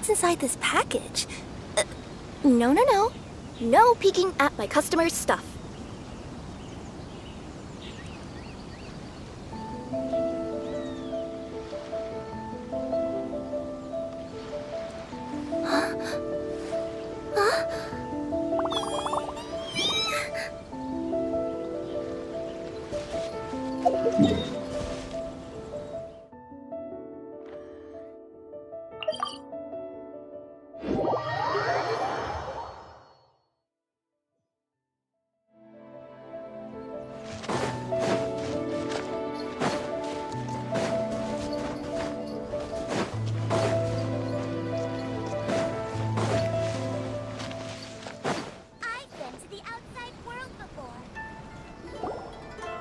what's inside this package. No, no, no. No peeking at my customers' stuff.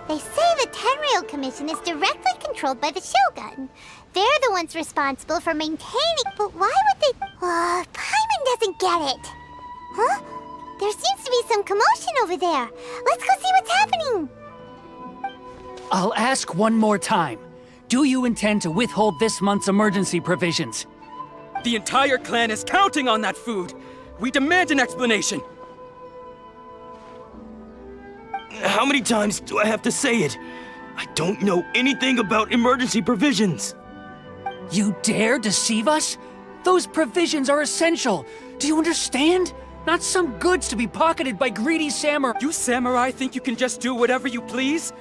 They say the Tenryou Commission is directly controlled by the Shogun. They're the ones responsible for maintaining... But why would they... Paimon doesn't get it. Huh? There seems to be some commotion over there. Let's go see what's happening. I'll ask one more time. Do you intend to withhold this month's emergency provisions? The entire clan is counting on that food. We demand an explanation. How many times do I have to say it? I don't know anything about emergency provisions. You dare deceive us? Those provisions are essential. Do you understand? Not some goods to be pocketed by greedy samurai. You samurai think you can just do whatever you please?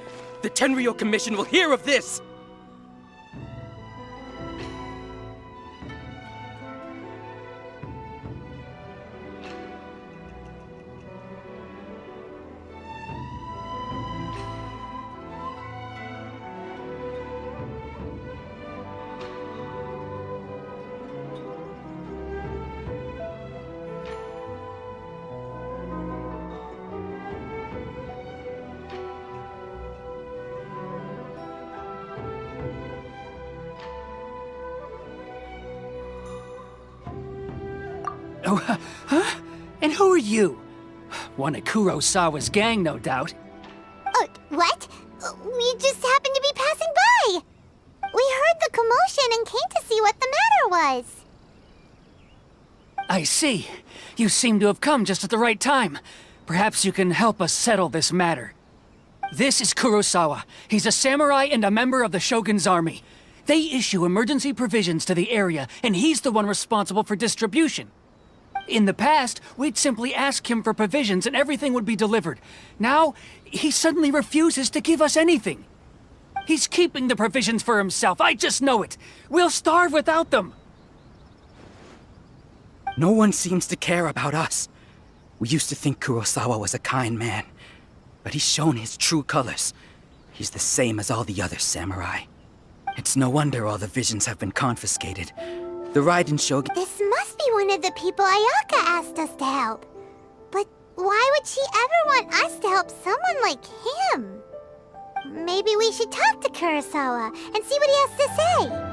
The Tenryou Commission will hear of this! Oh, huh? And who are you? One of Kurosawa's gang, no doubt. What? We just happened to be passing by. We heard the commotion and came to see what the matter was. I see. You seem to have come just at the right time. Perhaps you can help us settle this matter. This is Kurosawa. He's a samurai and a member of the Shogun's army. They issue emergency provisions to the area, and he's the one responsible for distribution. In the past, we'd simply ask him for provisions and everything would be delivered. Now, he suddenly refuses to give us anything. He's keeping the provisions for himself, I just know it. We'll starve without them. No one seems to care about us. We used to think Kurosawa was a kind man, but he's shown his true colors. He's the same as all the other samurai. It's no wonder all the visions have been confiscated. The Raiden Shogun... This must be one of the people Ayaka asked us to help. But why would she ever want us to help someone like him? Maybe we should talk to Kurosawa and see what he has to say.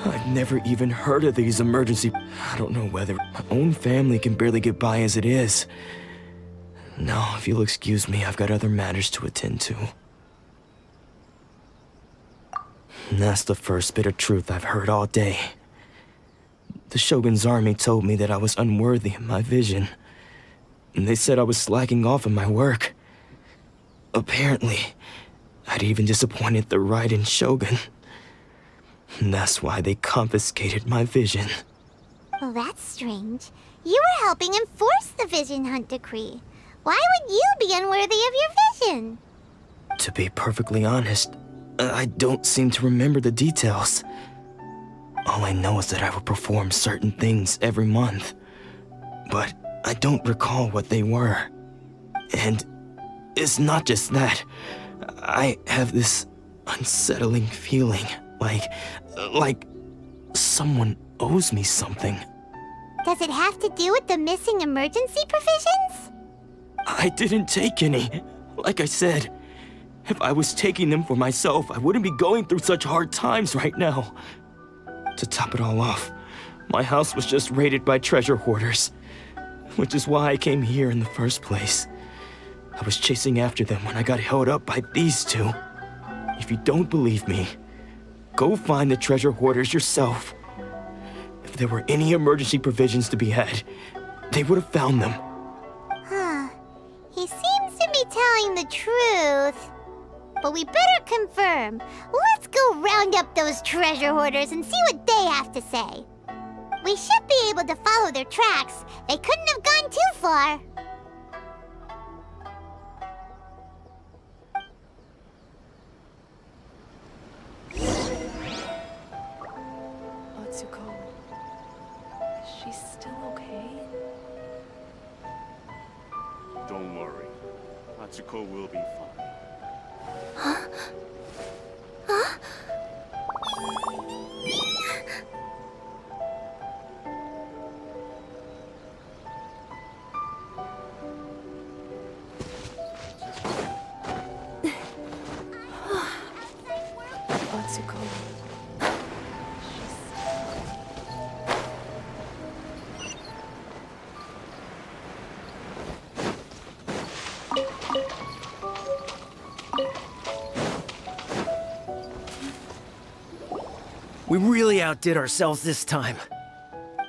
I've never even heard of these emergency... I don't know whether... My own family can barely get by as it is. No, if you'll excuse me, I've got other matters to attend to. And that's the first bit of truth I've heard all day. The Shogun's army told me that I was unworthy of my vision. And they said I was slacking off in my work. Apparently, I'd even disappointed the Raiden Shogun. And that's why they confiscated my vision. Well, that's strange. You were helping enforce the Vision Hunt Decree. Why would you be unworthy of your vision? To be perfectly honest, I don't seem to remember the details. All I know is that I will perform certain things every month. But I don't recall what they were. And it's not just that. I have this unsettling feeling, like someone owes me something. Does it have to do with the missing emergency provisions? I didn't take any. Like I said, if I was taking them for myself, I wouldn't be going through such hard times right now. To top it all off, my house was just raided by treasure hoarders, which is why I came here in the first place. I was chasing after them when I got held up by these two. If you don't believe me, go find the treasure hoarders yourself. If there were any emergency provisions to be had, they would have found them. Huh. He seems to be telling the truth. But we better confirm. Let's go round up those treasure hoarders and see what they have to say. We should be able to follow their tracks. They couldn't have gone too far. Atsuko, is she still okay? Don't worry. Atsuko will be fine. Atsuko. We really outdid ourselves this time.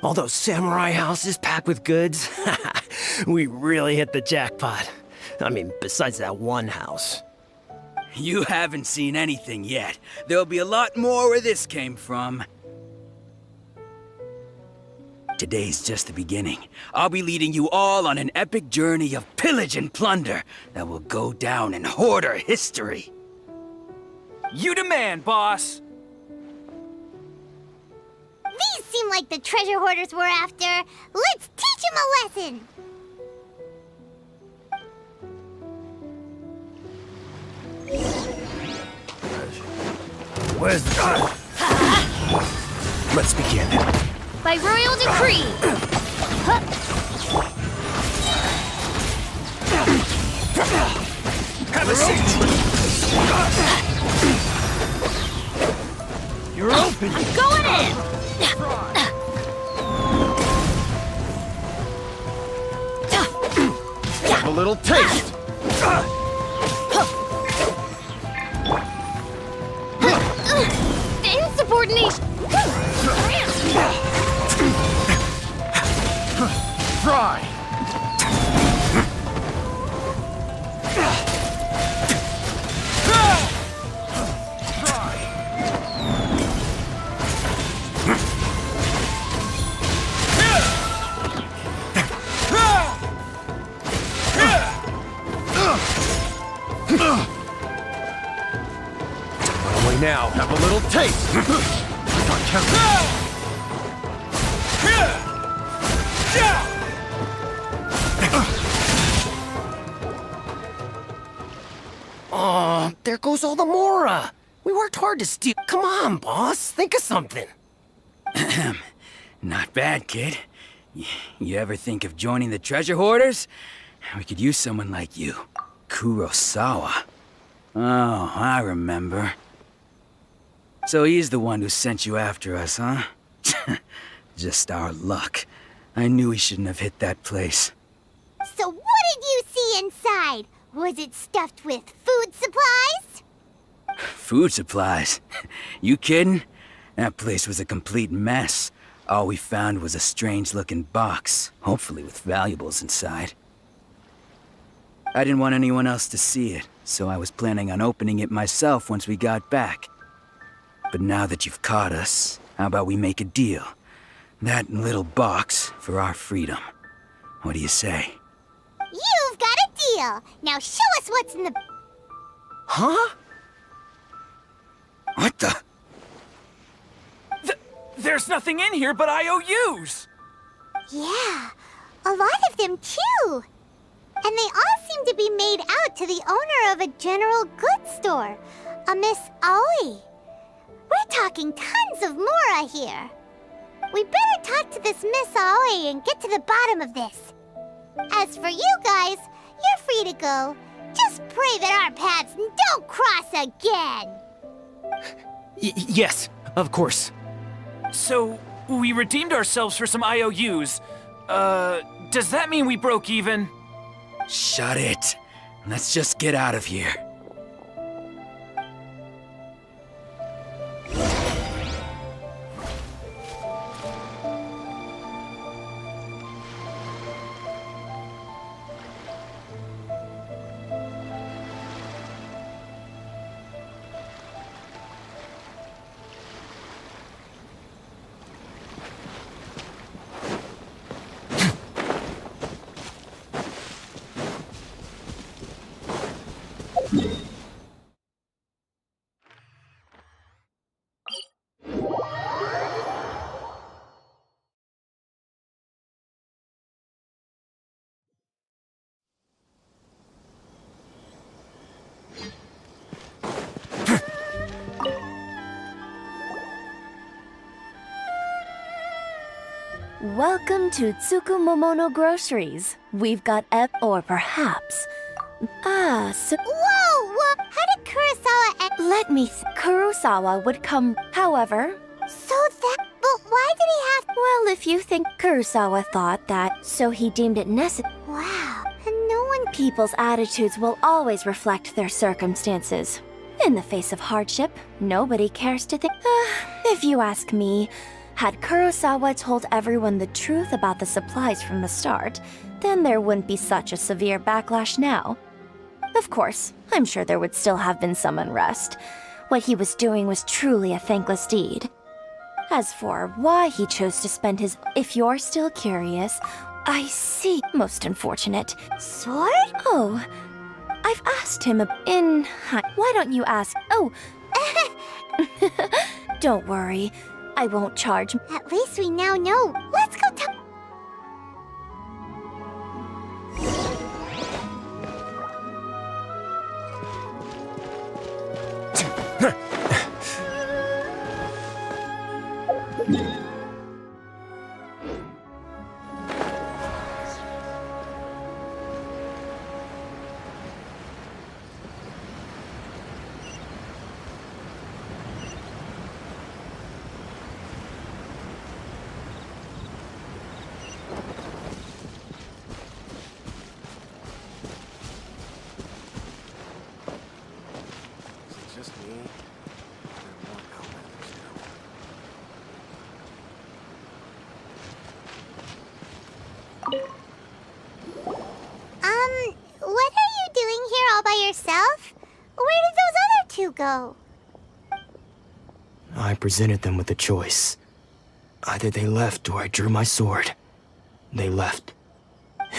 All those samurai houses packed with goods. We really hit the jackpot. I mean, besides that one house. You haven't seen anything yet. There'll be a lot more where this came from. Today's just the beginning. I'll be leading you all on an epic journey of pillage and plunder that will go down in hoarder history. You demand, boss! These seem like the treasure hoarders we're after. Let's teach them a lesson. Where's the... Let's begin. By royal decree! Have a seat. You're open. Going in! Have a little taste. Insubordination! Try. Away now. Have a little taste. Oh, there goes all the Mora. We worked hard to steal. Come on, boss. Think of something. Not bad, kid. You ever think of joining the treasure hoarders? We could use someone like you. Kurosawa. Oh, I remember. So he's the one who sent you after us, huh? Just our luck. I knew he shouldn't have hit that place. So what did you see inside? Was it stuffed with food supplies? Food supplies? You kidding? That place was a complete mess. All we found was a strange-looking box, hopefully with valuables inside. I didn't want anyone else to see it, so I was planning on opening it myself once we got back. But now that you've caught us, how about we make a deal? That little box for our freedom. What do you say? You've got a deal. Now show us what's in the... Huh? What the? There's nothing in here but IOUs! Yeah. A lot of them, too. And they all seem to be made out to the owner of a general goods store, a Miss Aoi. We're talking tons of Mora here. We better talk to this Miss Aoi and get to the bottom of this. As for you guys, you're free to go. Just pray that our paths don't cross again. Yes, of course. So, we redeemed ourselves for some IOUs. Does that mean we broke even? Shut it. Let's just get out of here. Welcome to Tsukumomono Groceries. We've got or perhaps... so... Whoa! How did Kurosawa Let me Kurosawa would come... However... So that... But why did he have... Well, if you think Kurosawa thought that, so he deemed it necessary... Wow. And no one... People's attitudes will always reflect their circumstances. In the face of hardship, nobody cares to think... if you ask me... Had Kurosawa told everyone the truth about the supplies from the start, then there wouldn't be such a severe backlash now. Of course, I'm sure there would still have been some unrest. What he was doing was truly a thankless deed. As for why he chose to spend his... If you're still curious, I see. Most unfortunate. Sword? Oh, I've asked him in... Why don't you ask... Oh, don't worry. I won't charge. At least we now know. Let's go talk. What are you doing here all by yourself? Where did those other two go? I presented them with a choice. Either they left or I drew my sword. They left.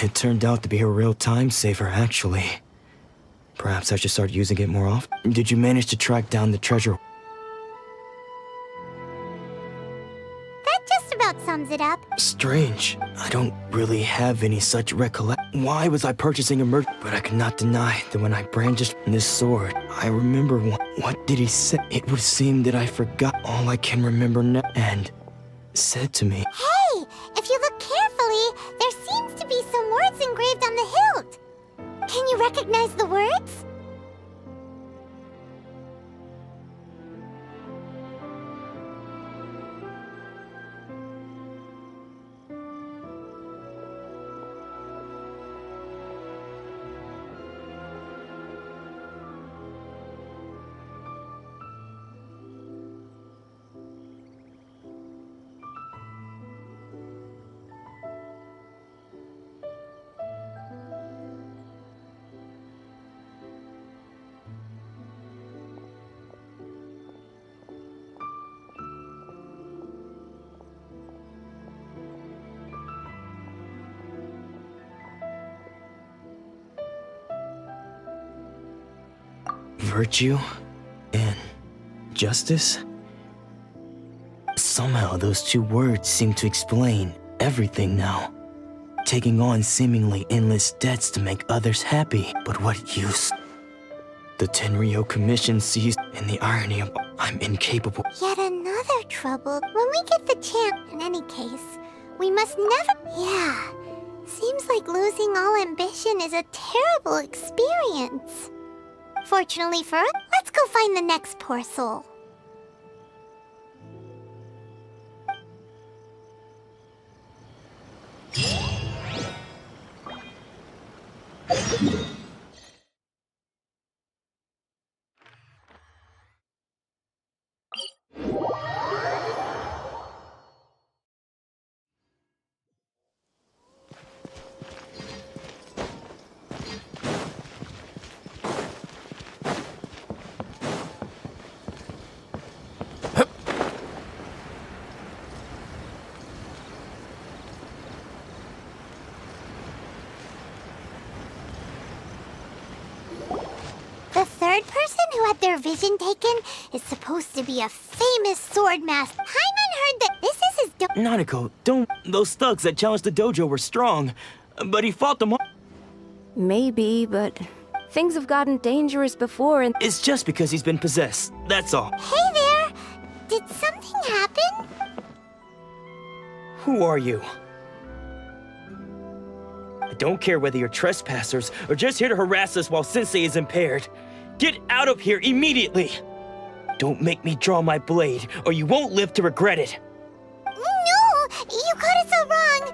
It turned out to be a real time saver, actually. Perhaps I should start using it more often. Did you manage to track down the treasure? That just about sums it up. Strange. I don't really have any such recollection. Why was I purchasing a merch? But I could not deny that when I brandished this sword, I remember what did he say? It would seem that I forgot all I can remember now. And said to me, Hey, if you look carefully, there seems to be some words engraved on the hilt. Can you recognize the words? virtue and justice? Somehow those two words seem to explain everything now. taking on seemingly endless debts to make others happy. But what use? The Tenryo Commission sees in the irony of I'm incapable. Yet another trouble. When we get the chance, in any case, we must never. Yeah. Seems like losing all ambition is a terrible experience. Fortunately for us, let's go find the next poor soul. The third person who had their vision taken is supposed to be a famous sword master. Paimon heard that this is his Nanako, don't. Those thugs that challenged the dojo were strong, but he fought them all. Maybe, but things have gotten dangerous before and It's just because he's been possessed, that's all. Hey there! Did something happen? Who are you? I don't care whether you're trespassers or just here to harass us while Sensei is impaired. Get out of here immediately! Don't make me draw my blade, or you won't live to regret it. No! You got it so wrong!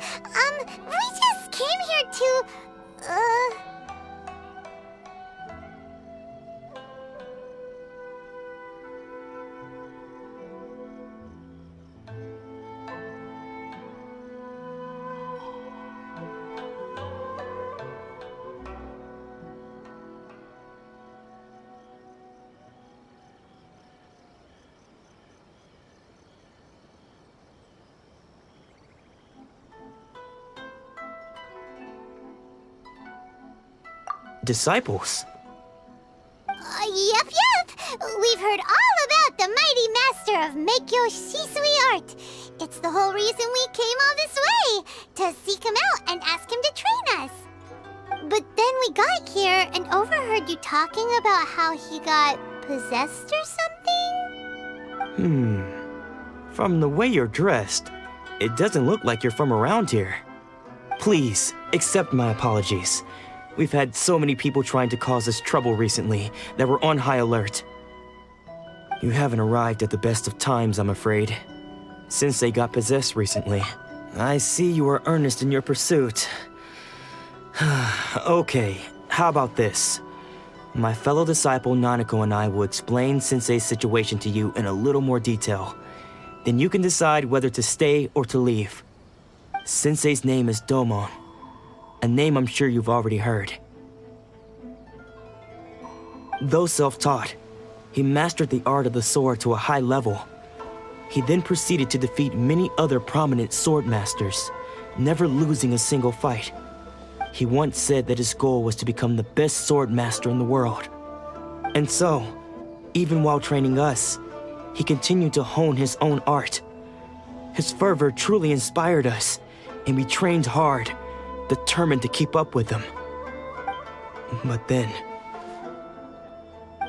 We just came here to... Disciples? Yep. We've heard all about the mighty master of Meikyo Shisui art. It's the whole reason we came all this way, to seek him out and ask him to train us. But then we got here and overheard you talking about how he got possessed or something? From the way you're dressed, it doesn't look like you're from around here. Please, accept my apologies. We've had so many people trying to cause us trouble recently that we're on high alert. You haven't arrived at the best of times, I'm afraid. Sensei got possessed recently. I see you are earnest in your pursuit. Okay, how about this? My fellow disciple Nanako and I will explain Sensei's situation to you in a little more detail. Then you can decide whether to stay or to leave. Sensei's name is Domon. A name I'm sure you've already heard. Though self-taught, he mastered the art of the sword to a high level. He then proceeded to defeat many other prominent sword masters, never losing a single fight. He once said that his goal was to become the best sword master in the world. And so, even while training us, he continued to hone his own art. His fervor truly inspired us, and we trained hard, determined to keep up with him. But then...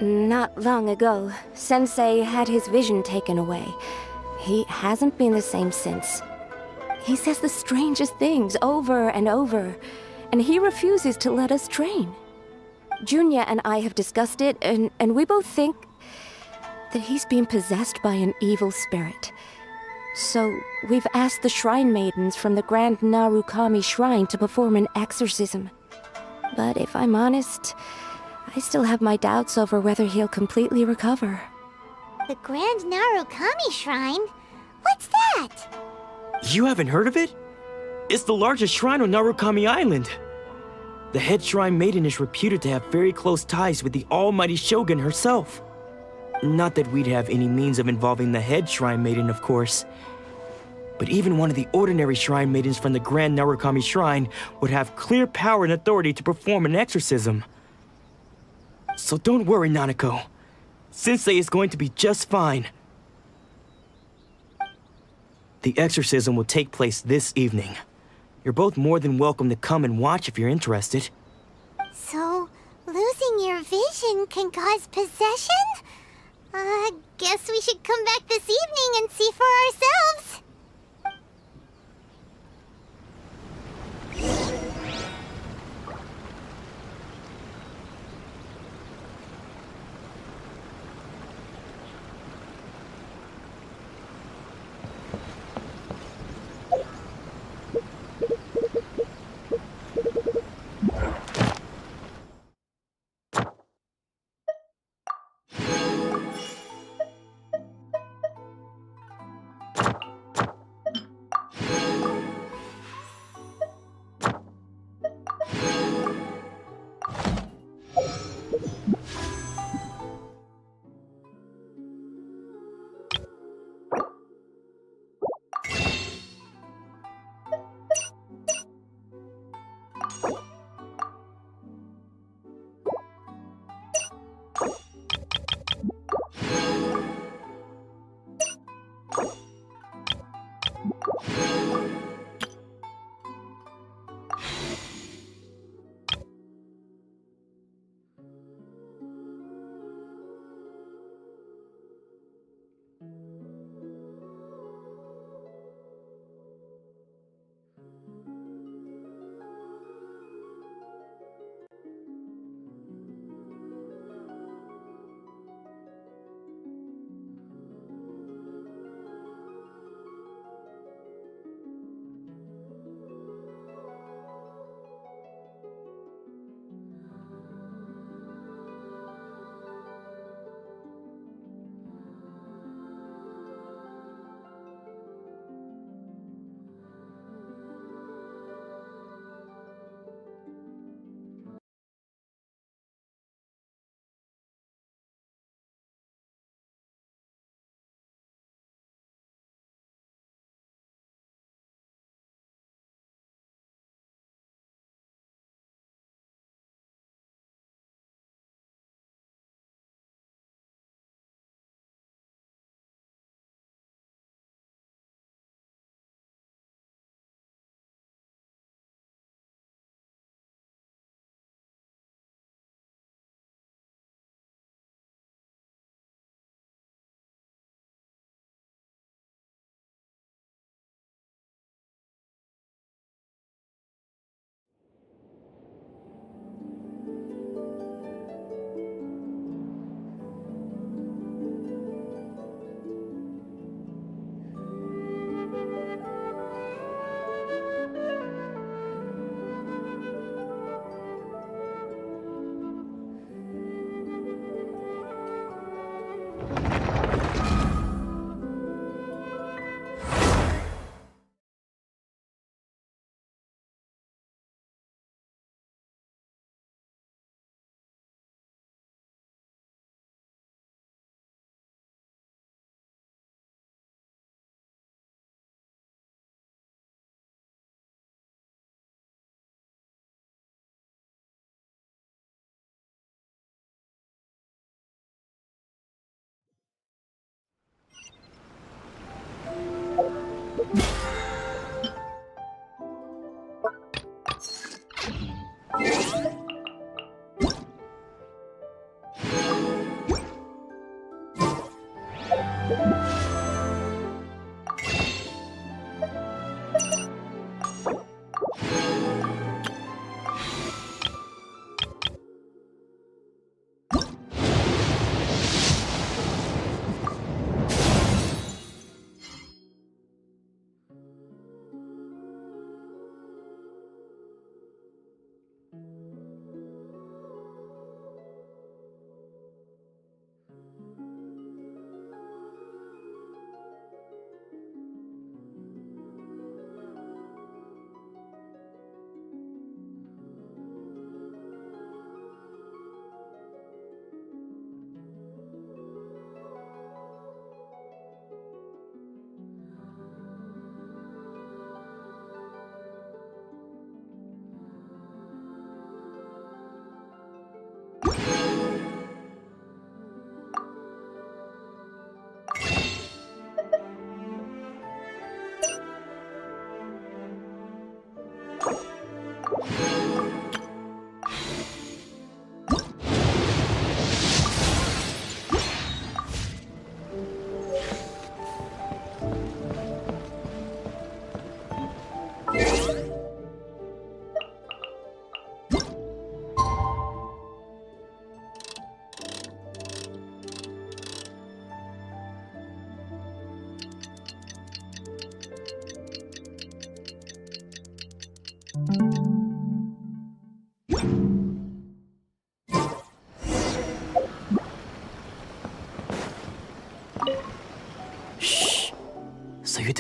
not long ago, Sensei had his vision taken away. He hasn't been the same since. He says the strangest things over and over, and he refuses to let us train. Junya and I have discussed it, and we both think that he's being possessed by an evil spirit. So, we've asked the shrine maidens from the Grand Narukami Shrine to perform an exorcism. But if I'm honest, I still have my doubts over whether he'll completely recover. The Grand Narukami Shrine? What's that? You haven't heard of it? It's the largest shrine on Narukami Island. The head shrine maiden is reputed to have very close ties with the almighty Shogun herself. Not that we'd have any means of involving the head shrine maiden, of course. But even one of the ordinary shrine maidens from the Grand Narukami Shrine would have clear power and authority to perform an exorcism. So don't worry, Nanako. Sensei is going to be just fine. The exorcism will take place this evening. You're both more than welcome to come and watch if you're interested. So, losing your vision can cause possession? Guess we should come back this evening and see for ourselves.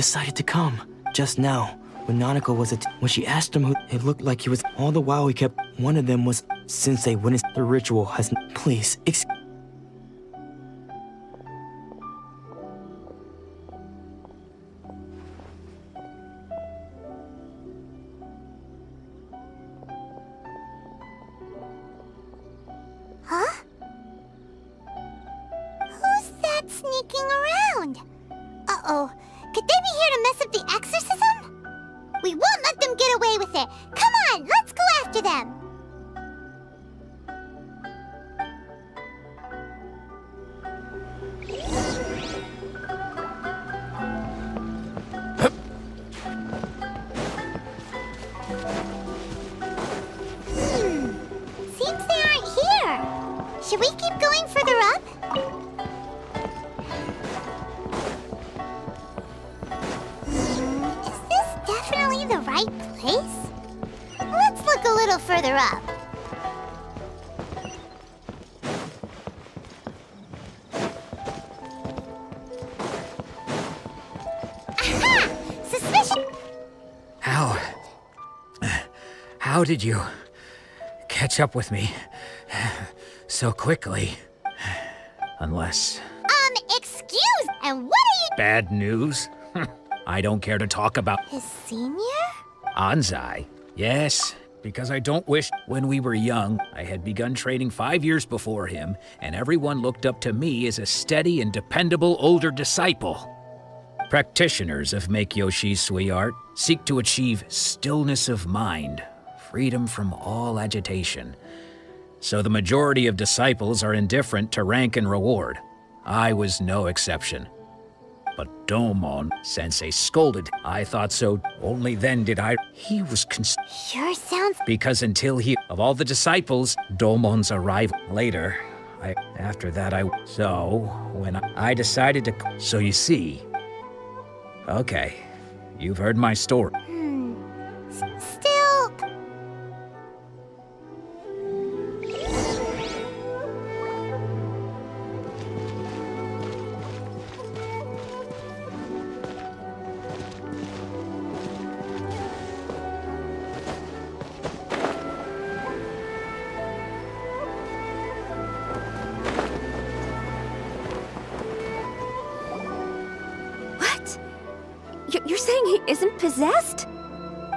decided to come. Just now, when Nanako was when she asked him who, it looked like he was. All the while he kept. One of them was Sensei witnessed the ritual has. Please, Huh? Who's that sneaking around? Uh-oh. Could they be here to mess up the exorcism? We won't let them get away with it. Come on, let's go after them. Seems they aren't here. Should we keep going further up? Is this definitely the right place? Let's look a little further up. Aha! Suspicion! How did you catch up with me so quickly? Unless... Excuse, and what are you... Bad news? I don't care to talk about His senior? Anzai. Yes, because I don't wish. When we were young, I had begun training 5 years before him, and everyone looked up to me as a steady and dependable older disciple. Practitioners of Make Yoshi's Sui art seek to achieve stillness of mind, freedom from all agitation. So the majority of disciples are indifferent to rank and reward. I was no exception. But Domon Sensei scolded. I thought so. Only then did I. He was Sure sounds... because until he, of all the disciples, Domon's arrival later, after that so when I decided to, so you see. Okay, you've heard my story. Still... What? You're saying he isn't possessed?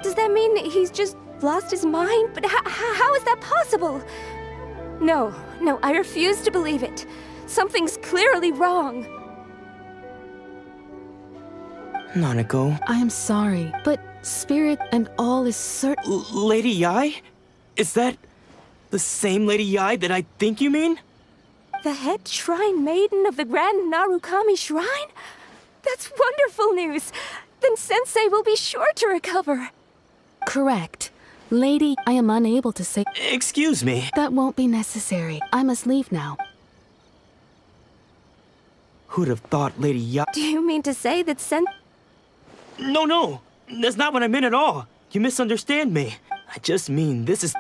Does that mean he's just lost his mind? But how is that possible? No, I refuse to believe it. Something's clearly wrong. Nanako. I am sorry, but spirit and all is certain. Lady Yai? Is that the same Lady Yai that I think you mean? The head shrine maiden of the Grand Narukami Shrine? That's wonderful news! Then Sensei will be sure to recover. Correct. Lady, I am unable to say. Excuse me. That won't be necessary. I must leave now. Who'd have thought Lady Yai? Do you mean to say that No. That's not what I meant at all. You misunderstand me. I just mean this is...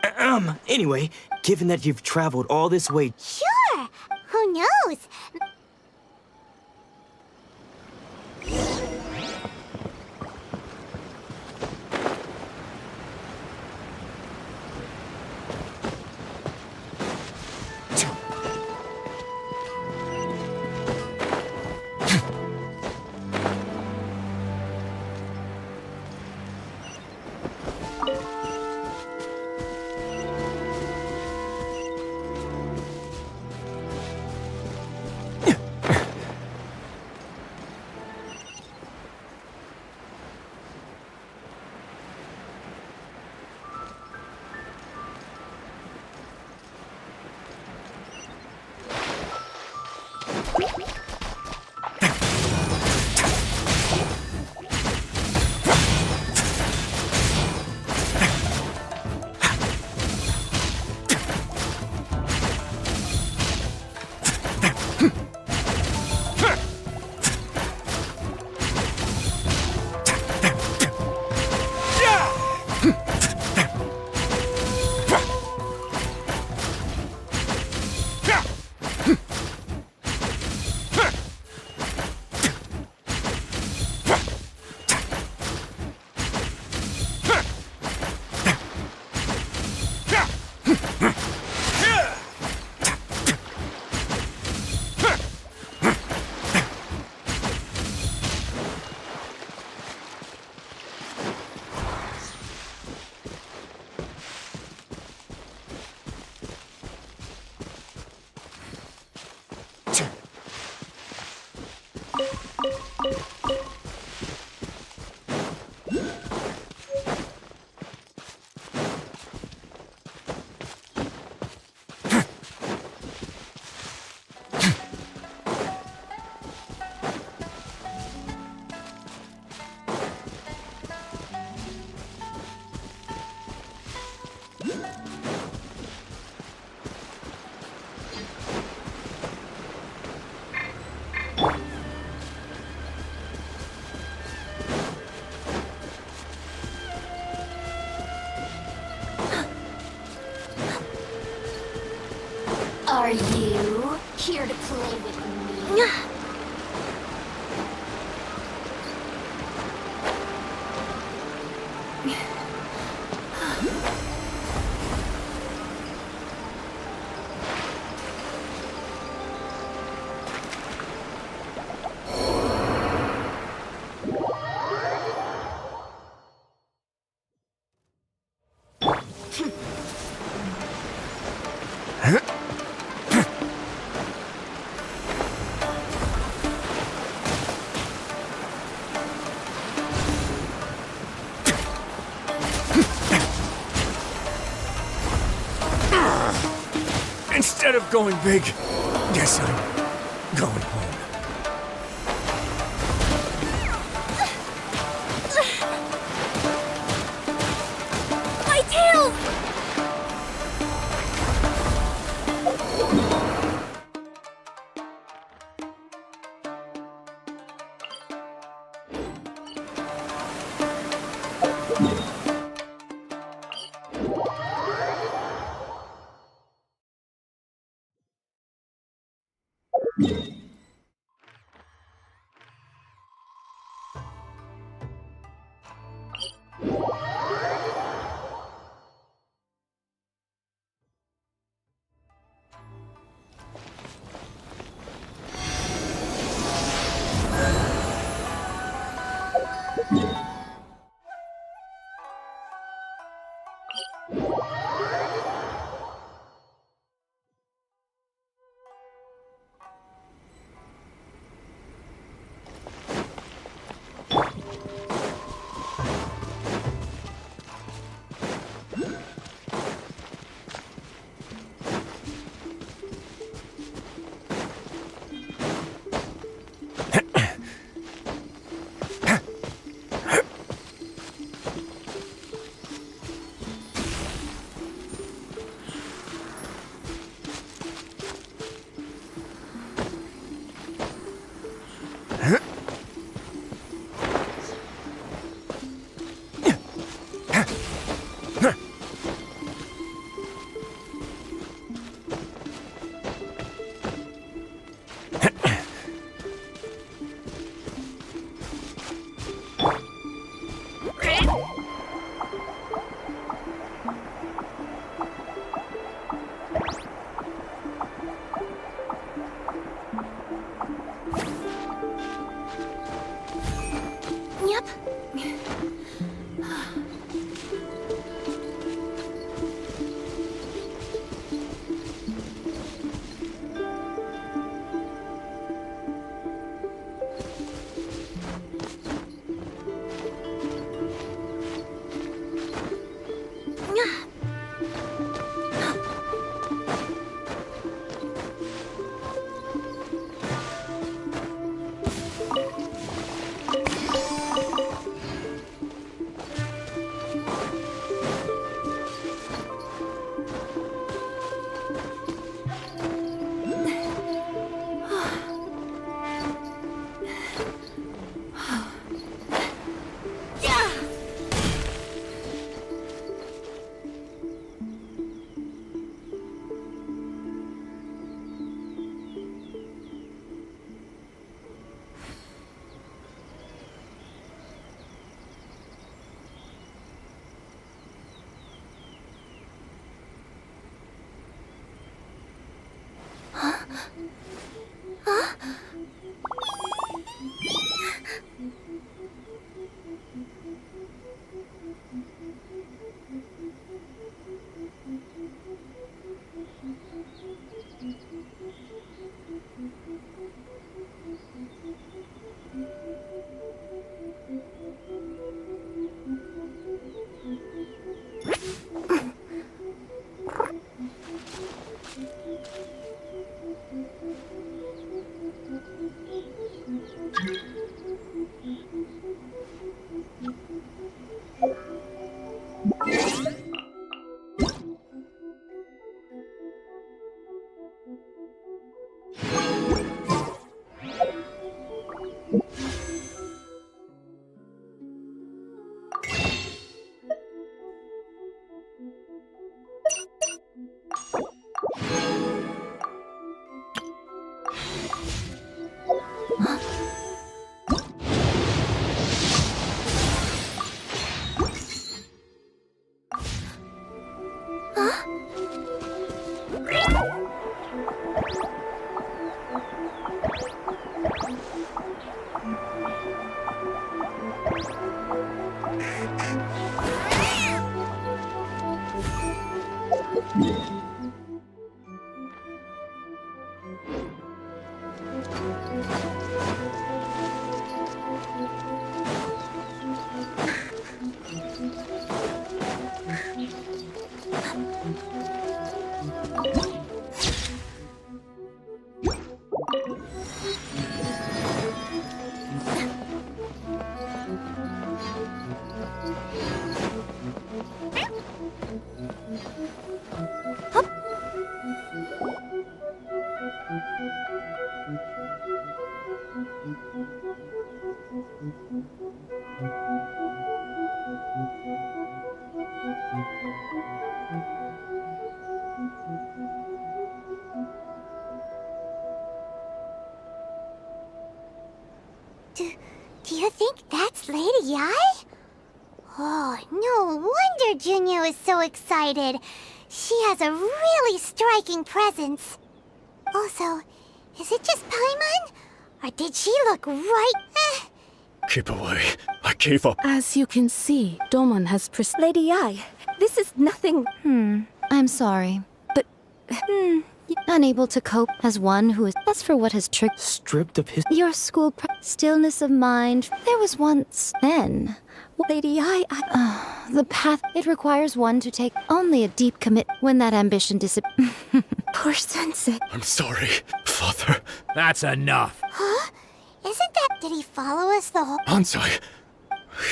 Anyway, given that you've traveled all this way... Sure! Who knows? Are you here to play with me? Instead of going big, guess I'm going home. My tail! Yep. Do you think that's Lady Yi? Oh, no wonder Junyo is so excited. She has a really striking presence. Also, is it just Paimon? Or did she look right? Keep away. I gave up. As you can see, Domon has Lady Yi, this is nothing. I'm sorry, but unable to cope as one who is. As for what has triggered Stripped of his. your school stillness of mind, there was once then. Lady Yi, The path it requires one to take only a deep commit when that ambition disappears. poor Sensei. I'm sorry, Father. That's enough. Huh? Isn't that... Did he follow us the whole... Ansai,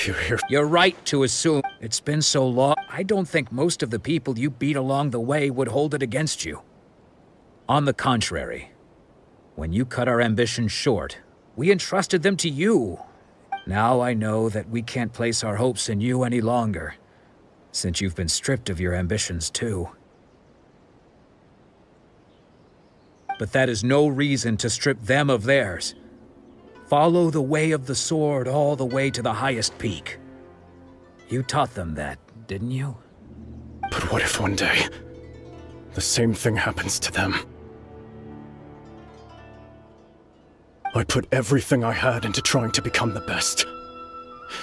you're here. You're right to assume. It's been so long. I don't think most of the people you beat along the way would hold it against you. On the contrary, when you cut our ambitions short, we entrusted them to you. Now I know that we can't place our hopes in you any longer, since you've been stripped of your ambitions too. But that is no reason to strip them of theirs. Follow the way of the sword all the way to the highest peak. You taught them that, didn't you? But what if one day, the same thing happens to them? I put everything I had into trying to become the best.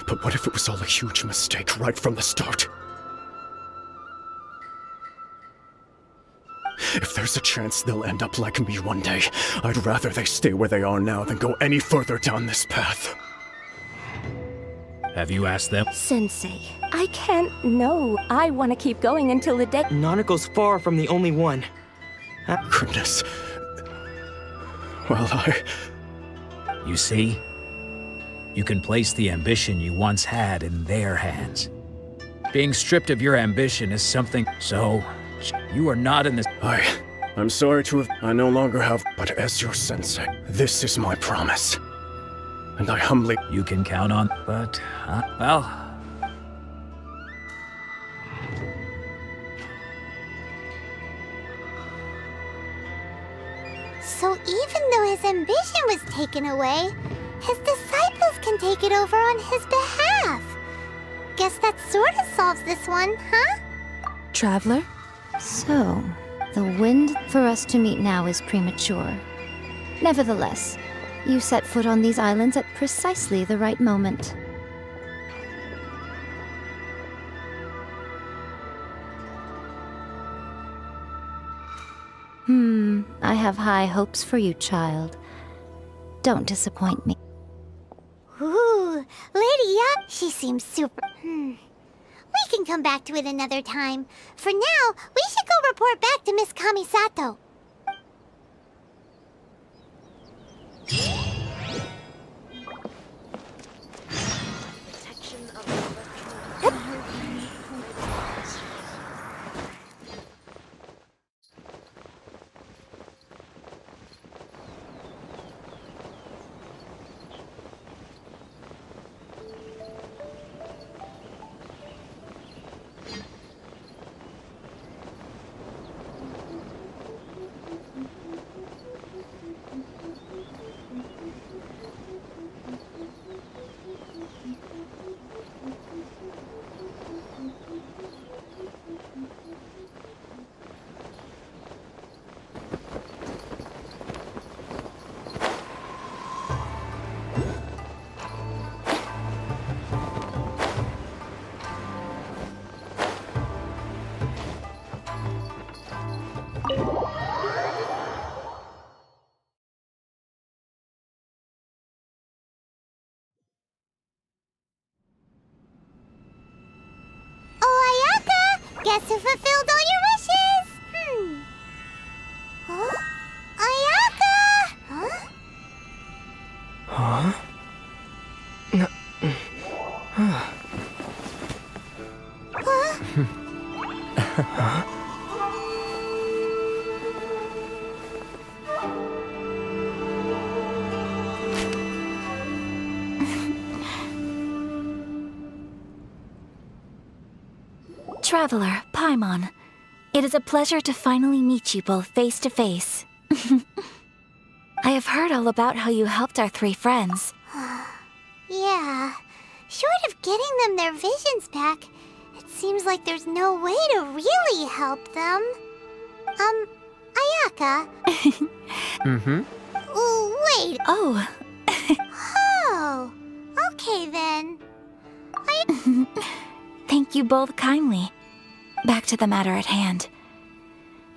But what if it was all a huge mistake right from the start? If there's a chance they'll end up like me one day, I'd rather they stay where they are now than go any further down this path. Have you asked them? Sensei, I can't know. I want to keep going until the day. Nanako's far from the only one. Goodness. Well, You see? You can place the ambition you once had in their hands. Being stripped of your ambition is something, so you are not in this. I'm sorry to have... I no longer have... But as your sensei, this is my promise. And I humbly... You can count on, but, well... So even though his ambition was taken away, his disciples can take it over on his behalf. Guess that sort of solves this one, huh? Traveler? So, the wind for us to meet now is premature. Nevertheless, you set foot on these islands at precisely the right moment. I have high hopes for you, child. Don't disappoint me. Ooh, Lady Ya, she seems super... We can come back to it another time. For now, we should go report back to Miss Kamisato. Guess who fulfilled all your wishes? Huh? Ayaka! Huh? Traveler, Paimon, it is a pleasure to finally meet you both face to face. I have heard all about how you helped our 3 friends. Yeah. Short of getting them their visions back, it seems like there's no way to really help them. Ayaka. Wait. Oh. Oh. Okay then. Thank you both kindly. Back to the matter at hand.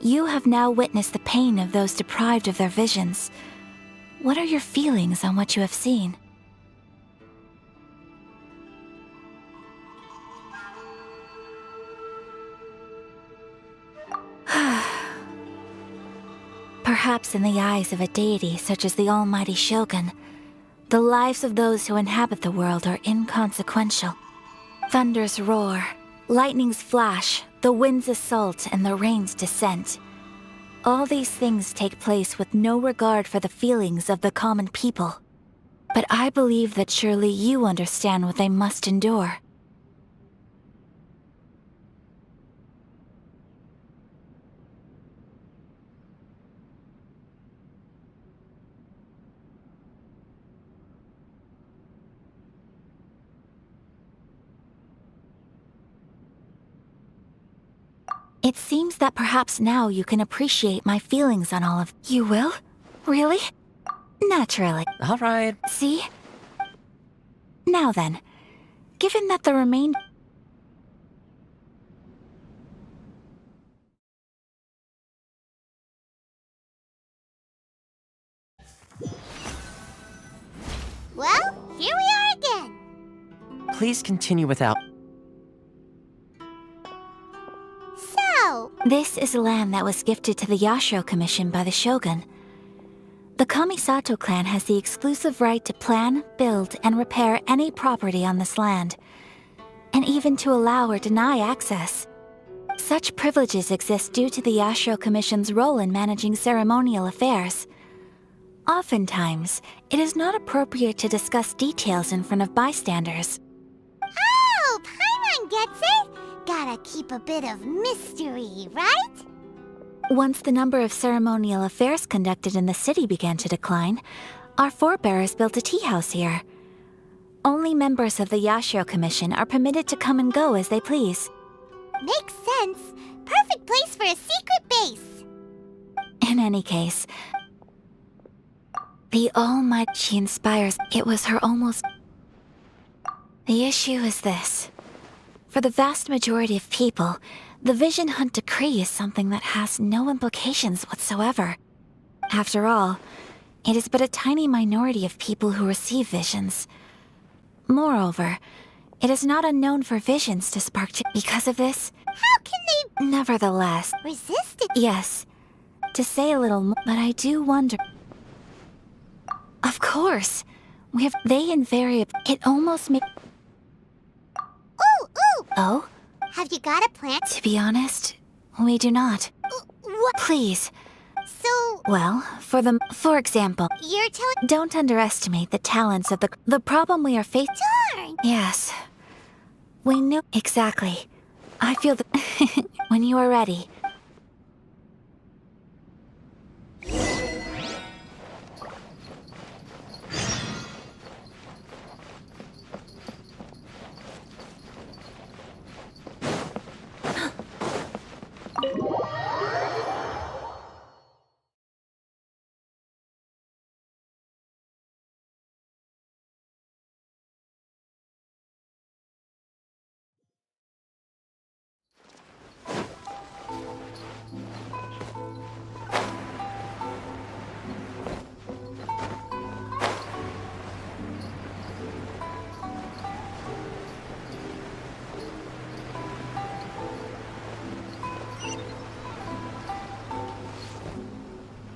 You have now witnessed the pain of those deprived of their visions. What are your feelings on what you have seen? Perhaps in the eyes of a deity such as the almighty Shogun, the lives of those who inhabit the world are inconsequential. Thunders roar, lightnings flash, the winds assault, and the rains descent. All these things take place with no regard for the feelings of the common people. But I believe that surely you understand what they must endure. It seems that perhaps now you can appreciate my feelings on all of... You will? Really? Naturally. All right. See? Now then, given that the remainder... Well, here we are again. Please continue without... So, This is land that was gifted to the Yashiro Commission by the Shogun. The Kamisato clan has the exclusive right to plan, build, and repair any property on this land, and even to allow or deny access. Such privileges exist due to the Yashiro Commission's role in managing ceremonial affairs. Oftentimes, it is not appropriate to discuss details in front of bystanders. oh, Paimon gets it. Gotta keep a bit of mystery, right? Once the number of ceremonial affairs conducted in the city began to decline, our forebears built a tea house here. Only members of the Yashiro Commission are permitted to come and go as they please. Makes sense. Perfect place for a secret base. In any case, the Almighty she inspires. It was her almost... The issue is this. For the vast majority of people, the Vision Hunt Decree is something that has no implications whatsoever. After all, it is but a tiny minority of people who receive visions. Moreover, it is not unknown for visions to spark because of this. How can they Nevertheless, resist it? yes, to say a little more, but I do wonder. Of course, we have. They invariably. It almost makes. Ooh! Oh? Have you got a plan? To be honest, we do not. What? Please. So, Well, for example, you're telling... don't underestimate the talents of the problem we are facing. Darn! Yes. We knew exactly. I feel that when you are ready.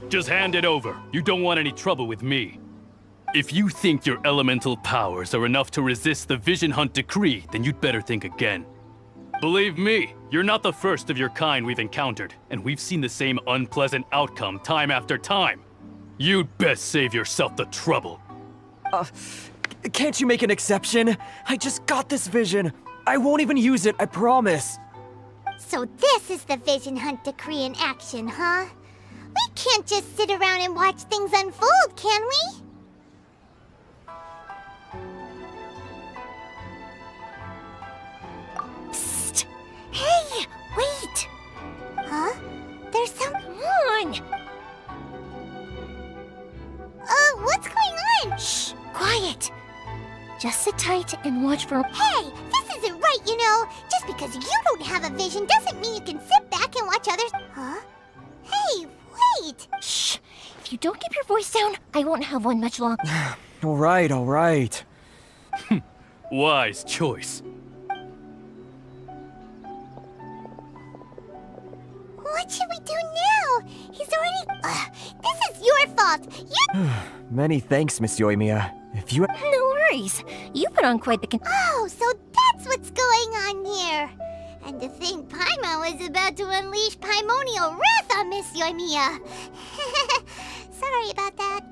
Just hand it over. You don't want any trouble with me. If you think your elemental powers are enough to resist the Vision Hunt decree, then you'd better think again. Believe me, you're not the first of your kind we've encountered, and we've seen the same unpleasant outcome time after time. You'd best save yourself the trouble. Can't you make an exception? I just got this vision. I won't even use it, I promise. So this is the Vision Hunt decree in action, huh? We can't just sit around and watch things unfold, can we? Psst! Hey, wait! Huh? There's some... Come on! What's going on? Shh! Quiet! Just sit tight and watch for... Hey! This isn't right, you know! Just because you don't have a vision doesn't mean you can sit back and watch others... Huh? Hey, wait! Shh! If you don't keep your voice down, I won't have one much longer. All right. Wise choice. What should we do now? He's already... this is your fault! You... Many thanks, Miss Yoimiya. If you... No worries. You put on quite the... Oh, so that's what's going on here. And to think Paimon was about to unleash Paimonial wrath on Miss Yoimiya. Sorry about that.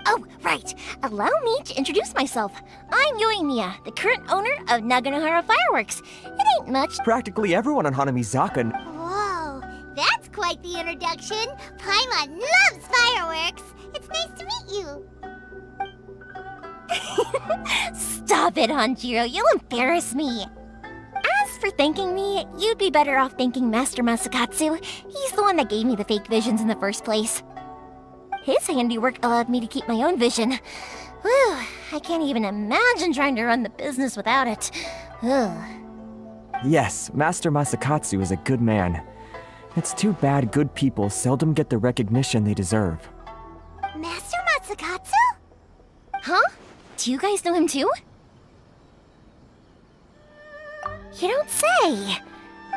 Oh, right. Allow me to introduce myself. I'm Yoimiya, the current owner of Naganohara Fireworks. It ain't much. Practically everyone on Hanamizaka... Whoa, that's quite the introduction. Paimon loves fireworks. It's nice to meet you. Stop it, Hanjiro. You'll embarrass me. As for thanking me, you'd be better off thanking Master Masakatsu. He's the one that gave me the fake visions in the first place. His handiwork allowed me to keep my own vision. Whew, I can't even imagine trying to run the business without it. Ugh. Yes, Master Masakatsu is a good man. It's too bad good people seldom get the recognition they deserve. Master Masakatsu? Huh? Do you guys know him too? You don't say.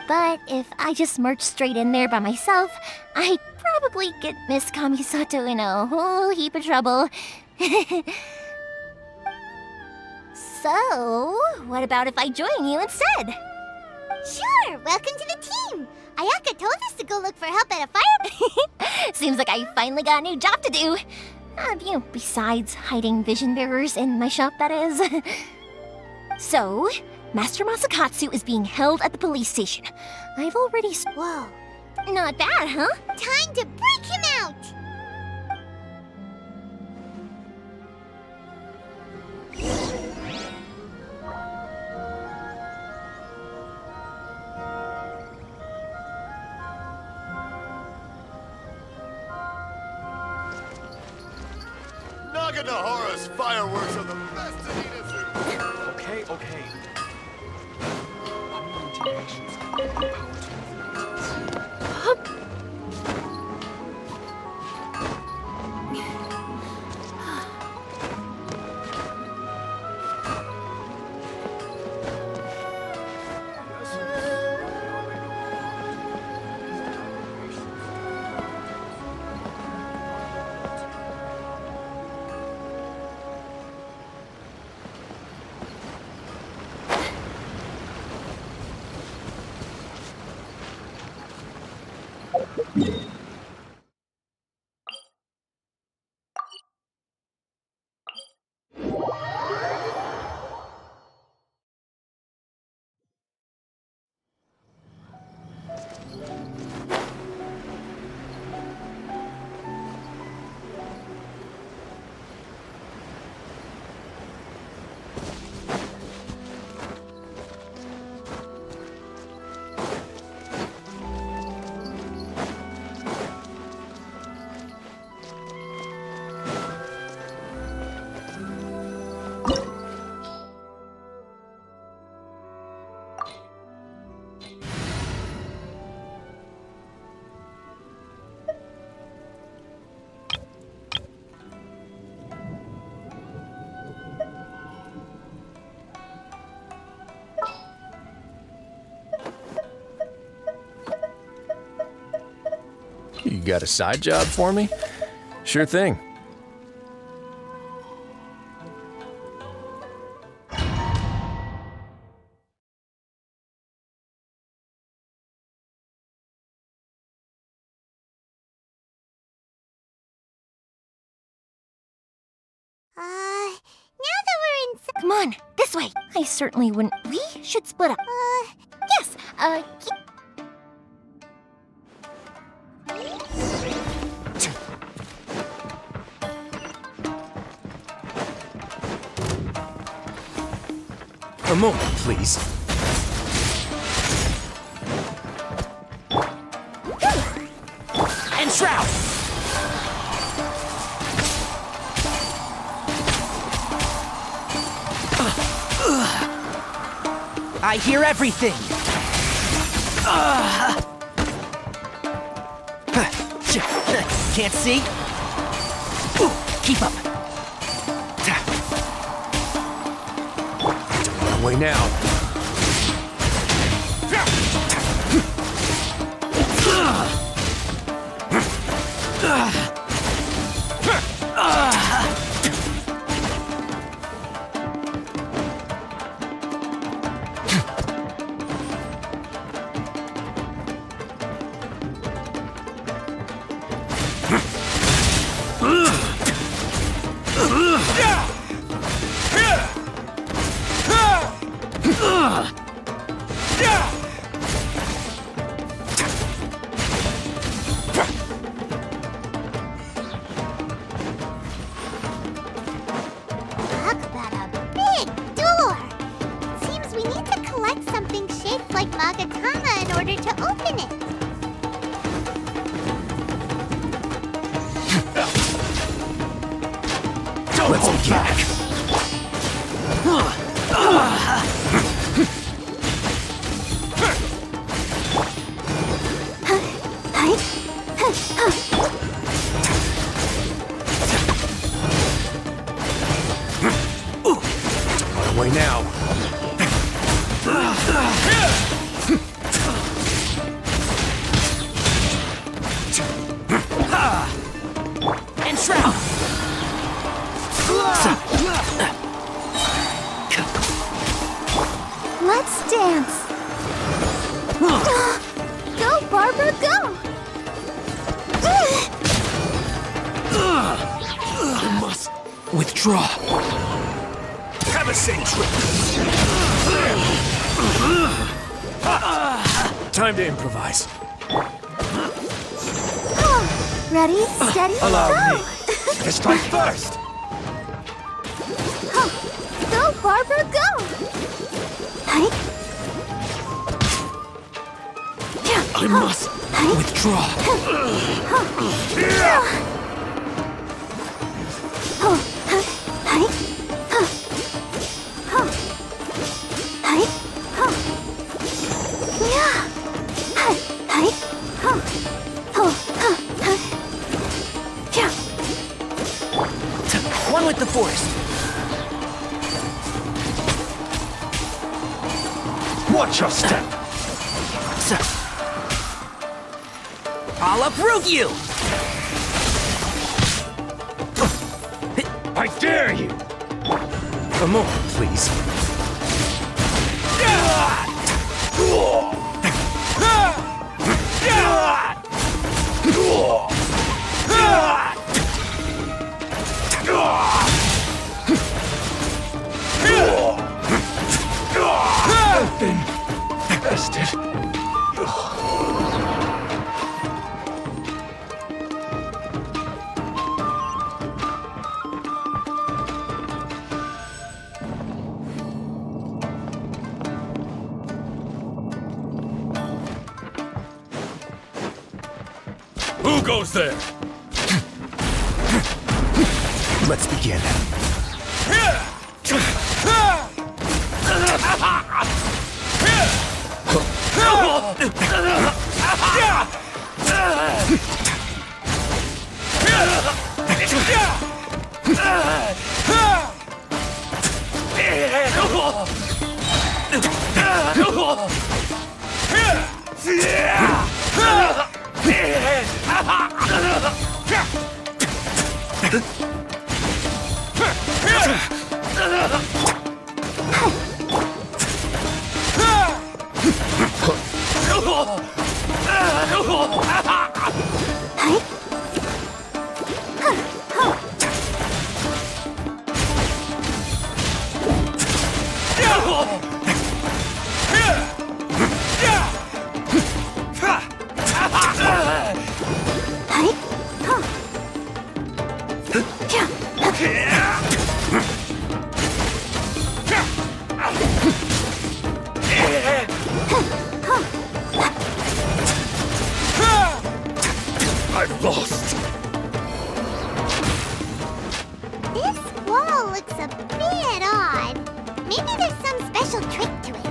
But if I just marched straight in there by myself, I'd probably get Miss Kamisato in a whole heap of trouble. So, what about if I join you instead? Sure, welcome to the team. Ayaka told us to go look for help at a fire... Seems like I finally got a new job to do. Besides hiding vision bearers in my shop, that is. So, Master Masakatsu is being held at the police station. I've already... Whoa. Not bad, huh? Time to break him out! Naganohara's fireworks are the best in Inazu. Okay. You got a side job for me? Sure thing. Now that we're in... Come on, this way. I certainly wouldn't. We should split up. Yes, A moment, please. And Shroud! I hear everything! Can't see? Keep up! Don't run away now. Talk about a big door! Seems we need to collect something shaped like Magatama in order to open it. Don't hold back! Don't run away now. And Shroud! Let's dance! Go, Barbara, go! I must withdraw. Have a safe trip. Time to improvise. Ready, steady, Allow go! me to strike first. Go, Barbara, go! I must withdraw. One with the forest! Watch your step. I'll uproot you! I dare you! A moment, please. I've been bested. Who goes there? Let's begin. I've lost. This wall looks a bit odd. Maybe there's some special trick to it.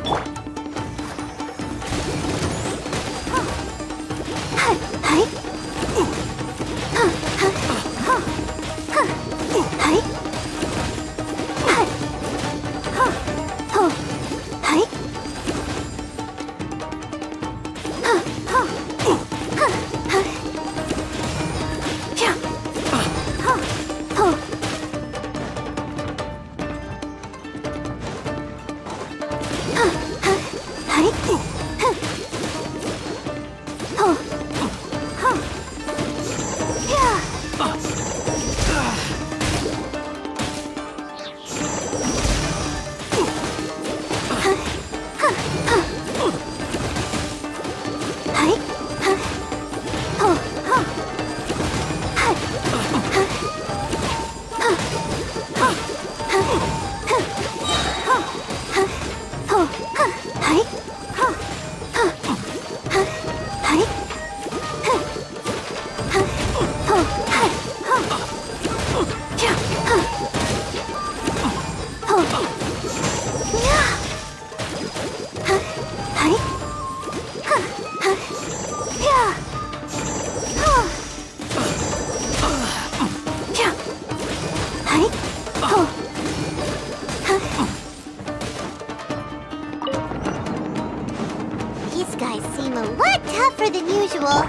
These guys seem a lot tougher than usual.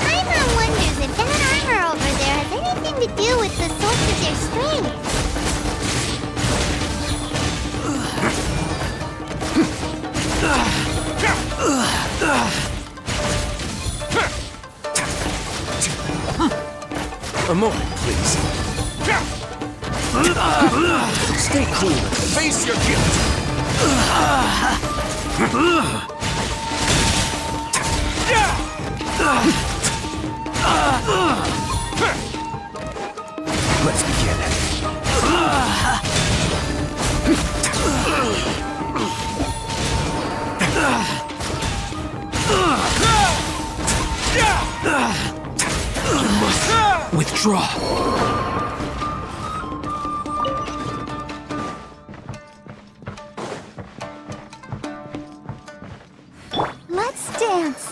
Paimon wonders if that armor over there has anything to do with the source of their strength. A moment, please. Stay cool and face your guilt. Let's begin. You must withdraw. Let's dance.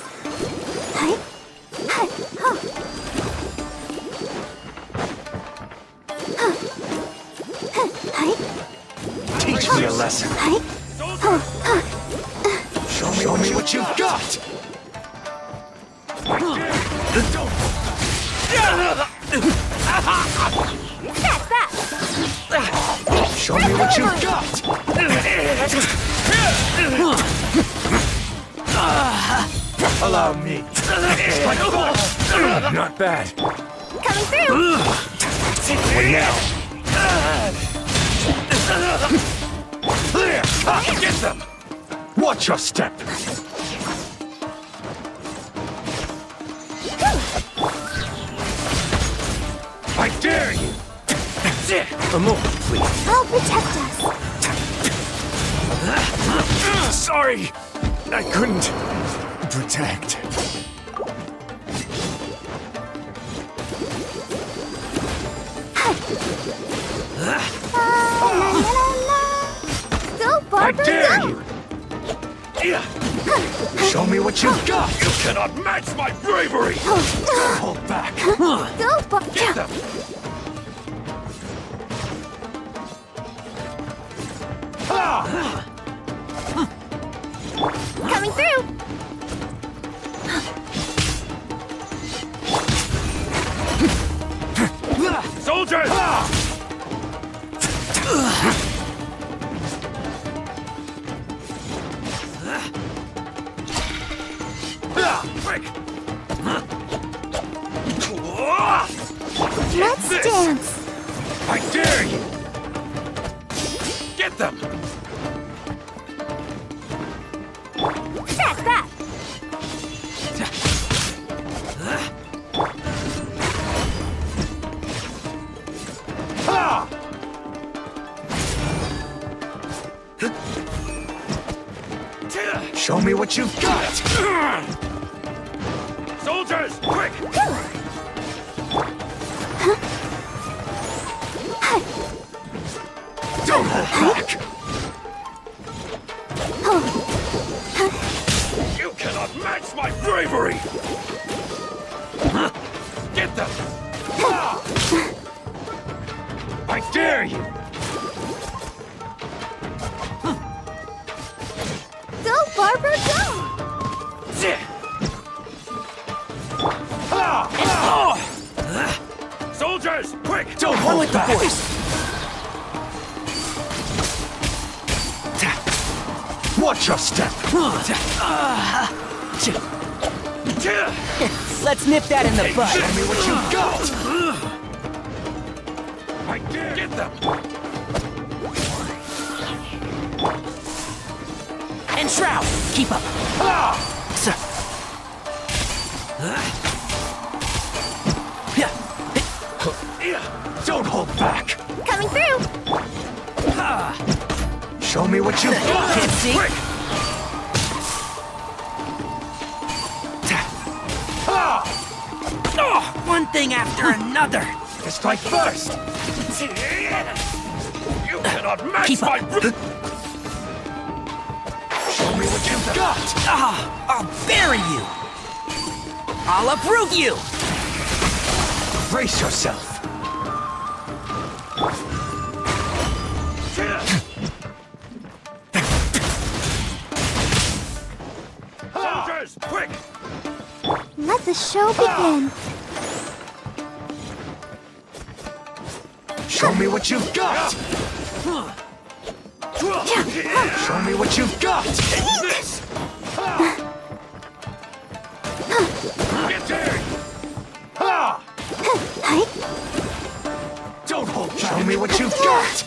Teach me a lesson. Show me what you've got. Show me what you've got. Allow me. Not bad. Coming through. Wait now. Get them. Watch your step. I dare you. A moment, please. I'll protect us. Sorry, I couldn't protect. Go, Barbara, I dare go! you. Show me what you've got. You cannot match my bravery. Don't hold back. Go, Barbara! Get them. Coming through! Soldiers! Quick! Let's dance. I dare you! Get them! That's that. Show me what you've got! Soldiers, quick! Don't hold back! You cannot match my bravery! Get them! I dare you! Go, Barbara, go! Soldiers, quick! Don't hold back! Watch your step! Let's nip that in the bud. Show me what you got! I dare get them! And Shroud, keep up. Don't hold back! Coming through. Show me what you've got! Can't see. Quick! One thing after another. Strike first! You cannot match Keep my... up. Show me what you've got! I'll bury you. I'll uproot you. Brace yourself! Soldiers, quick! Let the show begin. Show me what you've got! Show me what you've got! This! Get there! Don't hold back! Show me what you've got!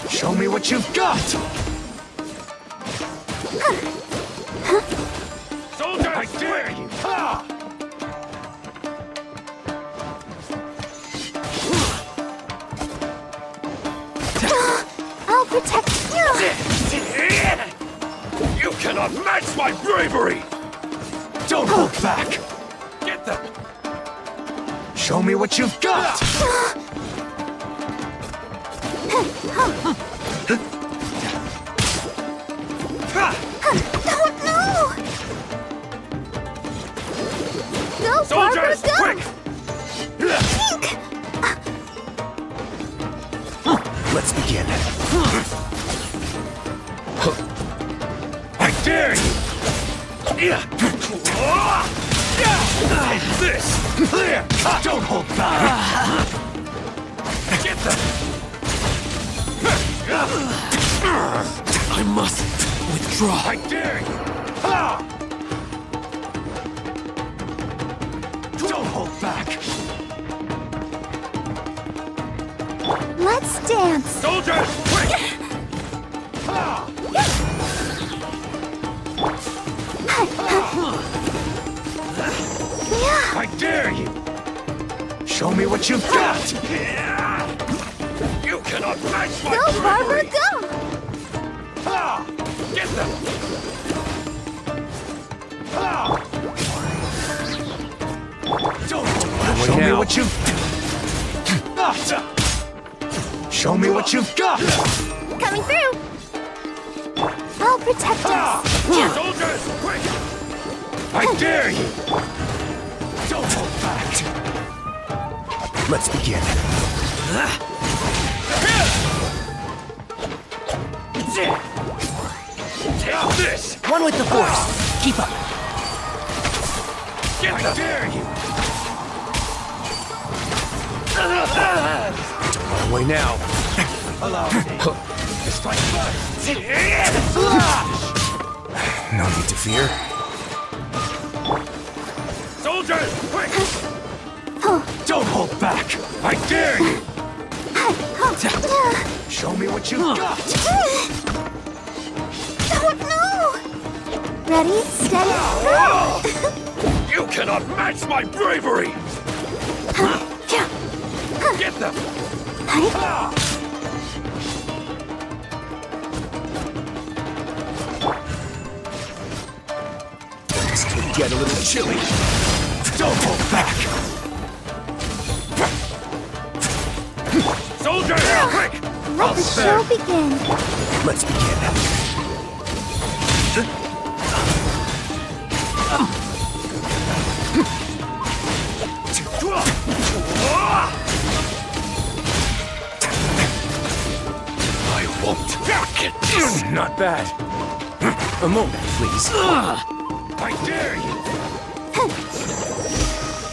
Show me what you've got! Soldiers, I dare you! I'll protect you. You cannot match my bravery! Don't hold back! Get them! Show me what you've got! Don't know. Go, Barbara, Soldiers, go. quick! Let's begin. I dare you! This! Don't hold back! Get them! I must withdraw. I dare you! Don't hold back! Let's dance. Soldiers, quick! I dare you! Show me what you've got! You cannot match my Go, Barbara, bravery! go. Get them! Don't hold back! Show me what you've got! Show me what you've got! Coming through. I'll protect us. Soldiers, quick! I dare you! Don't hold back! Let's begin. Take this! One with the force. Keep up. Get them! I dare you! Don't run away now. Allow me. To strike first. No need to fear. Soldiers, quick! Don't hold back! I dare you! Show me what you've got! Oh no! Ready, steady, go! You cannot match my bravery! Get them! This could get a little chilly. Don't hold back! Soldiers, quick! Let the show begin. Let's begin. I won't get this. Not bad. A moment, please. I dare you.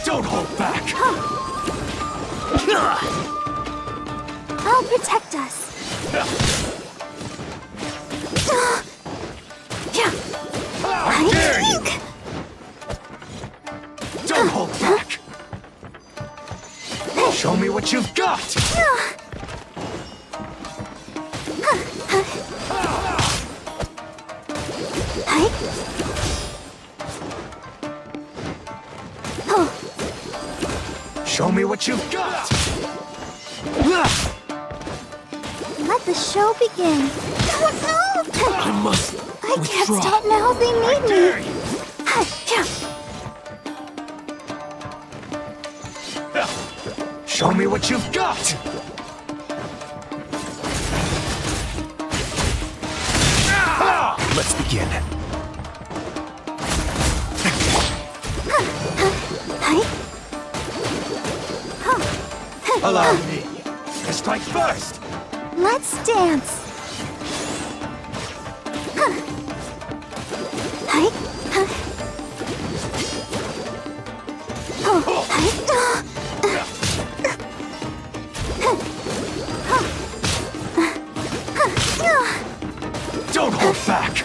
Don't hold back. I'll protect us. I dare you. Don't hold back. Show me what you've got. Show me what you've got. Let the show begin. Oh no! I must I can't withdraw. stop now. They need Dare me. you. Show me what you've got. Let's begin. Allow me to strike first. Let's dance. Don't hold back.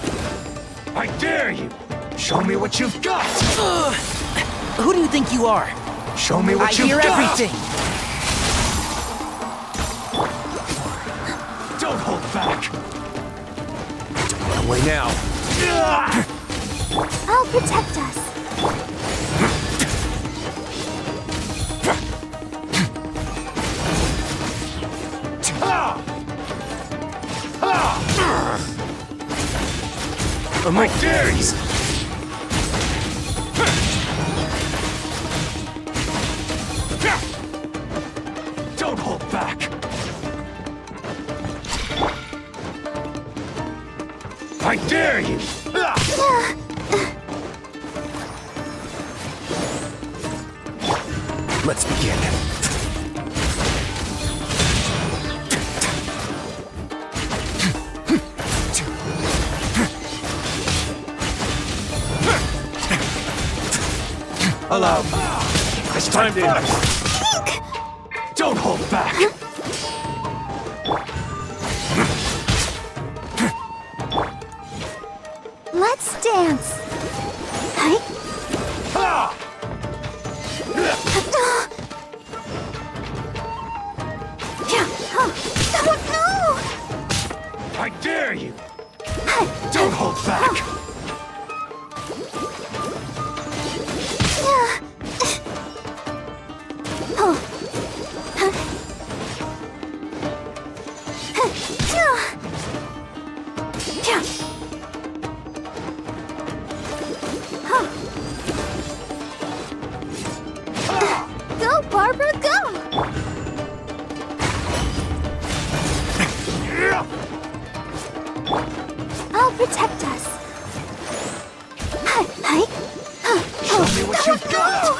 I dare you. Show me what you've got. Who do you think you are? Show me what I you've hear got. everything. Don't hold back. Don't run away now. I'll protect us. I dare you. Don't hold back. I dare you. Let's begin. Allow me. It's time first. Don't hold back. Let's dance. Oh I dare you. Don't hold back. Go, Barbara, go! I'll protect us. Show me what you've got.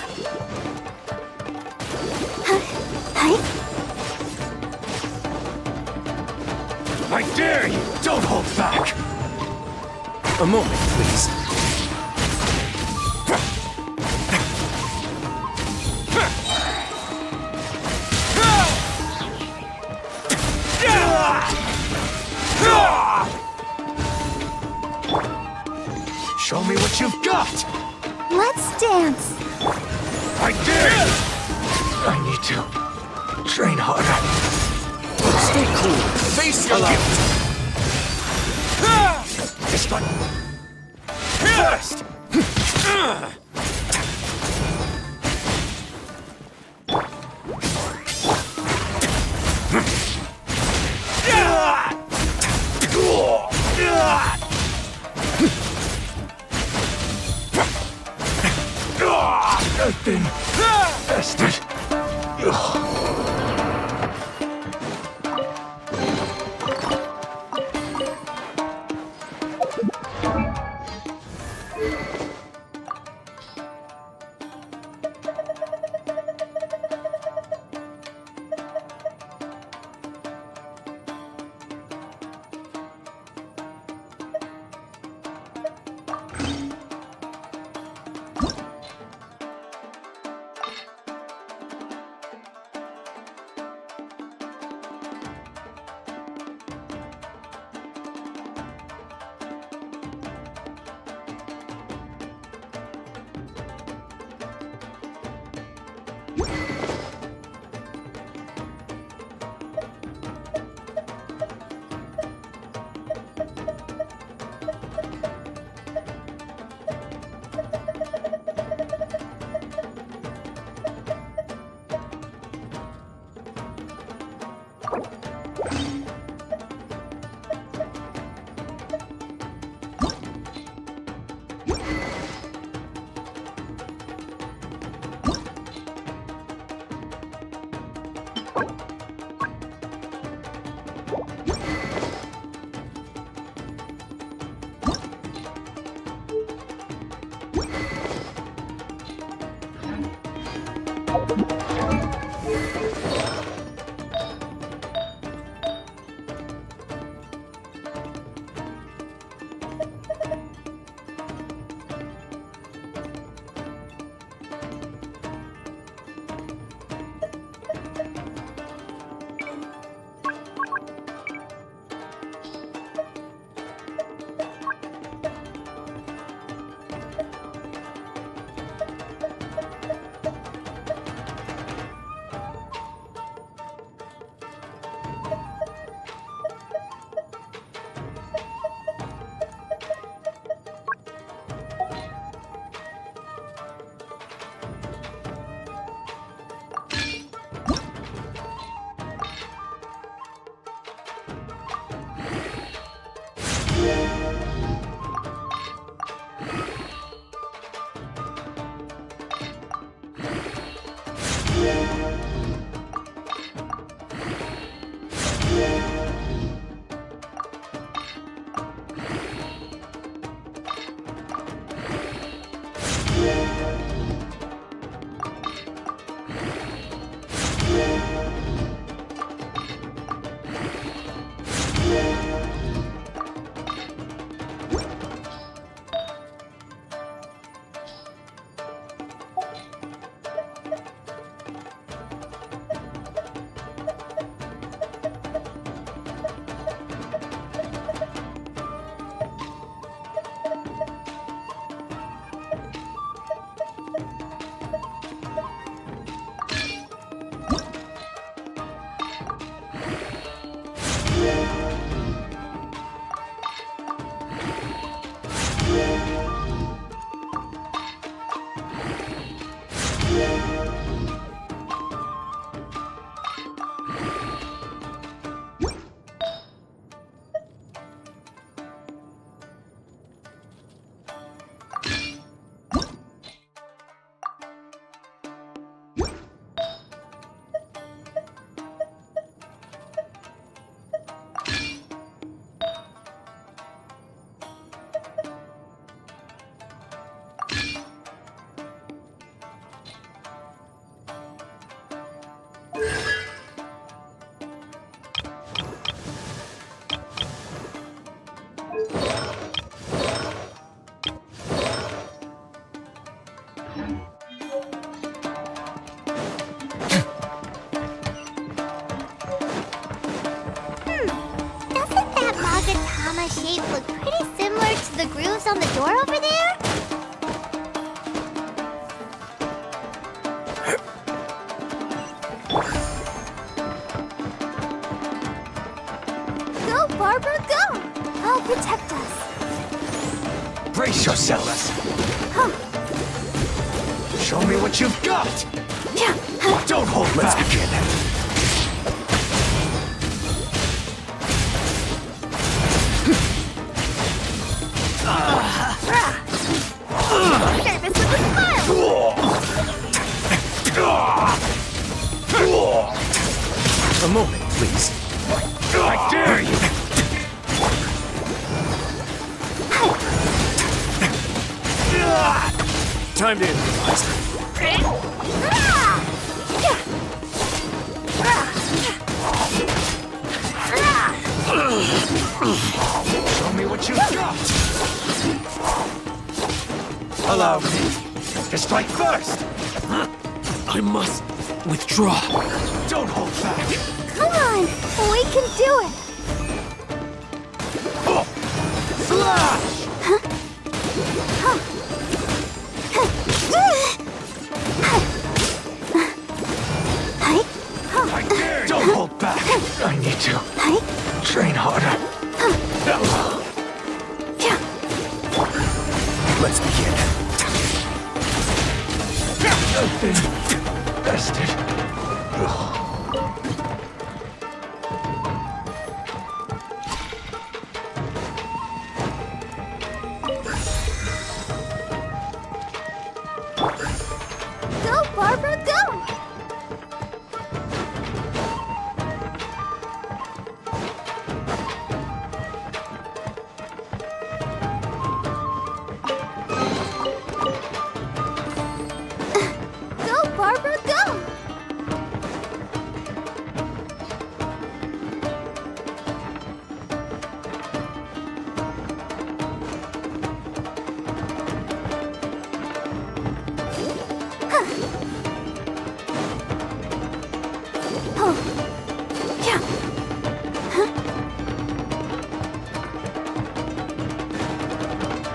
I dare you. Don't hold back. A moment, please. chance. I did! I need to train harder. Stay cool. Face your guilt. This one. First! I've been bested. shape look pretty similar to the grooves on the door over there? protect us. Brace yourselves. Show me what you've got. Don't hold back. Let's begin. Service with a smile. A moment, please. I dare you! Time to improvise. Show me what you've got! Allow me to strike first! I must withdraw. Don't hold back. Come on, we can do it. Flash! I dare you. Don't hold back. I need to train harder. Let's begin. I've been bested. Go, Barbara, go! Go, Barbara, go!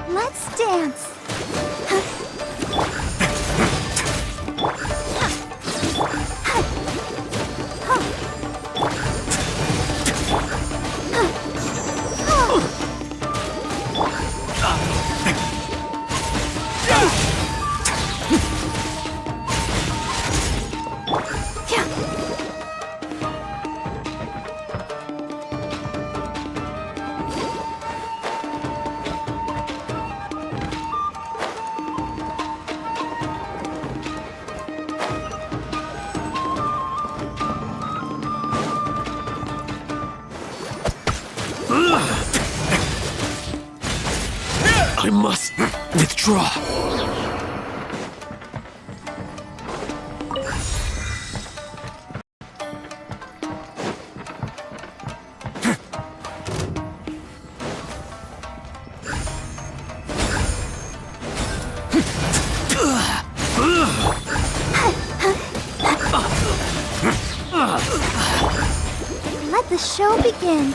Let's dance. I must withdraw. Let the show begin.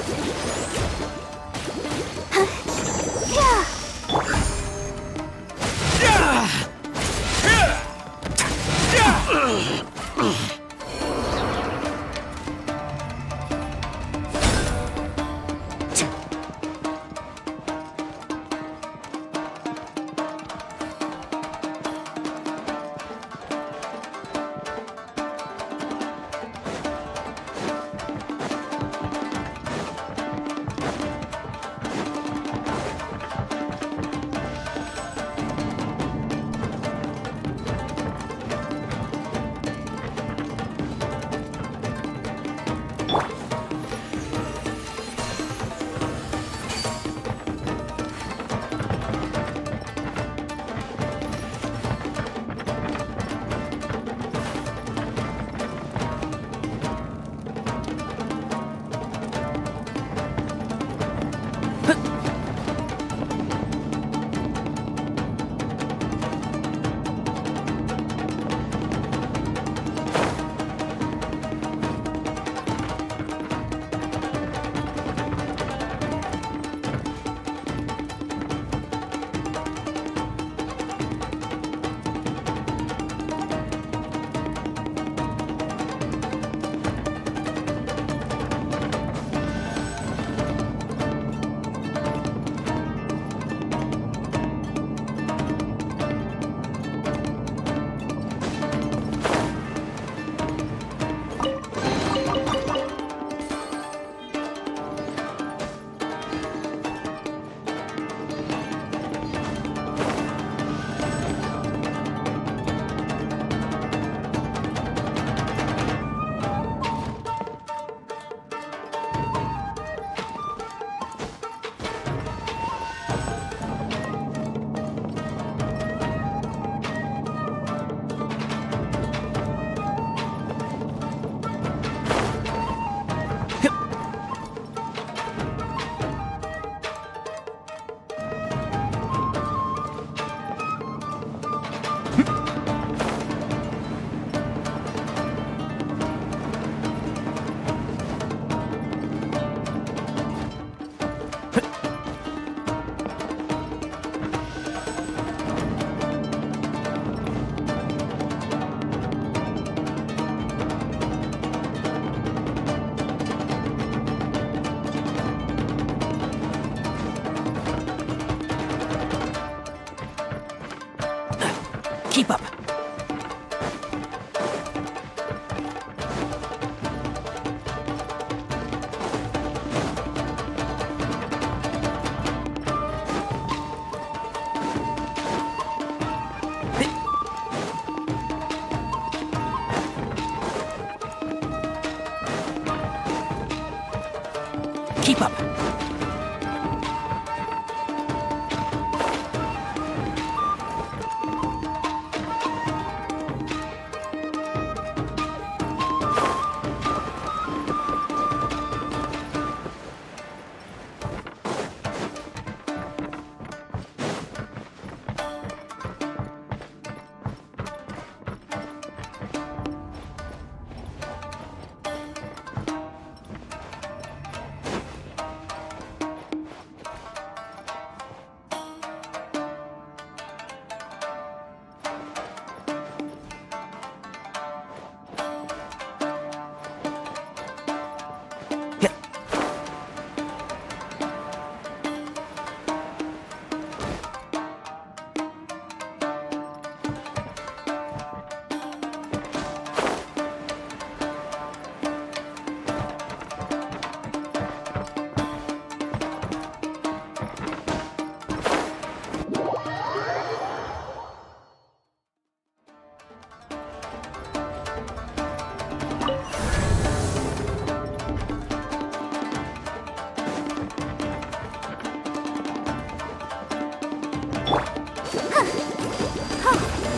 Keep up.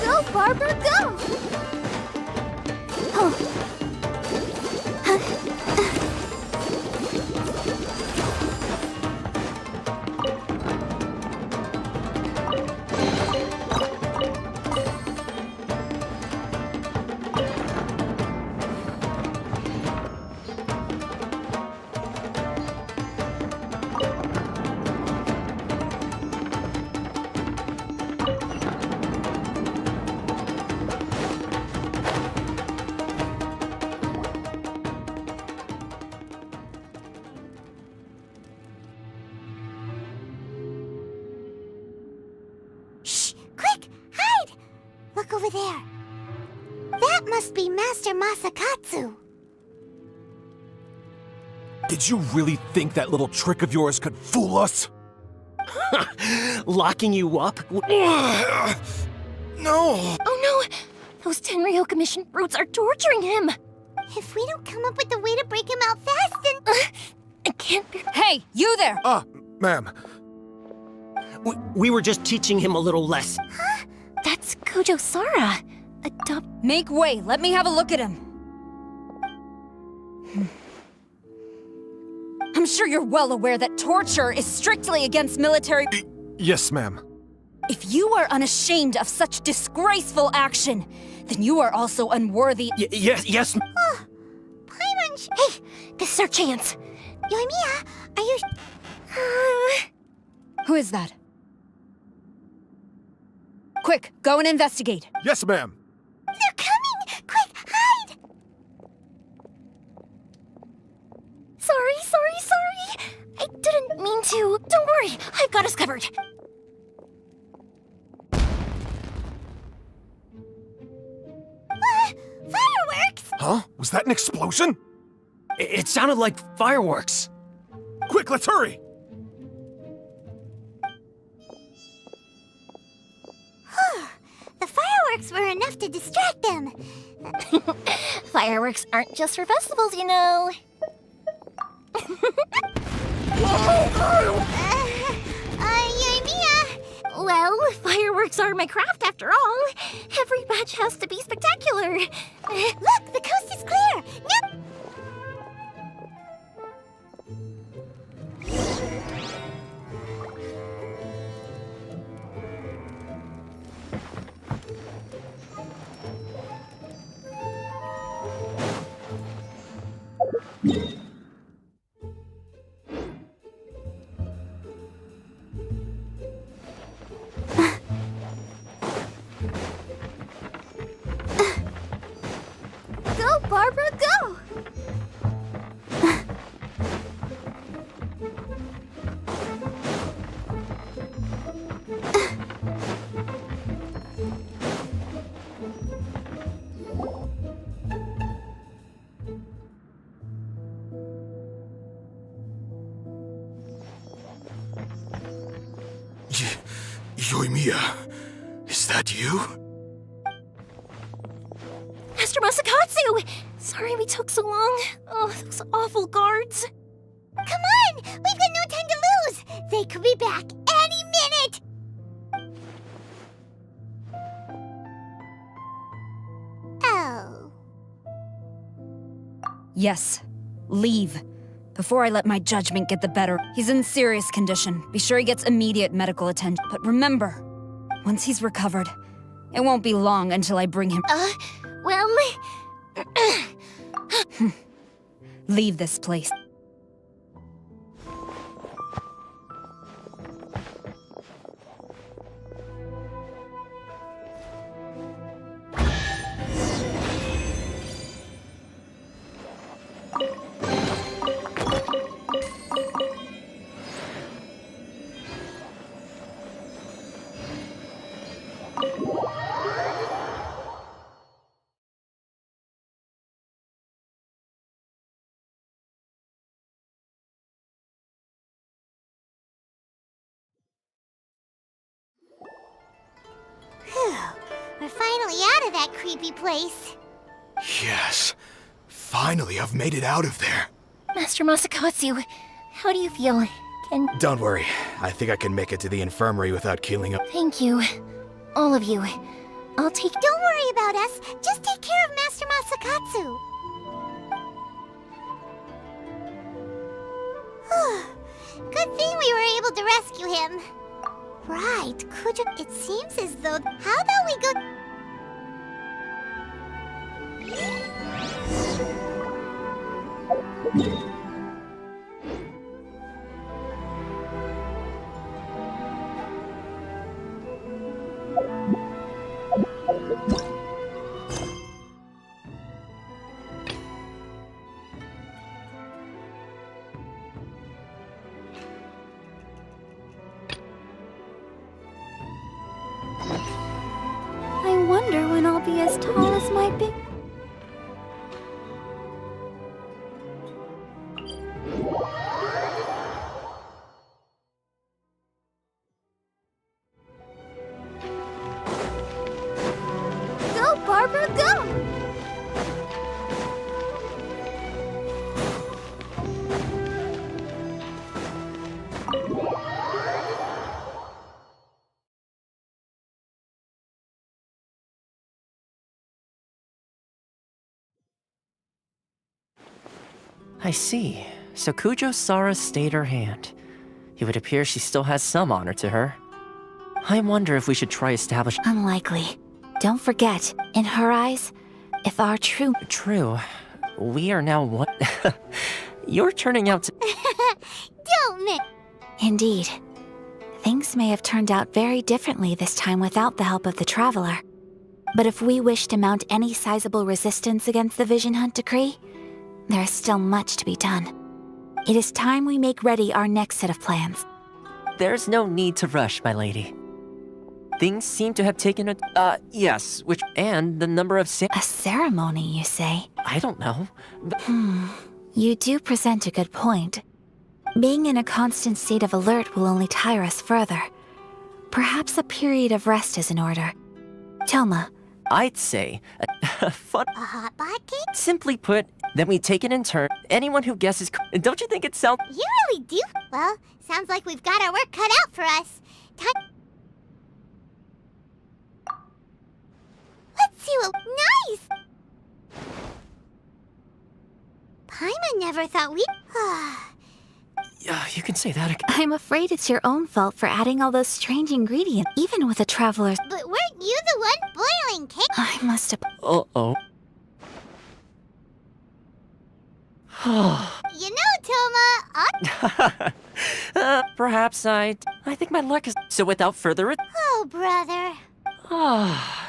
Go, Barbara, go! Shh! Quick! Hide! Look over there. That must be Master Masakatsu. Did you really think that little trick of yours could fool us? Locking you up? No! Oh no! Those Tenryo Commission brutes are torturing him! If we don't come up with a way to break him out fast, then... I can't be... Hey, you there! Ma'am. We were just teaching him a little less. Huh? That's Gojo Sara. Make way, let me have a look at him. I'm sure you're well aware that torture is strictly against military... Yes, ma'am. If you are unashamed of such disgraceful action, then you are also unworthy... Yes. Paimon... Hey, this is our chance. Yoimiya, are you... Who is that? Quick, go and investigate. Yes, ma'am. They're coming! Quick, hide! Sorry. I didn't mean to. Don't worry, I've got us covered. Fireworks! Huh? Was that an explosion? It sounded like fireworks. Quick, let's hurry! The fireworks were enough to distract them. Fireworks aren't just for festivals, you know. Yoimiya! Well, fireworks are my craft after all. Every batch has to be spectacular. Look, the coast is clear! Nope! Go, Barbara, go! Yoimiya, is that you? Master Masakatsu! Sorry we took so long. Oh, those awful guards. Come on! We've got no time to lose! They could be back any minute! Oh. Yes. Leave. Before I let my judgment get the better. He's in serious condition. Be sure he gets immediate medical attention. But remember, once he's recovered, it won't be long until I bring him. Well... Leave this place. We're finally out of that creepy place. Yes. Finally, I've made it out of there. Master Masakatsu, how do you feel? Don't worry. I think I can make it to the infirmary without keeling up. Thank you. All of you. I'll take... Don't worry about us. Just take care of Master Masakatsu. Good thing we were able to rescue him. Right, Kujo... It seems as though... How about we go... I wonder when I'll be as tall as my big... Go, Barbara, go! I see. So Kujo-Sara stayed her hand. It would appear she still has some honor to her. I wonder if we should try establish... Unlikely. Don't forget, in her eyes, if our true... True. We are now what... You're turning out to... Don't, Mick! Indeed. Things may have turned out very differently this time without the help of the Traveler. But if we wish to mount any sizable resistance against the Vision Hunt decree, there is still much to be done. It is time we make ready our next set of plans. There's no need to rush, my lady. Things seem to have taken a... yes, which... And the number of... A ceremony, you say? I don't know. But... You do present a good point. Being in a constant state of alert will only tire us further. Perhaps a period of rest is in order. Toma. I'd say... A hot pocket? Simply put, then we take it in turn. Anyone who guesses... Don't you think it sounds... You really do? Well, sounds like we've got our work cut out for us. Time... Let's see what... Nice! Paimon never thought we'd... You can say that again. I'm afraid it's your own fault for adding all those strange ingredients, even with a traveler's... But weren't you the one boiling cake? I must have... Uh-oh. You know, Toma, Perhaps I think my luck is... So without further ado... Oh, brother.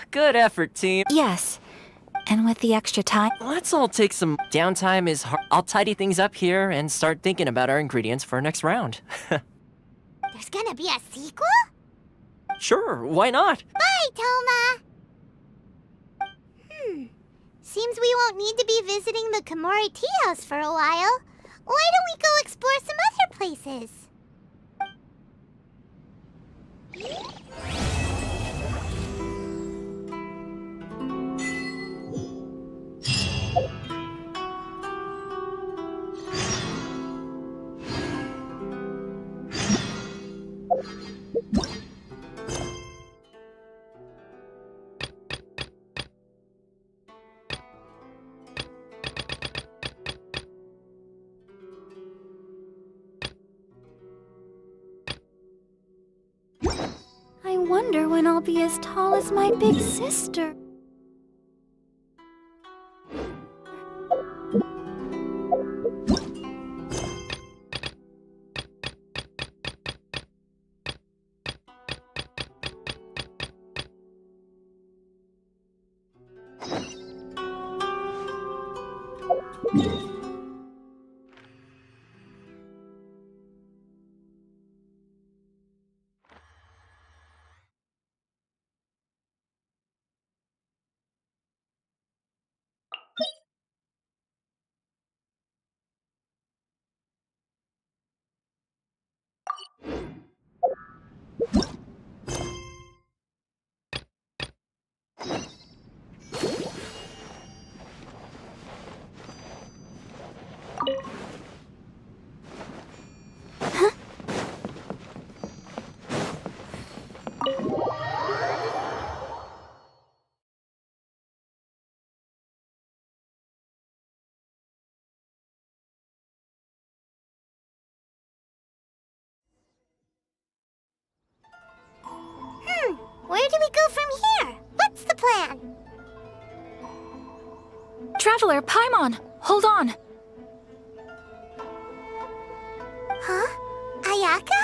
Good effort, team. Yes. And with the extra time... Let's all take some... Downtime is hard. I'll tidy things up here and start thinking about our ingredients for our next round. There's gonna be a sequel? Sure, why not? Bye, Toma! Seems we won't need to be visiting the Komori tea house for a while. Why don't we go explore some other places? wonder when I'll be as tall as my big sister. Where do we go from here? What's the plan? Traveler, Paimon, hold on. Huh? Ayaka?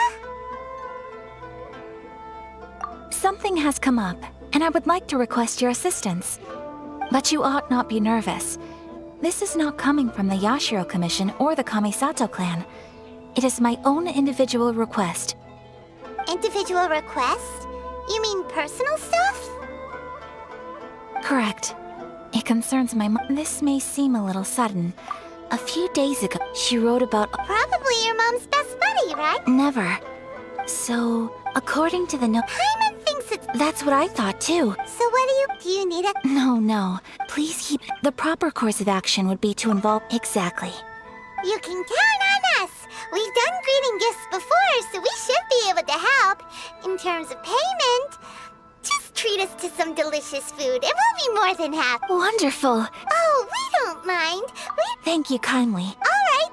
Something has come up, and I would like to request your assistance. But you ought not be nervous. This is not coming from the Yashiro Commission or the Kamisato clan. It is my own individual request. Individual request? You mean personal stuff? Correct. It concerns my mom. This may seem a little sudden. A few days ago, she wrote about... Probably your mom's best buddy, right? Never. So, according to the note... Paimon thinks it's... That's what I thought, too. So what do you need a... No. Please keep... The proper course of action would be to involve... Exactly. You can count on us. We've done greeting gifts before, so we should be able to help. In terms of payment, just treat us to some delicious food, and we'll be more than happy. Wonderful. Oh, we don't mind. Thank you kindly. All right.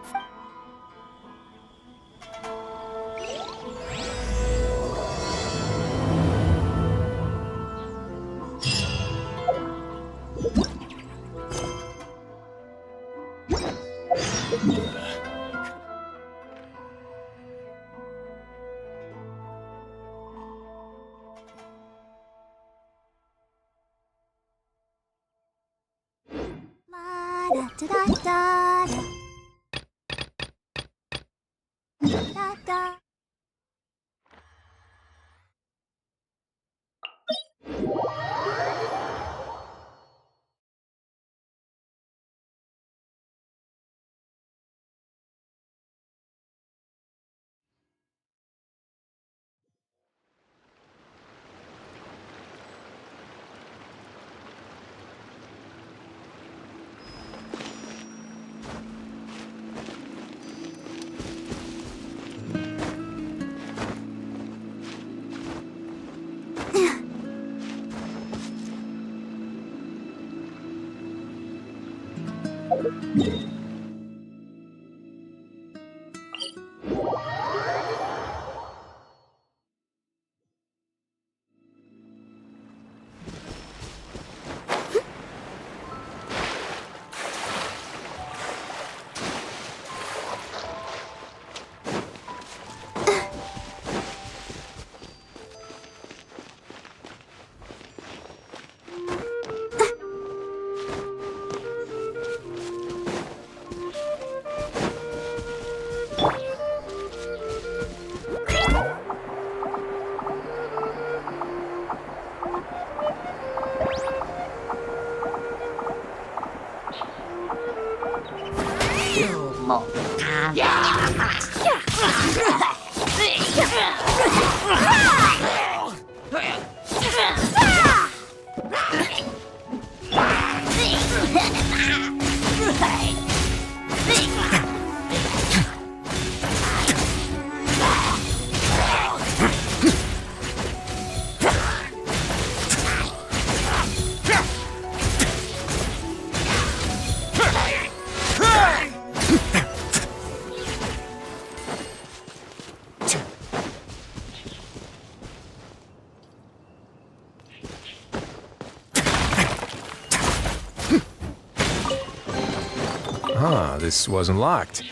Huh, this wasn't locked.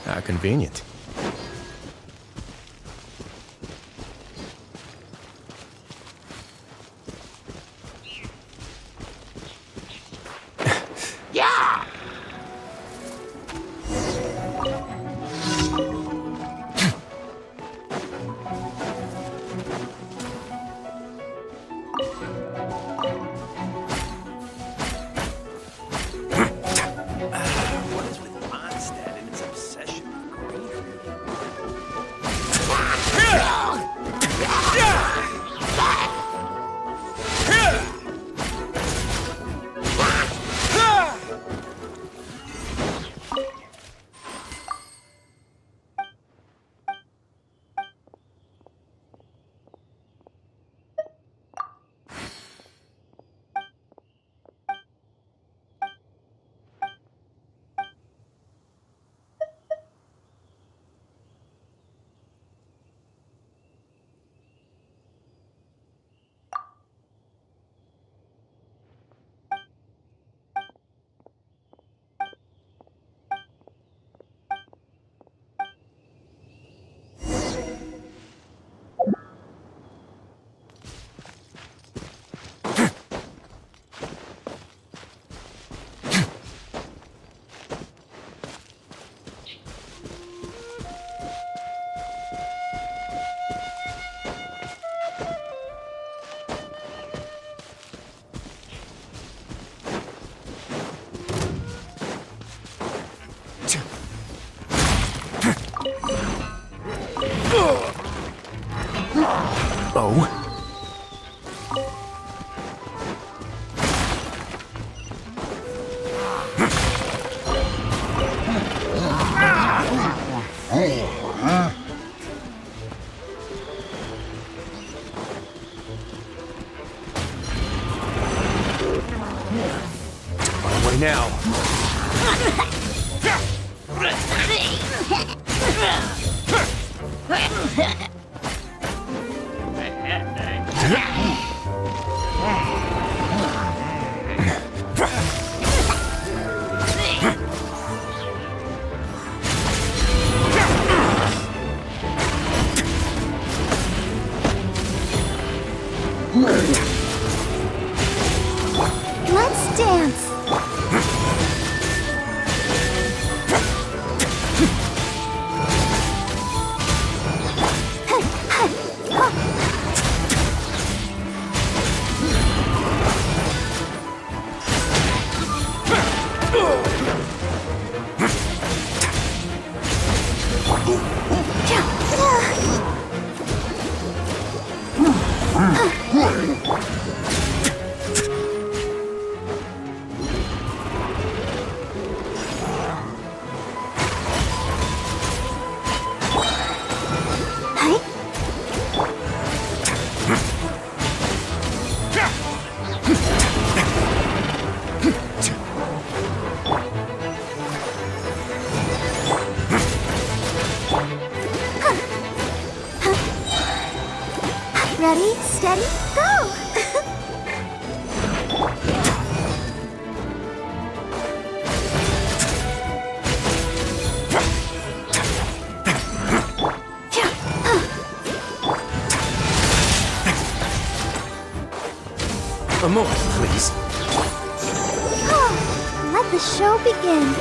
How convenient. Yeah! What is with Mondstadt and its obsession with greenery? Oh? On my way now. Let's dance. Ready, steady, go! A moment, please. Let the show begin.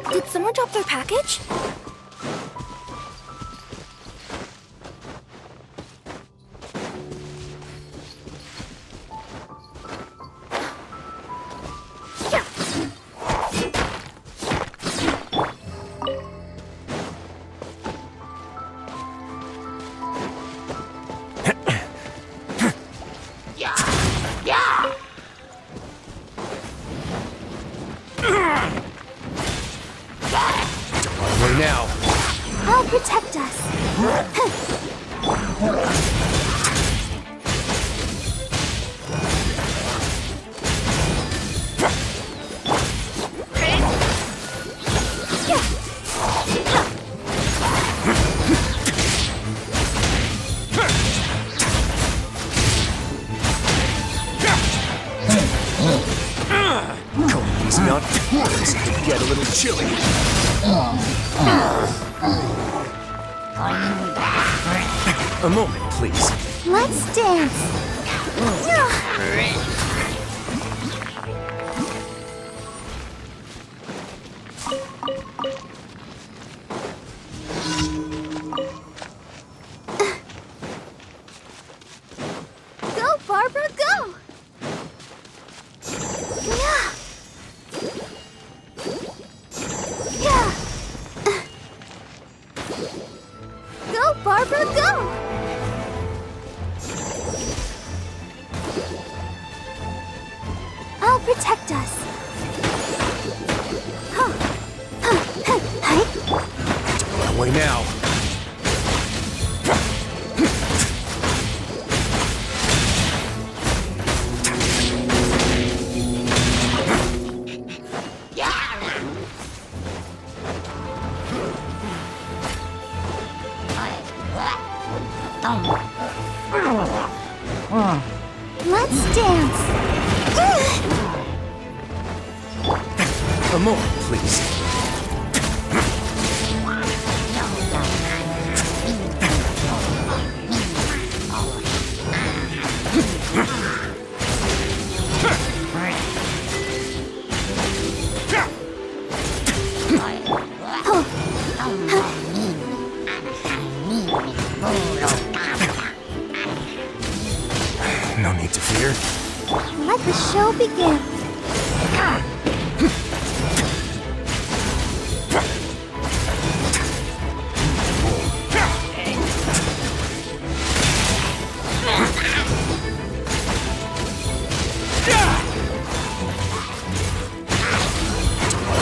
Did someone drop their package? Now. I'll protect us. He's not. This could get a little chilly. A moment, please. Let's dance. Go, Barbara, go! Yeah. Yeah. Go, Barbara, go! I'll protect us. Away now. Let's dance. A moment, please. No need to fear. Let the show begin.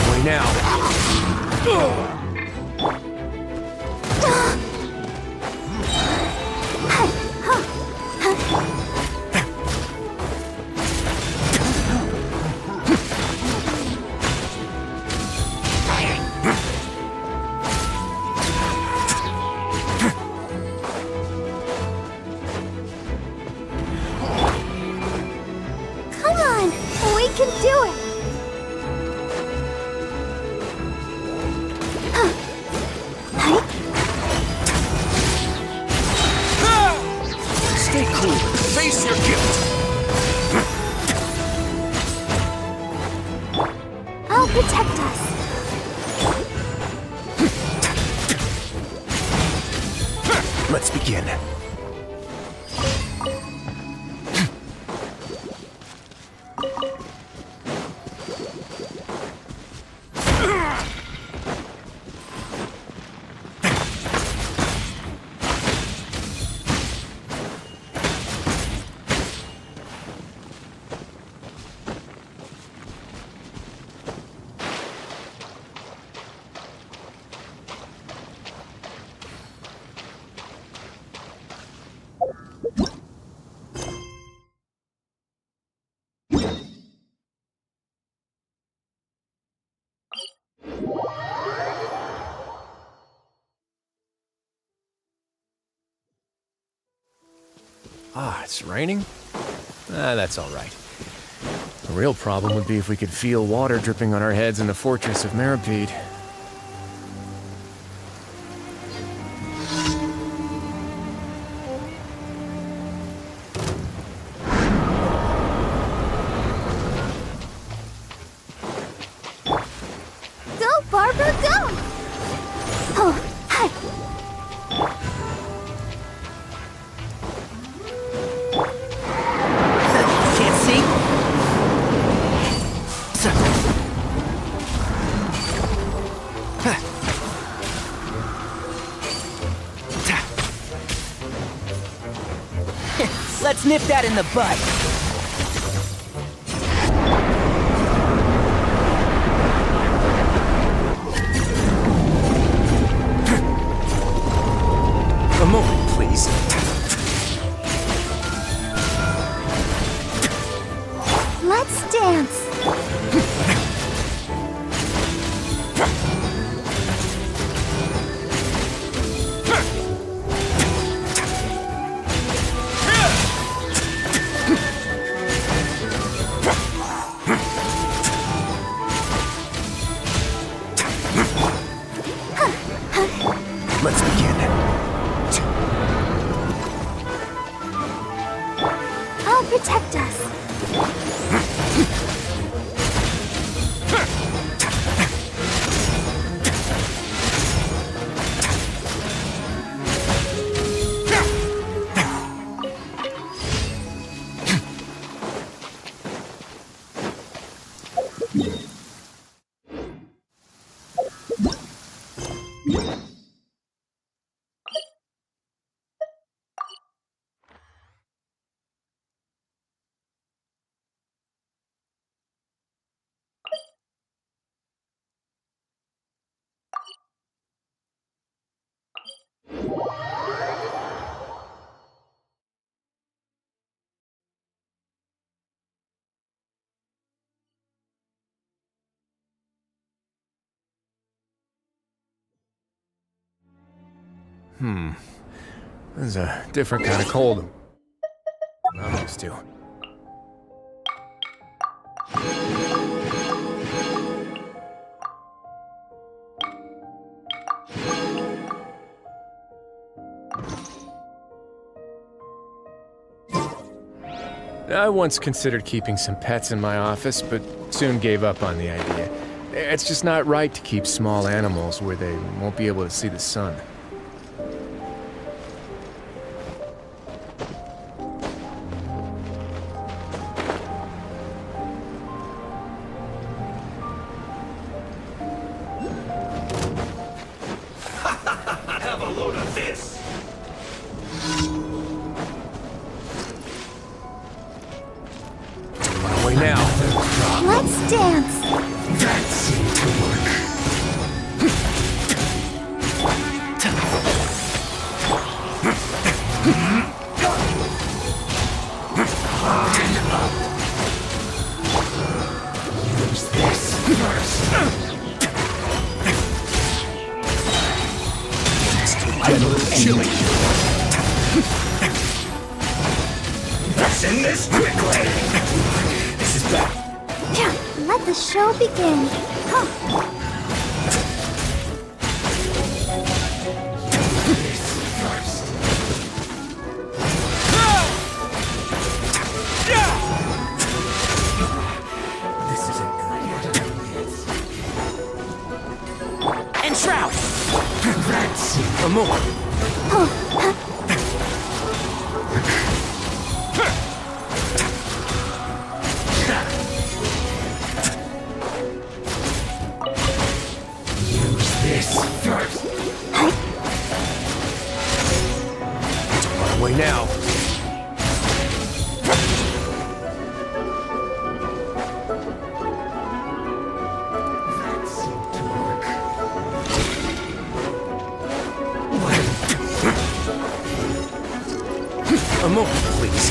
Away now. Come on, we can do it. Stay cool. Face your guilt. I'll protect us. Let's begin. Ah, it's raining? That's all right. The real problem would be if we could feel water dripping on our heads in the fortress of Meripede. Go, Barbara, go! Oh, hi. Can't see? Let's nip that in the bud. A moment, please. Let's dance. Let's begin. I'll protect us. This is a different kind of cold than I'm used to. I once considered keeping some pets in my office, but soon gave up on the idea. It's just not right to keep small animals where they won't be able to see the sun. Have a load of this! On our way now. Let's dance. That seemed to work. Use this first. A little chilly. Let's end this quickly. This is bad. Yeah, let the show begin. Huh. Shroud! That's it. A moment. Use this first. On our way now. A moment, please.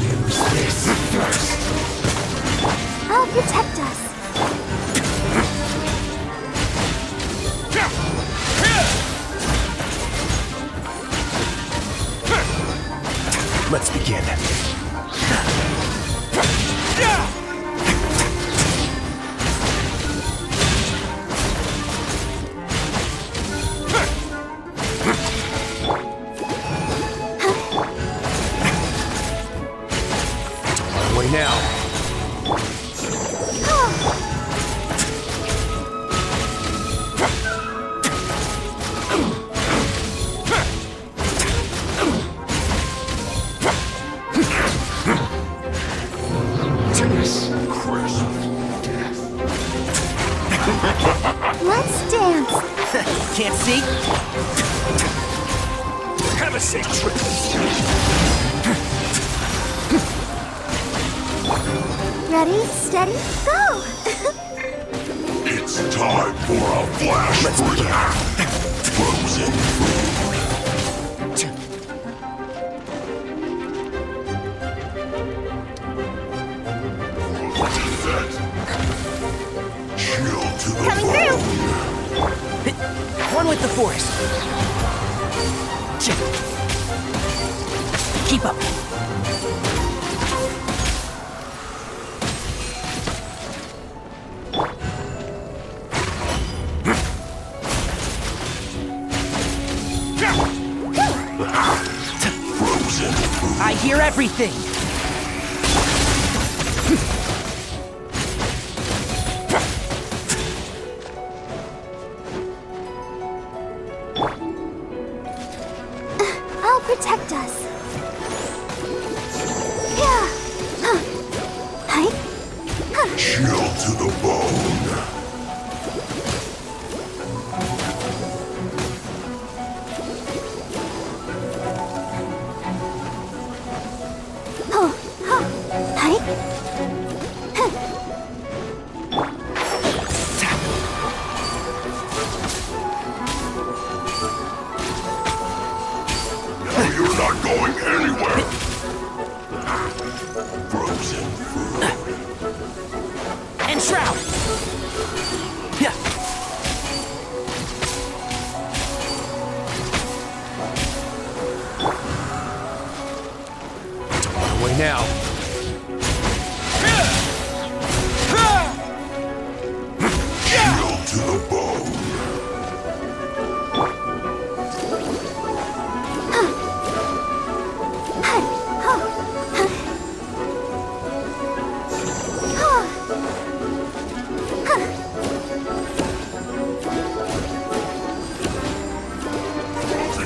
Use this first. I'll protect us. Let's begin. On way now. Let's dance. Can't see? Have a safe trip. Ready, steady, go! It's time for a flash break. Frozen chill to the Coming through! One with the force. Keep up. I hear everything. I'll protect us. Yeah. Hi. chill to the bone. Hi. You're not going anywhere. Frozen food. And shroud. Yeah. On the way now. Chill to the bone.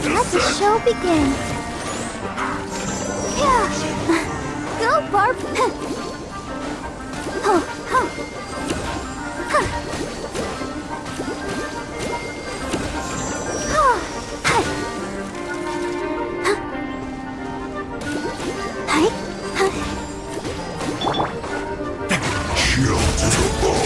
Let the show begin. Yeah. Go, Barb. Chill to the bone.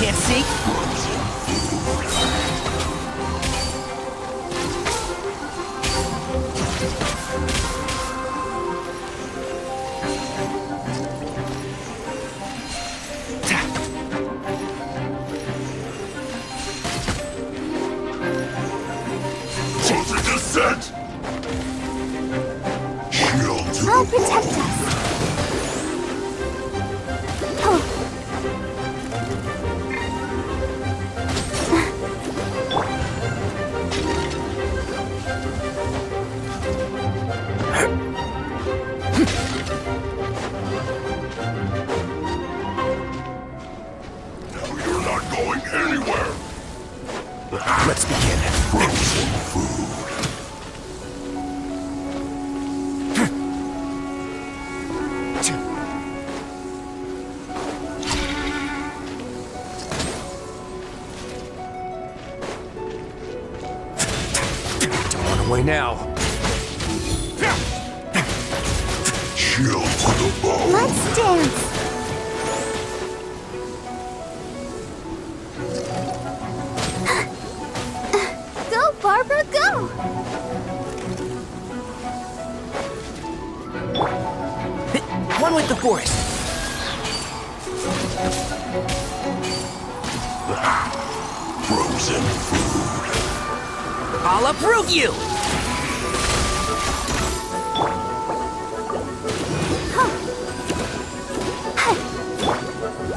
Can't see? Frozen descent. Chill to I'll the protect bone. us. You're not going anywhere. Let's begin. Frozen food. On the way now. Chill to the bone. Let's dance. One with the forest. Frozen food. I'll approve you!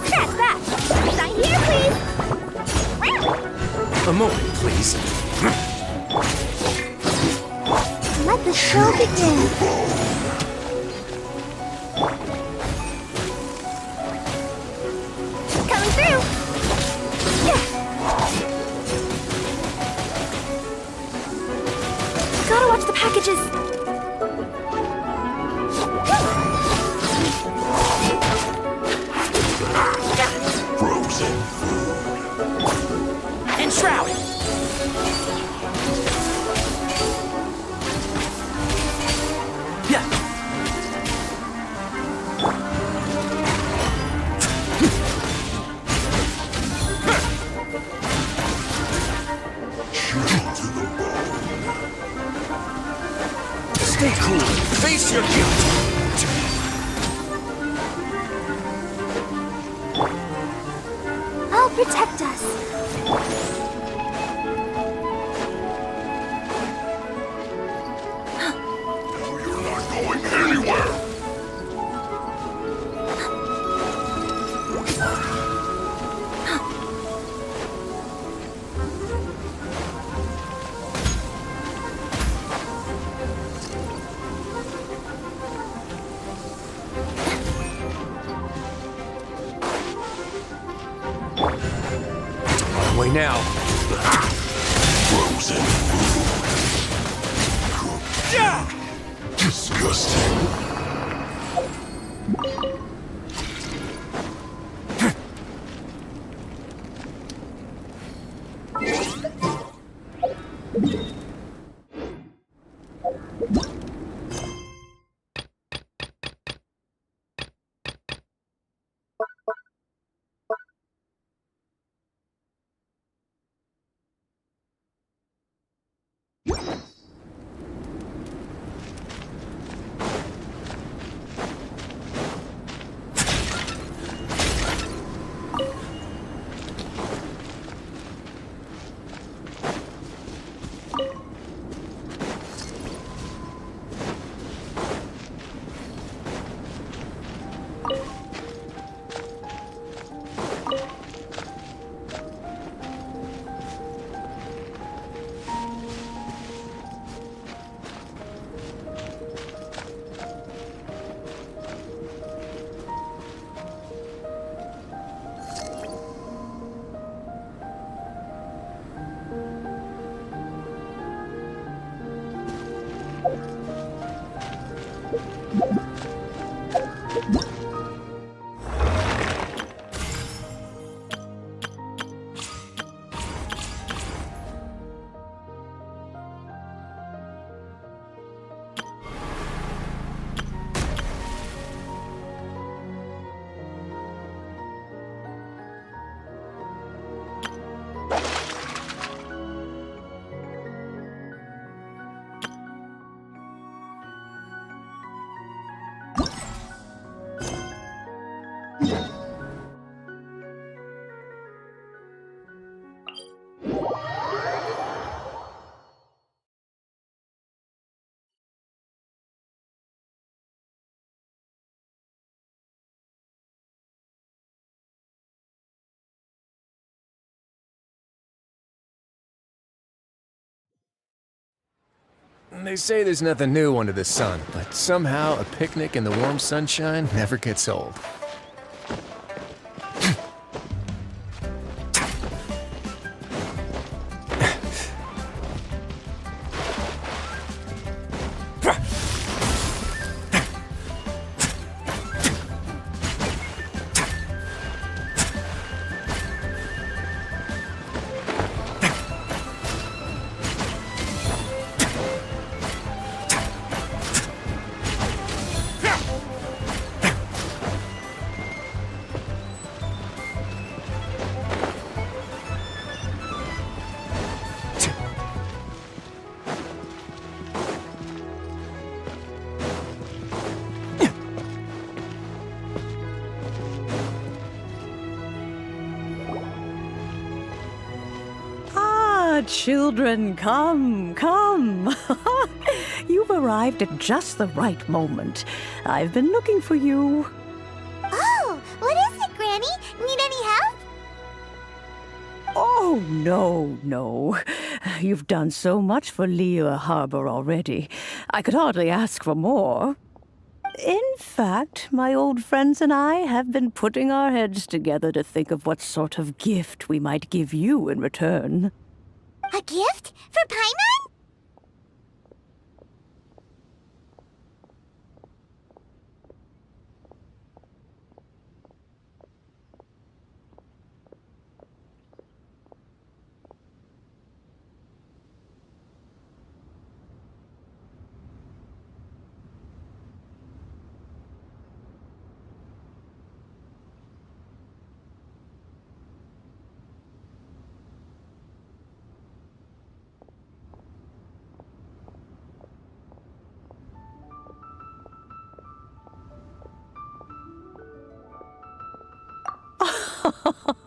Scratch that! Sign here, please! A moment, please. Let the show begin. Coming through! Gotta watch the packages. Frozen And Shroud! Yeah. Stay cool. Face your guilt. I'll protect us. You're not going anywhere. Way now. Frozen food. Disgusting. They say there's nothing new under the sun, but somehow a picnic in the warm sunshine never gets old. Children, come. You've arrived at just the right moment. I've been looking for you. Oh, what is it, Granny? Need any help? Oh, no. You've done so much for Liyue Harbor already. I could hardly ask for more. In fact, my old friends and I have been putting our heads together to think of what sort of gift we might give you in return. A gift? For Paimon?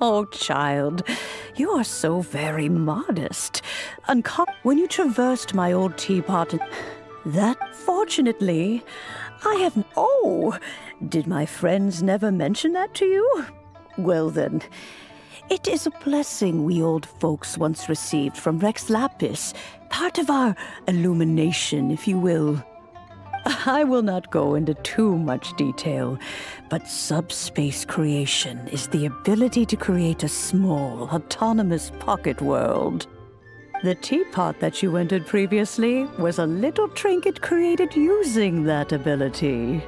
Oh, child, you are so very modest. When you traversed my old teapot, fortunately, I have... Oh, did my friends never mention that to you? Well then, it is a blessing we old folks once received from Rex Lapis, part of our illumination, if you will. I will not go into too much detail, but subspace creation is the ability to create a small, autonomous pocket world. The teapot that you entered previously was a little trinket created using that ability.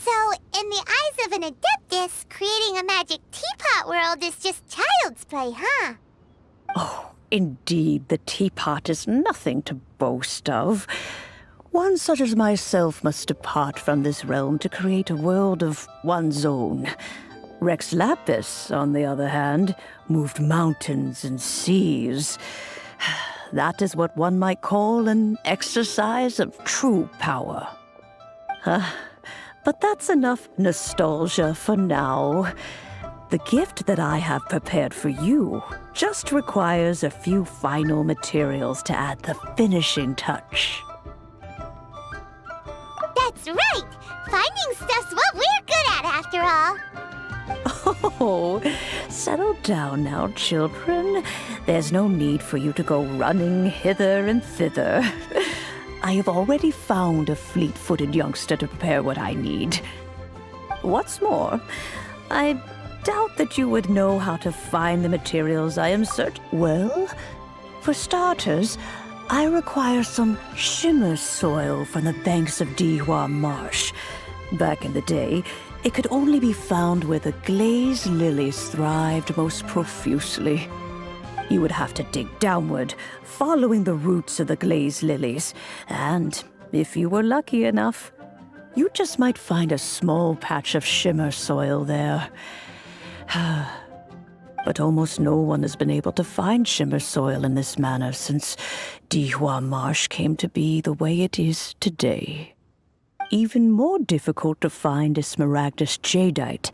So, in the eyes of an Adeptus, creating a magic teapot world is just child's play, huh? Indeed, the teapot is nothing to boast of. One such as myself must depart from this realm to create a world of one's own. Rex Lapis, on the other hand, moved mountains and seas. That is what one might call an exercise of true power. But that's enough nostalgia for now. The gift that I have prepared for you just requires a few final materials to add the finishing touch. That's right! Finding stuff's what we're good at, after all. Oh, settle down now, children. There's no need for you to go running hither and thither. I have already found a fleet-footed youngster to prepare what I need. What's more, I doubt that you would know how to find the materials I am searching. Well, for starters, I require some shimmer soil from the banks of Dihua Marsh. Back in the day, it could only be found where the glazed lilies thrived most profusely. You would have to dig downward, following the roots of the glazed lilies, and If you were lucky enough, you just might find a small patch of shimmer soil there. But almost no one has been able to find shimmer soil in this manner since Dihua Marsh came to be the way it is today. Even more difficult to find is Smaragdus jadeite,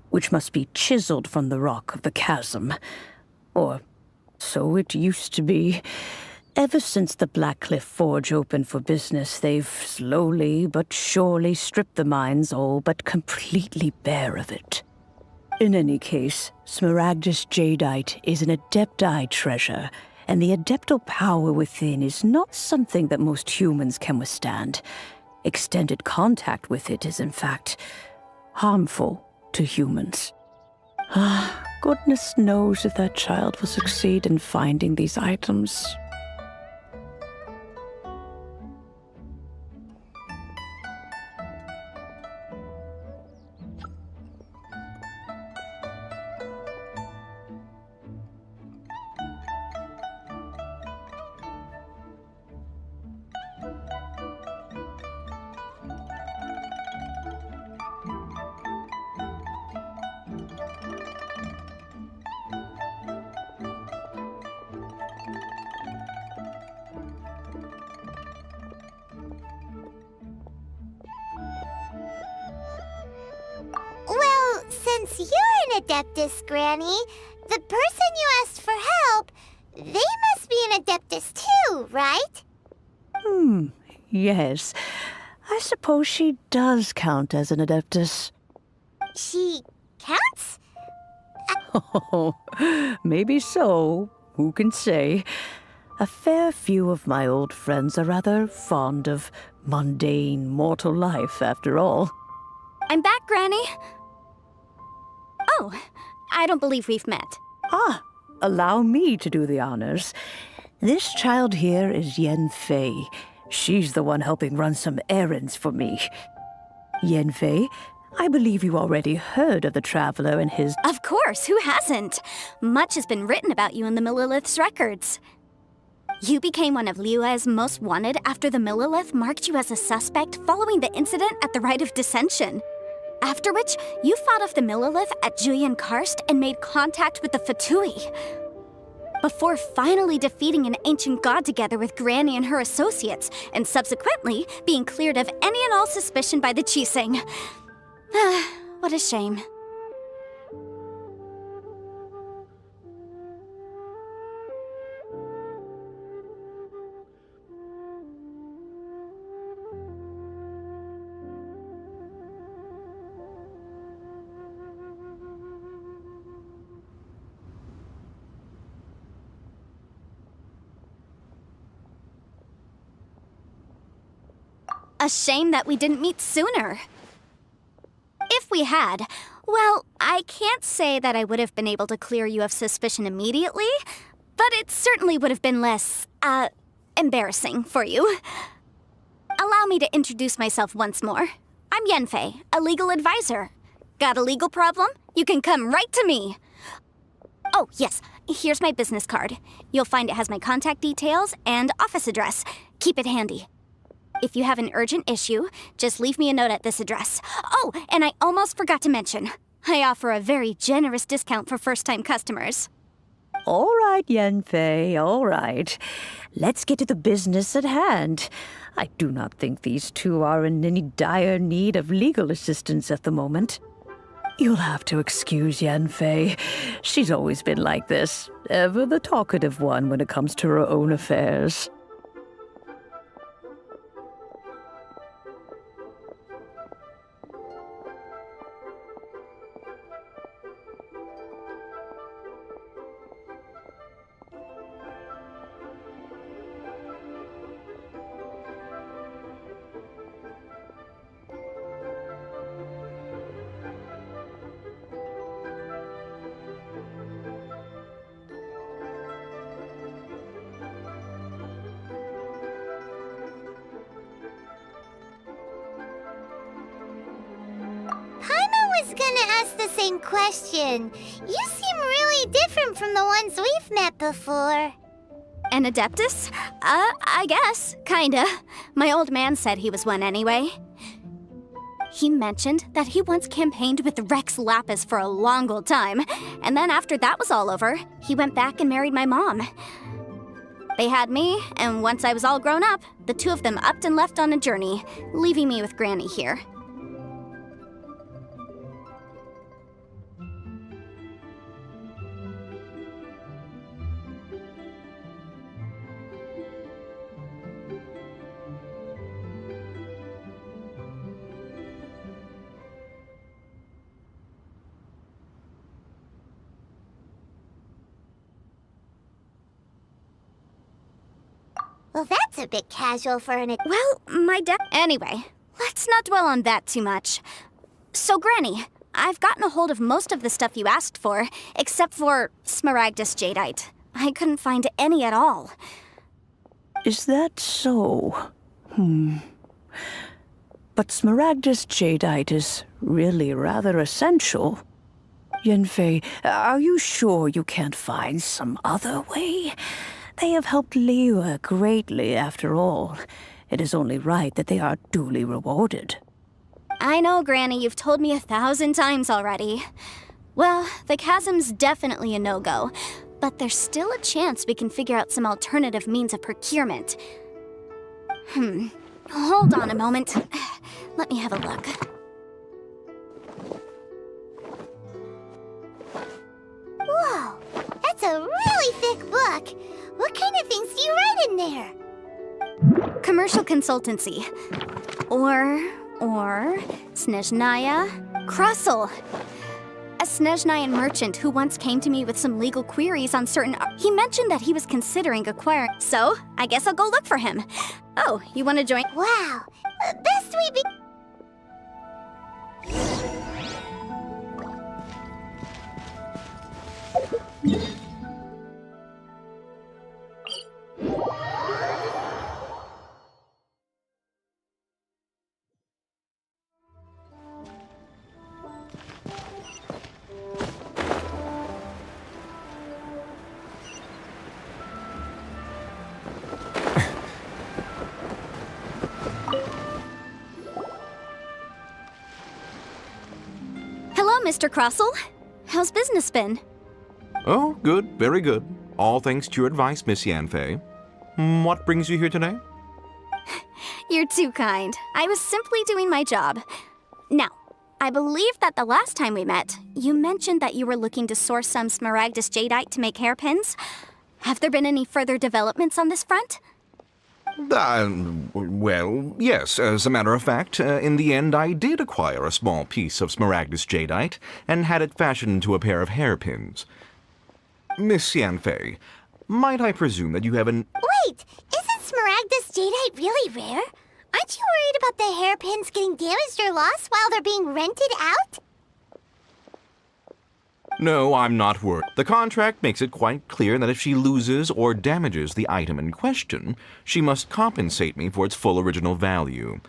which must be chiseled from the rock of the chasm. Or so it used to be. Ever since the Blackcliff Forge opened for business, they've slowly but surely stripped the mines all but completely bare of it. In any case, Smaragdus jadeite is an Adepti treasure, and the Adeptal power within is not something that most humans can withstand. Extended contact with it is, in fact, harmful to humans. Goodness knows if that child will succeed in finding these items. Well, since you're an Adeptus, Granny, the person you asked for help, they must be an Adeptus too, right? Yes. I suppose she does count as an Adeptus. She counts? Oh, maybe so. Who can say? A fair few of my old friends are rather fond of mundane mortal life, after all. I'm back, Granny. Oh, I don't believe we've met. Allow me to do the honors. This child here is Yen Fei. She's the one helping run some errands for me. Yen Fei, I believe you already heard of the Traveler and his... Of course, who hasn't? Much has been written about you in the Millilith's records. You became one of Liyue's most wanted after the Millilith marked you as a suspect following the incident at the Rite of Dissension. After which, you fought off the Millilith at Julian Karst and made contact with the Fatui. Before finally defeating an ancient god together with Granny and her associates, and subsequently being cleared of any and all suspicion by the Chiseng. What a shame. A shame that we didn't meet sooner. If we had, well, I can't say that I would have been able to clear you of suspicion immediately, but it certainly would have been less, embarrassing for you. Allow me to introduce myself once more. I'm Yenfei, a legal advisor. Got a legal problem? You can come right to me. Oh, yes, here's my business card. You'll find it has my contact details and office address. Keep it handy. If you have an urgent issue, just leave me a note at this address. Oh, and I almost forgot to mention, I offer a very generous discount for first-time customers. All right, Yenfei, all right. Let's get to the business at hand. I do not think these two are in any dire need of legal assistance at the moment. You'll have to excuse Yenfei. She's always been like this, ever the talkative one when it comes to her own affairs. Question. You seem really different from the ones we've met before. An Adeptus? I guess. Kinda. My old man said he was one anyway. He mentioned that he once campaigned with Rex Lapis for a long old time, and then after that was all over, he went back and married my mom. They had me, and once I was all grown up, the two of them upped and left on a journey, leaving me with Granny here. Well, that's a bit casual for an... Well, my dad... Anyway, let's not dwell on that too much. So, Granny, I've gotten a hold of most of the stuff you asked for, except for Smaragdus Jadeite. I couldn't find any at all. Is that so? But Smaragdus Jadeite is really rather essential. Yanfei, are you sure you can't find some other way? They have helped Liyue greatly, after all. It is only right that they are duly rewarded. I know, Granny, you've told me 1,000 times already. Well, the chasm's definitely a no-go, but there's still a chance we can figure out some alternative means of procurement. Hold on a moment. Let me have a look. Whoa, that's a really thick book. What kind of things do you write in there? Commercial consultancy. Or Snezhnaya Kruszel. A Snezhnayan merchant who once came to me with some legal queries on certain... He mentioned that he was considering acquiring... So, I guess I'll go look for him. Oh, you want to join? Wow, best we be... Hello, Mr. Kruszel. How's business been? Oh, good, very good. All thanks to your advice, Miss Yanfei. What brings you here today? You're too kind. I was simply doing my job. Now, I believe that the last time we met, you mentioned that you were looking to source some Smaragdus Jadeite to make hairpins. Have there been any further developments on this front? Well, yes. As a matter of fact, in the end, I did acquire a small piece of Smaragdus Jadeite and had it fashioned into a pair of hairpins. Miss Yanfei, might I presume that you have an... Wait, isn't Smaragdus Jadeite really rare? Aren't you worried about the hairpins getting damaged or lost while they're being rented out? No, I'm not worried. The contract makes it quite clear that if she loses or damages the item in question, she must compensate me for its full original value.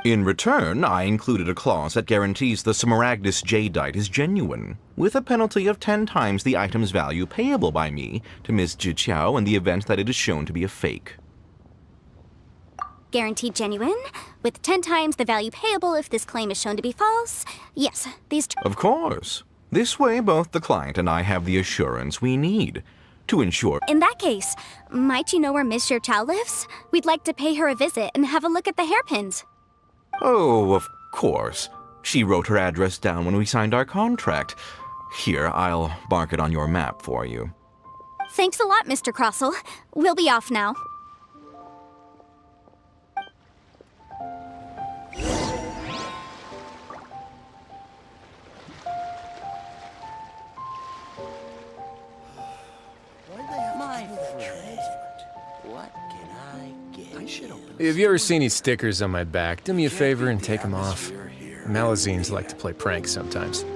In return, I included a clause that guarantees the Smaragdus Jadeite is genuine, with a penalty of 10 times the item's value payable by me to Ms. Jiqiao in the event that it is shown to be a fake. Guaranteed genuine, with 10 times the value payable if this claim is shown to be false. Yes, these... Of course. This way, both the client and I have the assurance we need to ensure... In that case, might you know where Ms. Xiaochao lives? We'd like to pay her a visit and have a look at the hairpins. Oh, of course. She wrote her address down when we signed our contract. Here, I'll mark it on your map for you. Thanks a lot, Mr. Kruszel. We'll be off now. If you ever see any stickers on my back, do me a favor and take them off. Malazines like to play pranks sometimes.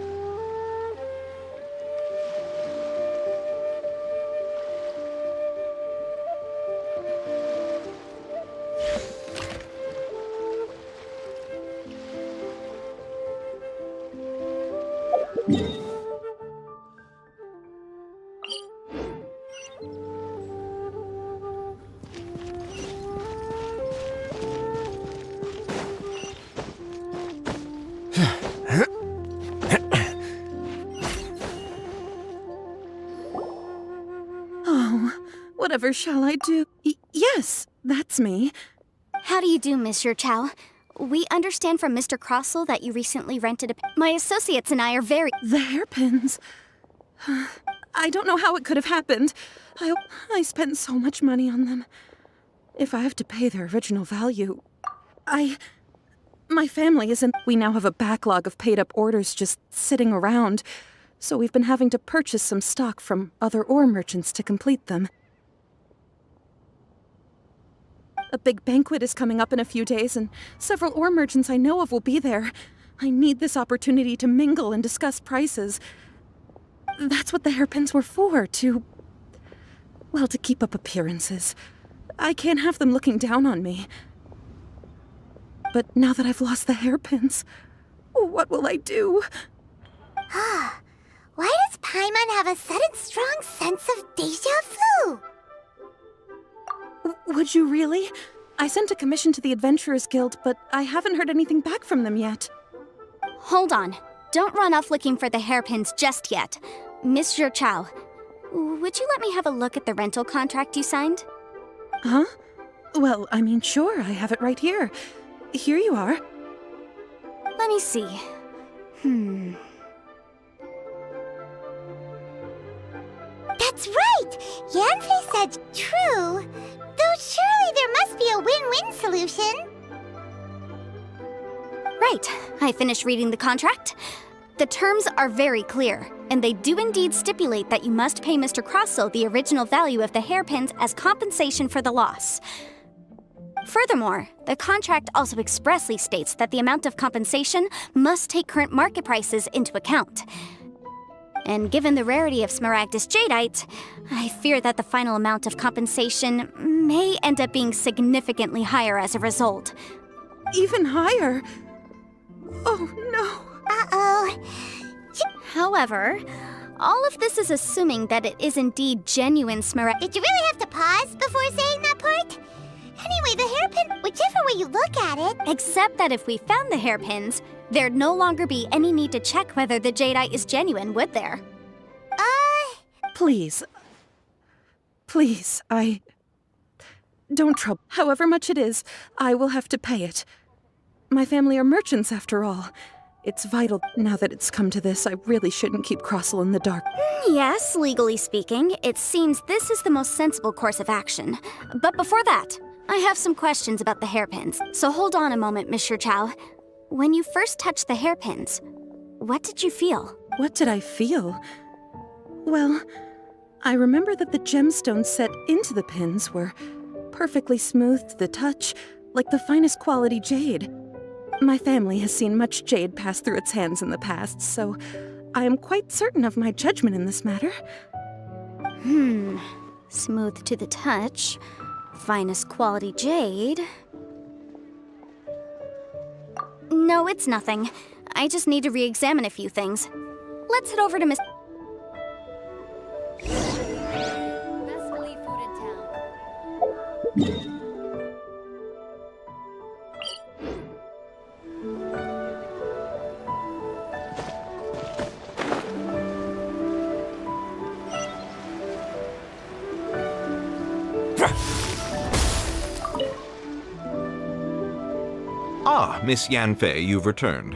Whatever shall I do? Yes, that's me. How do you do, Monsieur Chow? We understand from Mr. Crossell that you recently rented a... My associates and I are very... The hairpins. I don't know how it could have happened. I spent so much money on them. If I have to pay their original value... My family isn't... We now have a backlog of paid-up orders just sitting around, so we've been having to purchase some stock from other ore merchants to complete them. A big banquet is coming up in a few days, and several ore merchants I know of will be there. I need this opportunity to mingle and discuss prices. That's what the hairpins were for, to keep up appearances. I can't have them looking down on me. But now that I've lost the hairpins, what will I do? Why does Paimon have a sudden strong sense of déjà vu? Would you really? I sent a commission to the Adventurers Guild, but I haven't heard anything back from them yet. Hold on. Don't run off looking for the hairpins just yet. Monsieur Chow, would you let me have a look at the rental contract you signed? Huh? Well, I mean, sure, I have it right here. Here you are. Let me see. That's right! Yanfei said true. Though surely there must be a win-win solution. Right. I finished reading the contract. The terms are very clear, and they do indeed stipulate that you must pay Mr. Crossell the original value of the hairpins as compensation for the loss. Furthermore, the contract also expressly states that the amount of compensation must take current market prices into account. And given the rarity of Smaragdus Jadeite, I fear that the final amount of compensation may end up being significantly higher as a result. Even higher? Oh, no. Uh-oh. However, all of this is assuming that it is indeed genuine Smaragdus. Did you really have to pause before saying that part? Anyway, the hairpin, whichever way you look at it... Except that if we found the hairpins, there'd no longer be any need to check whether the jadeite is genuine, would there? Please. Please, don't trouble. However much it is, I will have to pay it. My family are merchants, after all. It's vital. Now that it's come to this, I really shouldn't keep Crossell in the dark. Yes, legally speaking, it seems this is the most sensible course of action. But before that, I have some questions about the hairpins. So hold on a moment, Monsieur Chow. When you first touched the hairpins, what did you feel? What did I feel? Well, I remember that the gemstones set into the pins were perfectly smooth to the touch, like the finest quality jade. My family has seen much jade pass through its hands in the past, so I am quite certain of my judgment in this matter. Smooth to the touch, finest quality jade. No, it's nothing. I just need to re-examine a few things. Let's head over to Miss... Ah, Miss Yanfei, you've returned.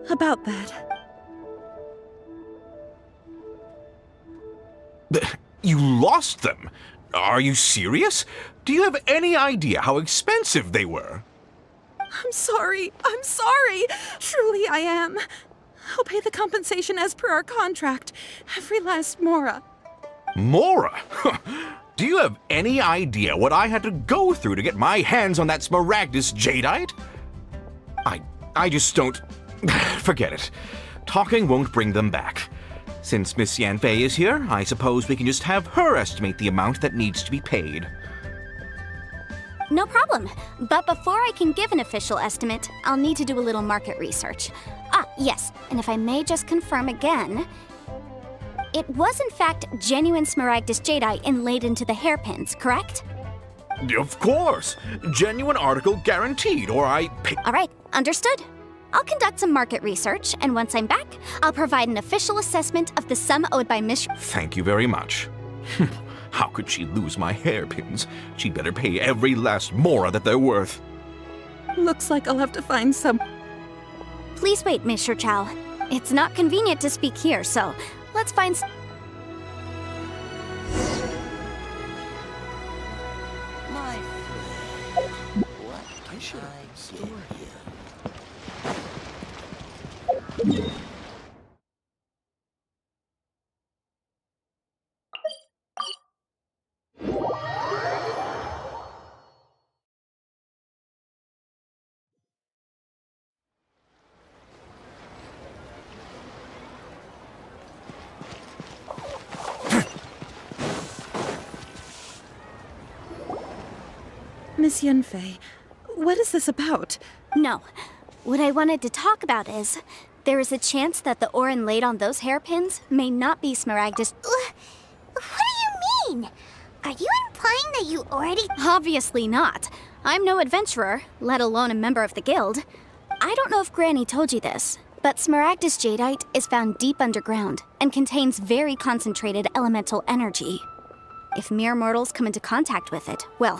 About that. You lost them? Are you serious? Do you have any idea how expensive they were? I'm sorry. Truly I am. I'll pay the compensation as per our contract. Every last mora. Mora? Do you have any idea what I had to go through to get my hands on that Smaragdus Jadeite? I just don't... Forget it. Talking won't bring them back. Since Miss Yanfei is here, I suppose we can just have her estimate the amount that needs to be paid. No problem. But before I can give an official estimate, I'll need to do a little market research. Yes, and if I may just confirm again, it was in fact genuine Smaragdus Jadeite inlaid into the hairpins, correct? Of course. Genuine article guaranteed, or I pay... All right, understood. I'll conduct some market research, and once I'm back, I'll provide an official assessment of the sum owed by Miss... Thank you very much. How could she lose my hairpins? She'd better pay every last mora that they're worth. Looks like I'll have to find some. Please wait, Mr. Chow. It's not convenient to speak here, so let's find I should have stored Miss Yunfei, what is this about? No. What I wanted to talk about is, there is a chance that the Orin laid on those hairpins may not be Smaragdus. What do you mean? Are you implying that you already... Obviously not. I'm no adventurer, let alone a member of the guild. I don't know if Granny told you this, but Smaragdus jadeite is found deep underground and contains very concentrated elemental energy. If mere mortals come into contact with it, well,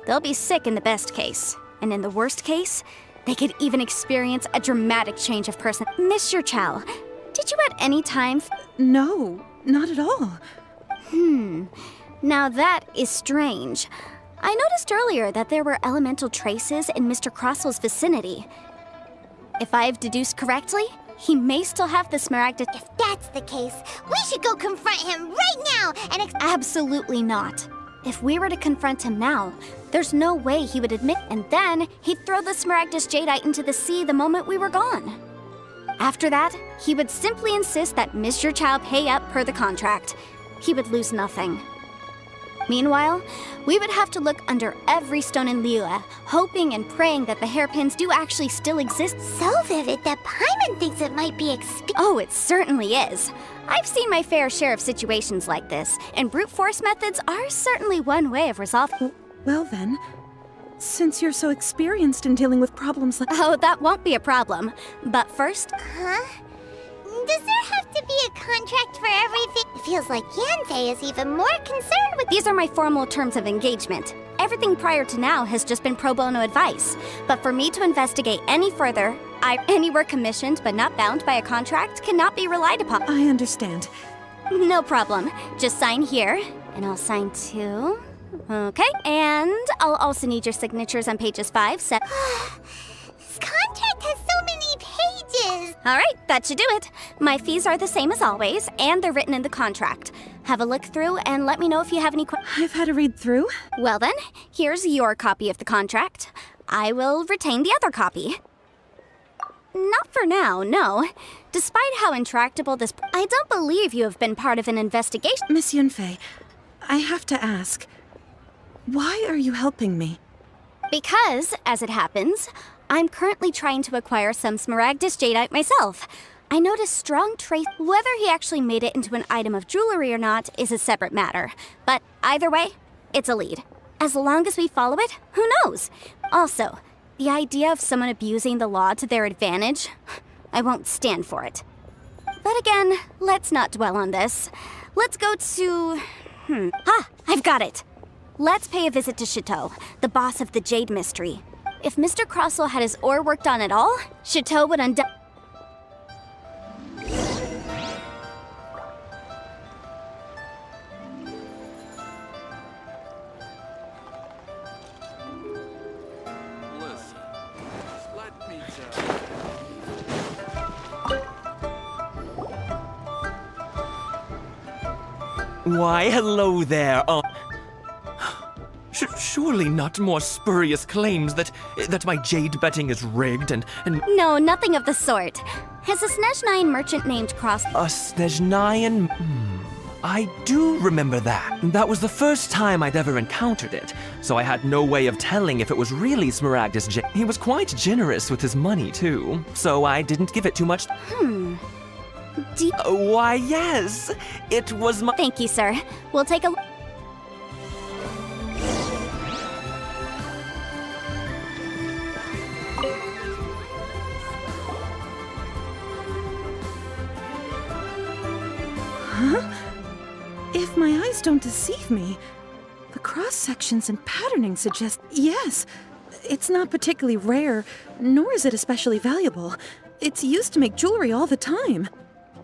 they'll be sick in the best case. And in the worst case, they could even experience a dramatic change of person. Mr. Chow, did you at any time... No, not at all. Now that is strange. I noticed earlier that there were elemental traces in Mr. Crossel's vicinity. If I've deduced correctly, he may still have the Smaragdus... If that's the case, we should go confront him right now and Absolutely not. If we were to confront him now, there's no way he would admit, and then he'd throw the Smaragdus jadeite into the sea the moment we were gone. After that, he would simply insist that Mr. Chow pay up per the contract. He would lose nothing. Meanwhile, we would have to look under every stone in Liyue, hoping and praying that the hairpins do actually still exist. So vivid that Paimon thinks it might be Oh, it certainly is. I've seen my fair share of situations like this, and brute force methods are certainly one way of resolving. Well then, since you're so experienced in dealing with problems like... Oh, that won't be a problem. But first... Huh? Does there have to be a contract for everything? It feels like Yanfei is even more concerned with... These are my formal terms of engagement. Everything prior to now has just been pro bono advice. But for me to investigate any further, anywhere commissioned but not bound by a contract cannot be relied upon. I understand. No problem. Just sign here, and I'll sign too. Okay, and I'll also need your signatures on pages 5, 7... This contract has so many pages! Alright, that should do it. My fees are the same as always, and they're written in the contract. Have a look through and let me know if you have any questions. I've had a read through. Well then, here's your copy of the contract. I will retain the other copy. Not for now, no. Despite how intractable this... I don't believe you have been part of an investigation. Miss Yunfei, I have to ask, why are you helping me? Because, as it happens, I'm currently trying to acquire some Smaragdus jadeite myself. I noticed strong trace. Whether he actually made it into an item of jewelry or not is a separate matter. But either way, it's a lead. As long as we follow it, who knows? Also, the idea of someone abusing the law to their advantage, I won't stand for it. But again, let's not dwell on this. Let's go to... I've got it! Let's pay a visit to Chateau, the boss of the Jade Mystery. If Mr. Crossell had his ore worked on at all, Chateau would Listen, let me tell you. Why, hello there. Surely not more spurious claims that my jade betting is rigged and... No, nothing of the sort. Has a Snezhnayan merchant named Cross... A Snezhnayan? I do remember that. That was the first time I'd ever encountered it, so I had no way of telling if it was really Smaragdus jade. He was quite generous with his money, too, so I didn't give it too much... Why, yes. It was my... Thank you, sir. We'll take a... Huh? If my eyes don't deceive me. The cross-sections and patterning suggest... Yes, it's not particularly rare, nor is it especially valuable. It's used to make jewelry all the time.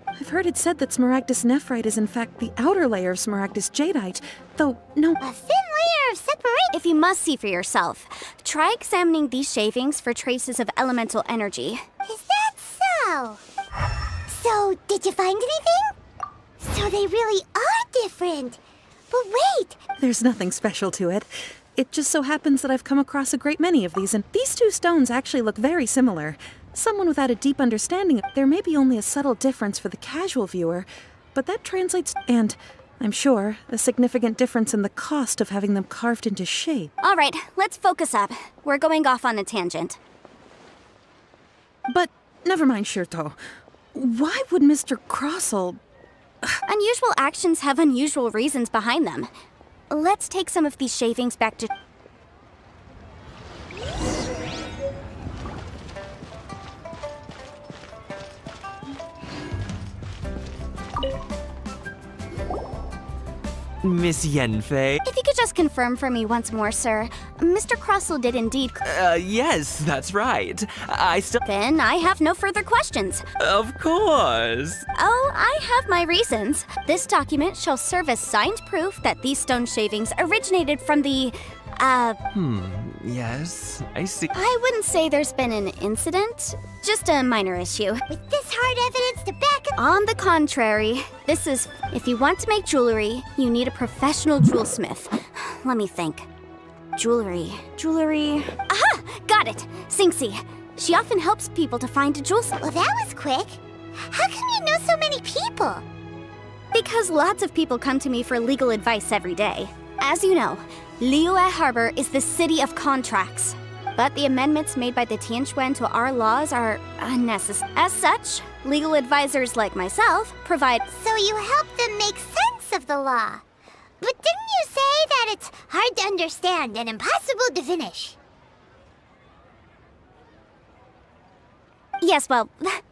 I've heard it said that Smaragdus nephrite is in fact the outer layer of Smaragdus jadeite, though no... A thin layer of separation. If you must see for yourself, try examining these shavings for traces of elemental energy. Is that so? So, did you find anything? So they really are different. But wait! There's nothing special to it. It just so happens that I've come across a great many of these, and these two stones actually look very similar. Someone without a deep understanding, there may be only a subtle difference for the casual viewer, but that translates, and I'm sure, a significant difference in the cost of having them carved into shape. All right, let's focus up. We're going off on a tangent. But never mind, Shirto. Why would Mr. Crossell... Unusual actions have unusual reasons behind them. Let's take some of these shavings back to... Miss Yenfei? If you could just confirm for me once more, sir. Mr. Crossell did indeed... Yes, that's right. I still... Then I have no further questions. Of course. Oh, I have my reasons. This document shall serve as signed proof that these stone shavings originated from the... Yes, I see. I wouldn't say there's been an incident, just a minor issue. With this hard evidence to back up... On the contrary, this is... If you want to make jewelry, you need a professional jewelsmith. Let me think. Jewelry. Aha! Got it! Singxi. She often helps people to find a jewelsmith. Well, that was quick. How come you know so many people? Because lots of people come to me for legal advice every day. As you know, Liyue Harbor is the city of contracts. But the amendments made by the Tianquan to our laws are unnecessary. As such, legal advisors like myself provide... So you help them make sense of the law. But didn't you say that it's hard to understand and impossible to finish? Yes, well,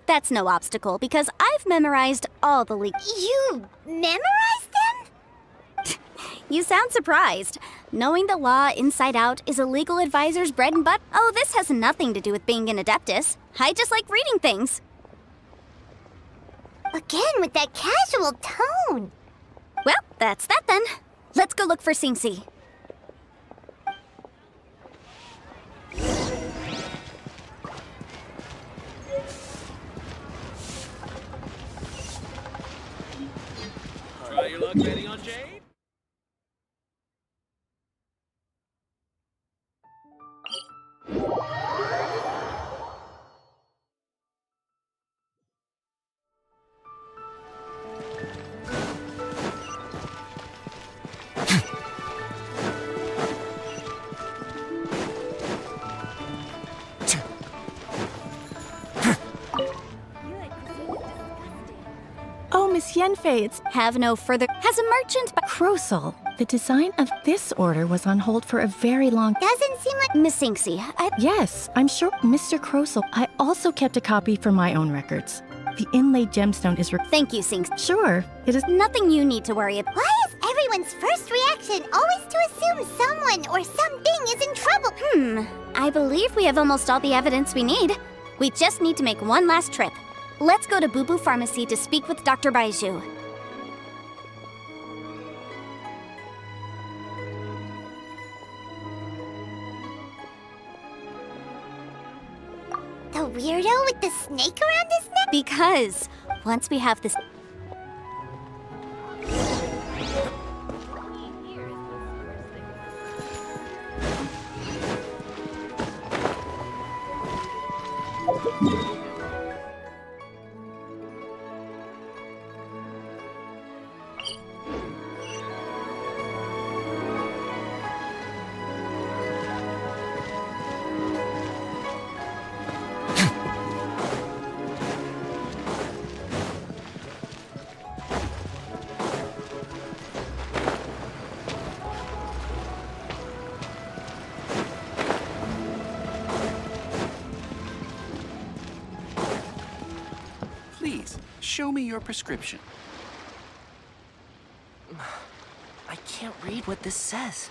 that's no obstacle, because I've memorized all the legal... You memorized them? You sound surprised. Knowing the law inside out is a legal advisor's bread and butter. Oh, this has nothing to do with being an adeptus. I just like reading things. Again, with that casual tone. Well, that's that then. Let's go look for Singxi. Try your luck betting on Jade? Oh, Miss Yenfei, it's... Have no further... Has a merchant... Crossell. The design of this order was on hold for a very long... Doesn't seem like... Miss Singxi, Yes, I'm sure, Mr. Crossell. I also kept a copy for my own records. The inlaid gemstone is... Thank you, Singxi. Sure, it is... Nothing you need to worry about. Why is everyone's first reaction always to assume someone or something is in trouble? I believe we have almost all the evidence we need. We just need to make one last trip. Let's go to Boo Boo Pharmacy to speak with Dr. Baizhu. The weirdo with the snake around his neck? Because once we have this... Please, show me your prescription. can't read what this says.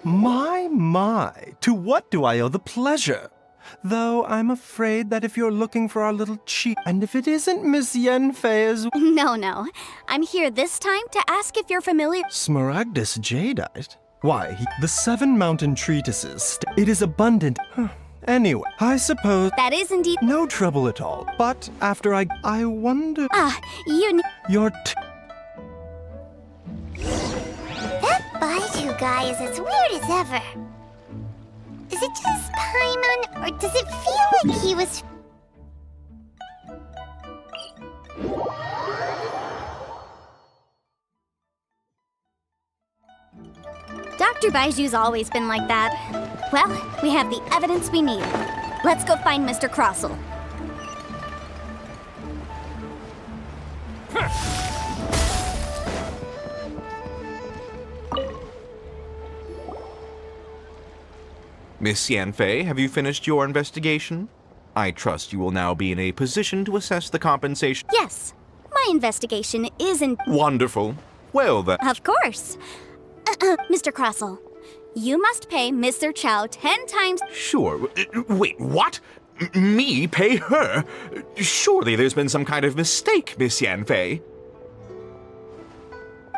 My, to what do I owe the pleasure? Though I'm afraid that if you're looking for our little cheat, and if it isn't Miss Yenfei's No. I'm here this time to ask if you're familiar. Smaragdus jadeite? Why, the 7 mountain treatises. It is abundant. Anyway, I suppose That is indeed. no trouble at all. But after I wonder. Your That Baiju guy is as weird as ever. Is it just Paimon, or does it feel like he was... Dr. Baiju's always been like that. Well, we have the evidence we need. Let's go find Mr. Crossell. Miss Yanfei, have you finished your investigation? I trust you will now be in a position to assess the compensation. Yes, my investigation is in... Wonderful. Well then. Of course. Mr. Crossell, you must pay Mr. Chow 10 times... Sure. Wait, what? Me pay her? Surely there's been some kind of mistake, Miss Yanfei.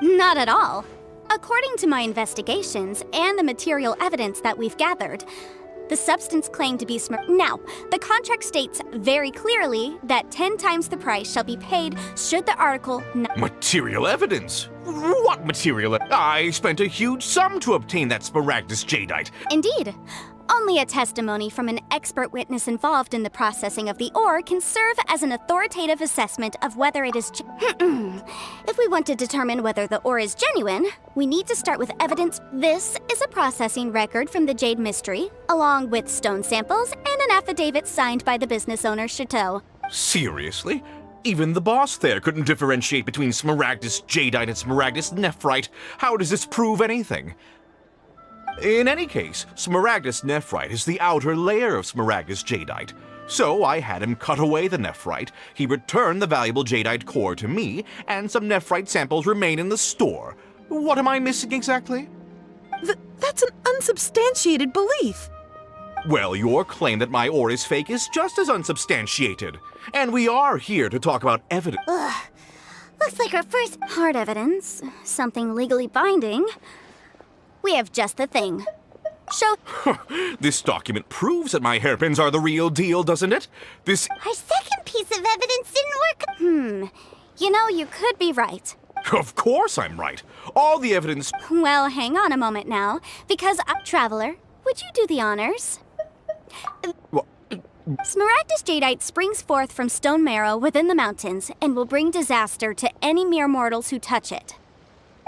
Not at all. According to my investigations and the material evidence that we've gathered, the substance claimed to be Now, the contract states very clearly that 10 times the price shall be paid should the article Material evidence? What material? I spent a huge sum to obtain that Smaragdus jadeite. Indeed. Only a testimony from an expert witness involved in the processing of the ore can serve as an authoritative assessment of whether it is If we want to determine whether the ore is genuine, we need to start with evidence. This is a processing record from the Jade Mystery, along with stone samples and an affidavit signed by the business owner, Chateau. Seriously? Even the boss there couldn't differentiate between Smaragdus jadeite and Smaragdus nephrite. How does this prove anything? In any case, Smaragdus nephrite is the outer layer of Smaragdus jadeite. So I had him cut away the nephrite, he returned the valuable jadeite core to me, and some nephrite samples remain in the store. What am I missing exactly? That's an unsubstantiated belief. Well, your claim that my ore is fake is just as unsubstantiated. And we are here to talk about evidence. Ugh. Looks like our first hard evidence. Something legally binding. We have just the thing. Show. This document proves that my hairpins are the real deal, doesn't it? This... Our second piece of evidence didn't work. You know, you could be right. Of course I'm right. All the evidence... Well, hang on a moment now, because Traveler, would you do the honors? Smaragdus jadeite springs forth from stone marrow within the mountains and will bring disaster to any mere mortals who touch it.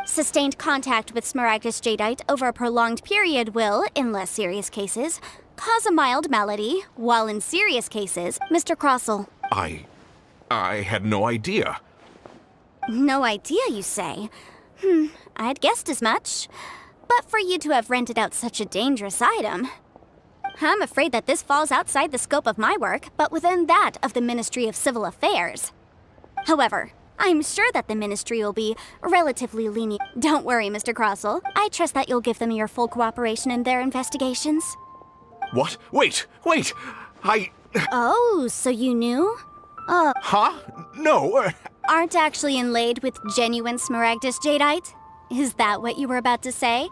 Sustained contact with Smaragdus jadeite over a prolonged period will, in less serious cases, cause a mild malady, while in serious cases, Mr. Crossell. I had no idea. No idea, you say? I'd guessed as much. But for you to have rented out such a dangerous item... I'm afraid that this falls outside the scope of my work, but within that of the Ministry of Civil Affairs. However, I'm sure that the Ministry will be relatively lenient. Don't worry, Mr. Crossell. I trust that you'll give them your full cooperation in their investigations. What? Wait! Oh, so you knew? Huh? No. Aren't actually inlaid with genuine Smaragdus jadeite? Is that what you were about to say?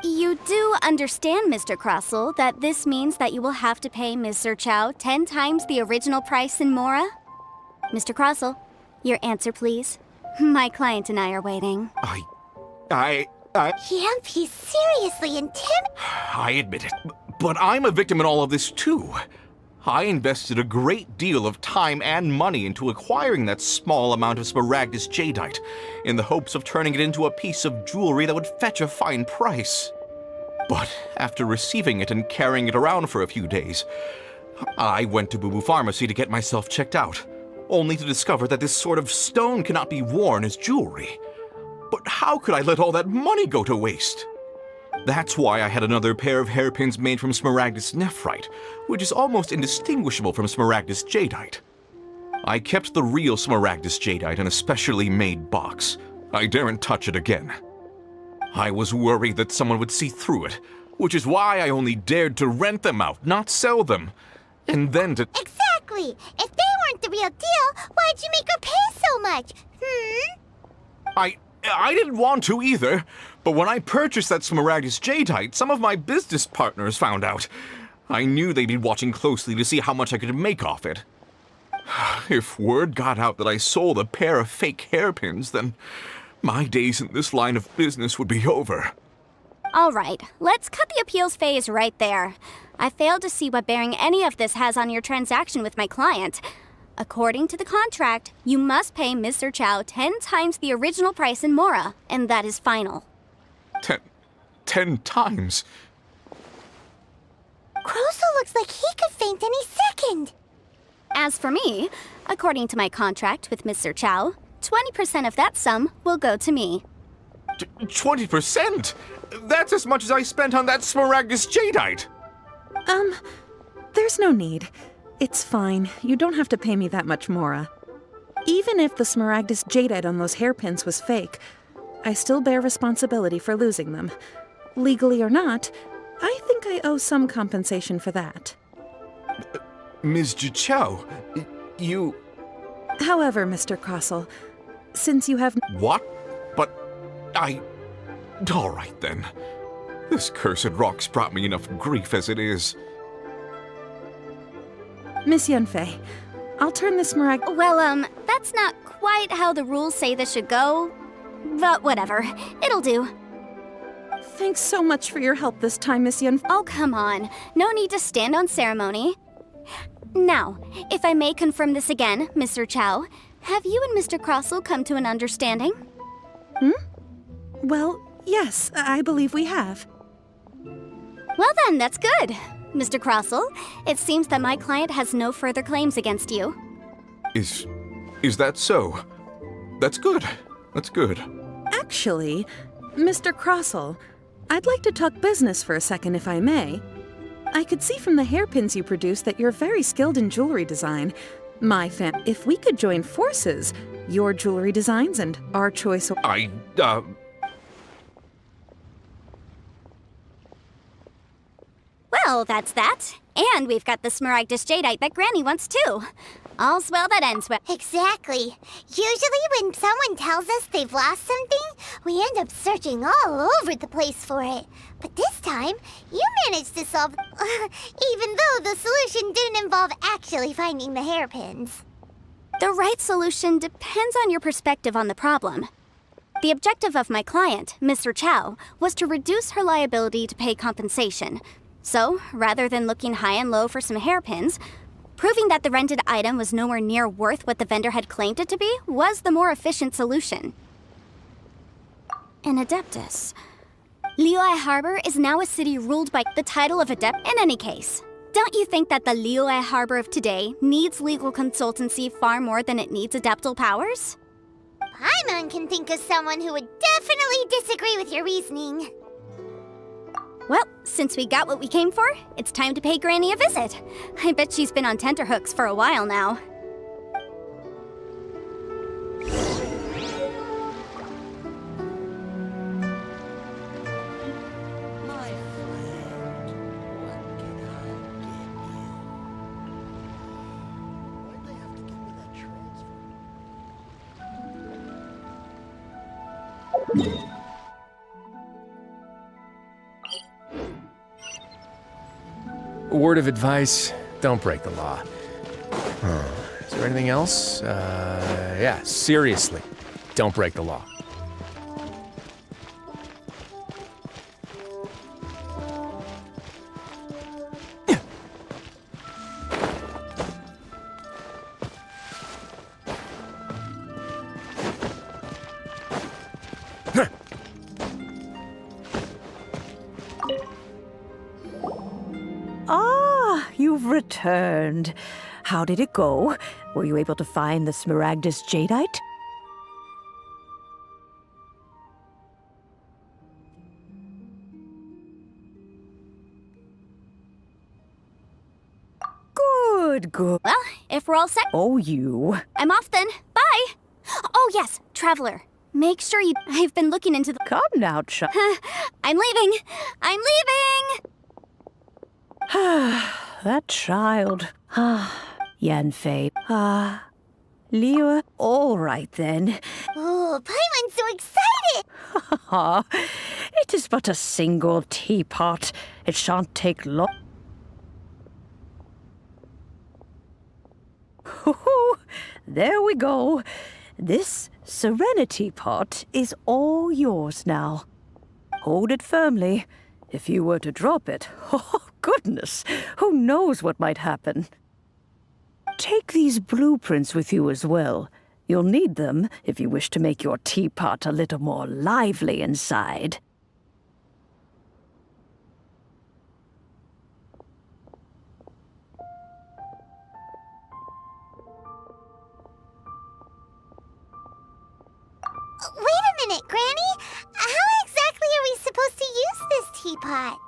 You do understand, Mr. Crossell, that this means that you will have to pay Mr. Chow 10 times the original price in Mora? Mr. Crossell, your answer, please. My client and I are waiting. Yep, he's seriously intimidated. I admit it, but I'm a victim in all of this too. I invested a great deal of time and money into acquiring that small amount of Smaragdus jadeite, in the hopes of turning it into a piece of jewelry that would fetch a fine price. But after receiving it and carrying it around for a few days, I went to Boo Boo Pharmacy to get myself checked out, only to discover that this sort of stone cannot be worn as jewelry. But how could I let all that money go to waste? That's why I had another pair of hairpins made from Smaragdus nephrite, which is almost indistinguishable from Smaragdus jadeite. I kept the real Smaragdus jadeite in a specially made box, I daren't touch it again. I was worried that someone would see through it, which is why I only dared to rent them out, not sell them. And then to... Exactly! If they weren't the real deal, why'd you make her pay so much? I didn't want to either, but when I purchased that Smaragdus Jadeite, some of my business partners found out. I knew they'd be watching closely to see how much I could make off it. If word got out that I sold a pair of fake hairpins, then my days in this line of business would be over. All right, let's cut the appeals phase right there. I failed to see what bearing any of this has on your transaction with my client. According to the contract, you must pay Mr. Chow 10 times the original price in Mora, and that is final. 10 times? Kroso looks like he could faint any second. As for me, according to my contract with Mr. Chow, 20% of that sum will go to me. 20%? That's as much as I spent on that Smaragdus Jadeite! There's no need. It's fine. You don't have to pay me that much, Mora. Even if the Smaragdus Jadeite on those hairpins was fake, I still bear responsibility for losing them. Legally or not, I think I owe some compensation for that. Ms. Jichao, you... However, Mr. Crossell, since you have... What? But I... All right, then. This cursed rock's brought me enough grief as it is. Miss Yunfei, I'll turn this Smaragd... Well, that's not quite how the rules say this should go. But whatever. It'll do. Thanks so much for your help this time, Miss Yunfei. Oh, come on. No need to stand on ceremony. Now, if I may confirm this again, Mr. Chow, have you and Mr. Crossell come to an understanding? Well, yes, I believe we have. Well then, that's good. Mr. Crossell, it seems that my client has no further claims against you. Is that so? That's good. That's good. Actually, Mr. Crossell, I'd like to talk business for a second, if I may. I could see from the hairpins you produce that you're very skilled in jewelry design. If we could join forces, your jewelry designs and our choice... Well, that's that. And we've got the Smaragdus Jadeite that Granny wants too. All's well that ends well. Exactly. Usually when someone tells us they've lost something, we end up searching all over the place for it. But this time, you managed to solve... even though the solution didn't involve actually finding the hairpins. The right solution depends on your perspective on the problem. The objective of my client, Mr. Chow, was to reduce her liability to pay compensation. So, rather than looking high and low for some hairpins, proving that the rented item was nowhere near worth what the vendor had claimed it to be was the more efficient solution. An Adeptus. Liyue Harbor is now a city ruled by the title of Adept in any case. Don't you think that the Liyue Harbor of today needs legal consultancy far more than it needs adeptal powers? Paimon can think of someone who would definitely disagree with your reasoning. Well, since we got what we came for, it's time to pay Granny a visit. I bet she's been on tenterhooks for a while now. A word of advice, don't break the law. Is there anything else? Yeah, seriously, don't break the law. You've returned. How did it go? Were you able to find the Smaragdus Jadeite? Good. Well, if we're all set... Oh, you. I'm off then. Bye! Oh yes, Traveler. Make sure you... I've been looking into the... Come now, child. I'm leaving! I'm leaving! That child. Yanfei. Leo. All right then. Oh, Paimon's so excited! It is but a single teapot. It shan't take long. There we go. This Serenity pot is all yours now. Hold it firmly. If you were to drop it, oh goodness, who knows what might happen. Take these blueprints with you as well. You'll need them if you wish to make your teapot a little more lively inside. Wait a minute, Granny! How exactly are we supposed to use this teapot?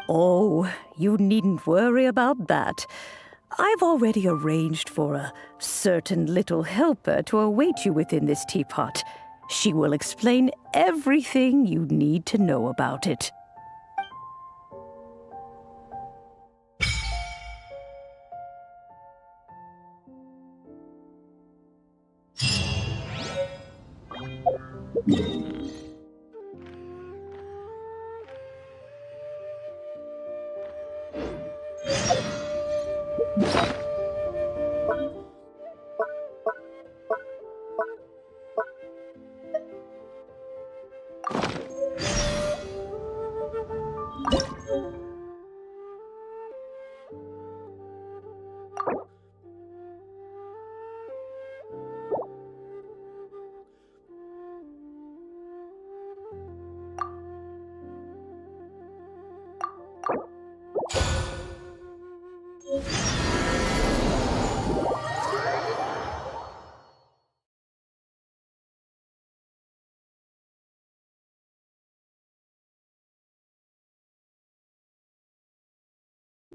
Oh, you needn't worry about that. I've already arranged for a certain little helper to await you within this teapot. She will explain everything you need to know about it.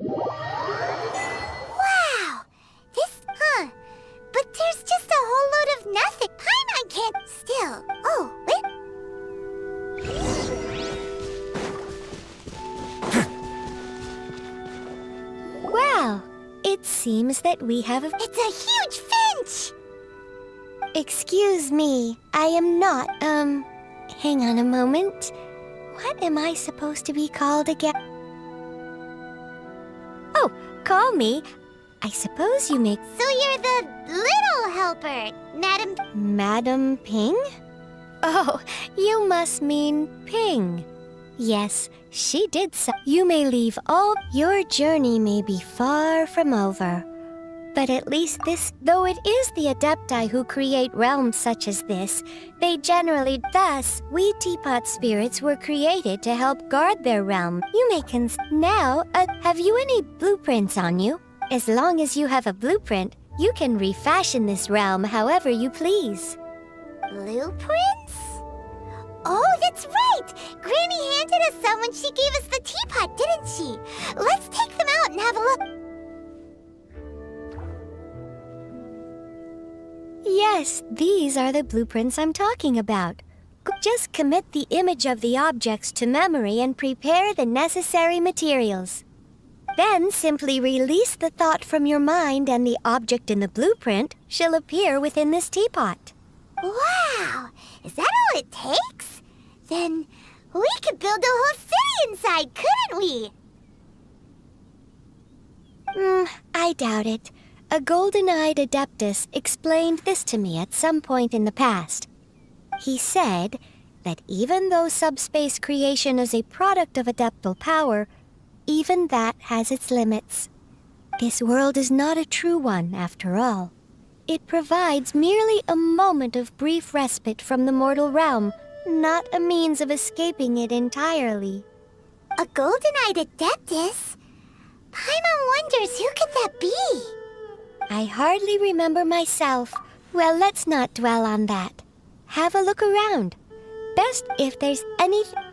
Wow! But there's just a whole load of nothing. Paimon can't still. Oh, wait. Well, it seems that we have a... It's a huge finch! Excuse me, I am not, hang on a moment. What am I supposed to be called again? Oh, call me. I suppose you make... So you're the little helper, Madam... Madam Ping? Oh, you must mean Ping. Yes, she did so. You may leave all... Your journey may be far from over. But at least this... Though it is the Adepti who create realms such as this, they generally... Thus, we teapot spirits were created to help guard their realm. You may Now, have you any blueprints on you? As long as you have a blueprint, you can refashion this realm however you please. Blueprints? Oh, that's right! Granny handed us some when she gave us the teapot, didn't she? Let's take them out and have a look. Yes, these are the blueprints I'm talking about. Just commit the image of the objects to memory and prepare the necessary materials. Then simply release the thought from your mind and the object in the blueprint shall appear within this teapot. Wow! Is that all it takes? Then we could build a whole city inside, couldn't we? I doubt it. A golden-eyed adeptus explained this to me at some point in the past. He said that even though subspace creation is a product of adeptal power, even that has its limits. This world is not a true one, after all. It provides merely a moment of brief respite from the mortal realm, not a means of escaping it entirely. A golden-eyed adeptus? Paimon wonders who could that be? I hardly remember myself. Well, let's not dwell on that. Have a look around. Best if there's anything...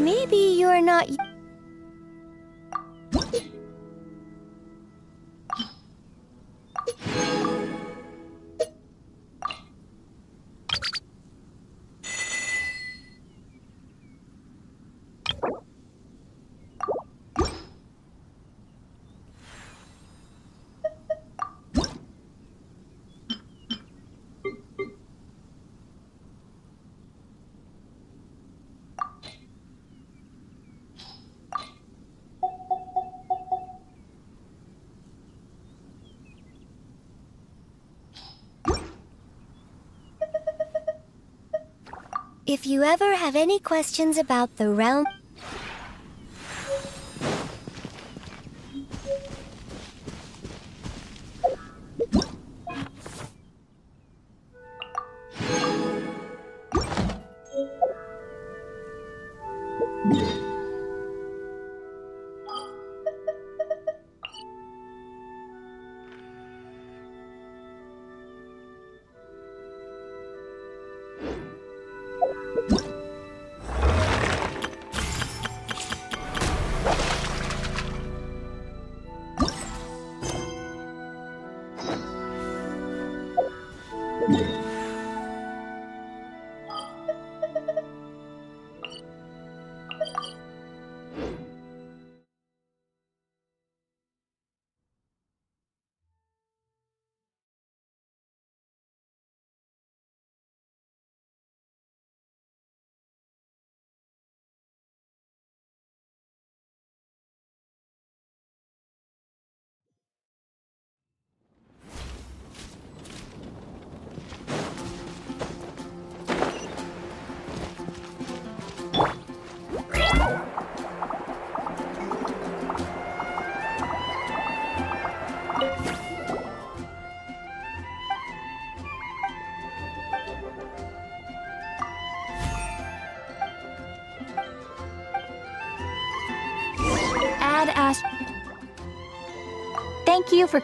Maybe you're not. If you ever have any questions about the realm, Add Ash. Thank you for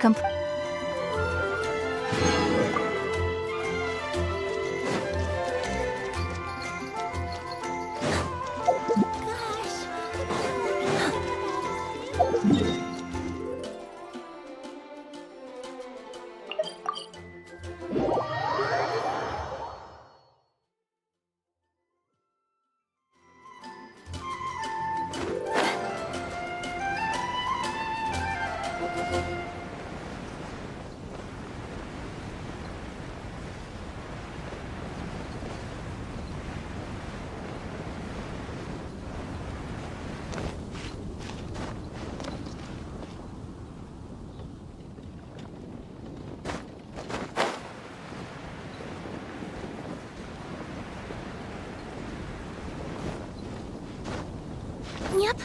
Yep.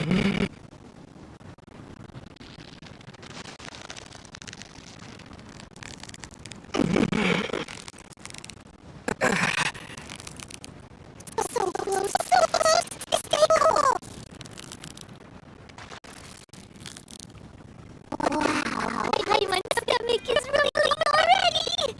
So close, so close! Stay cool! Wow, my stomach is rumbling already!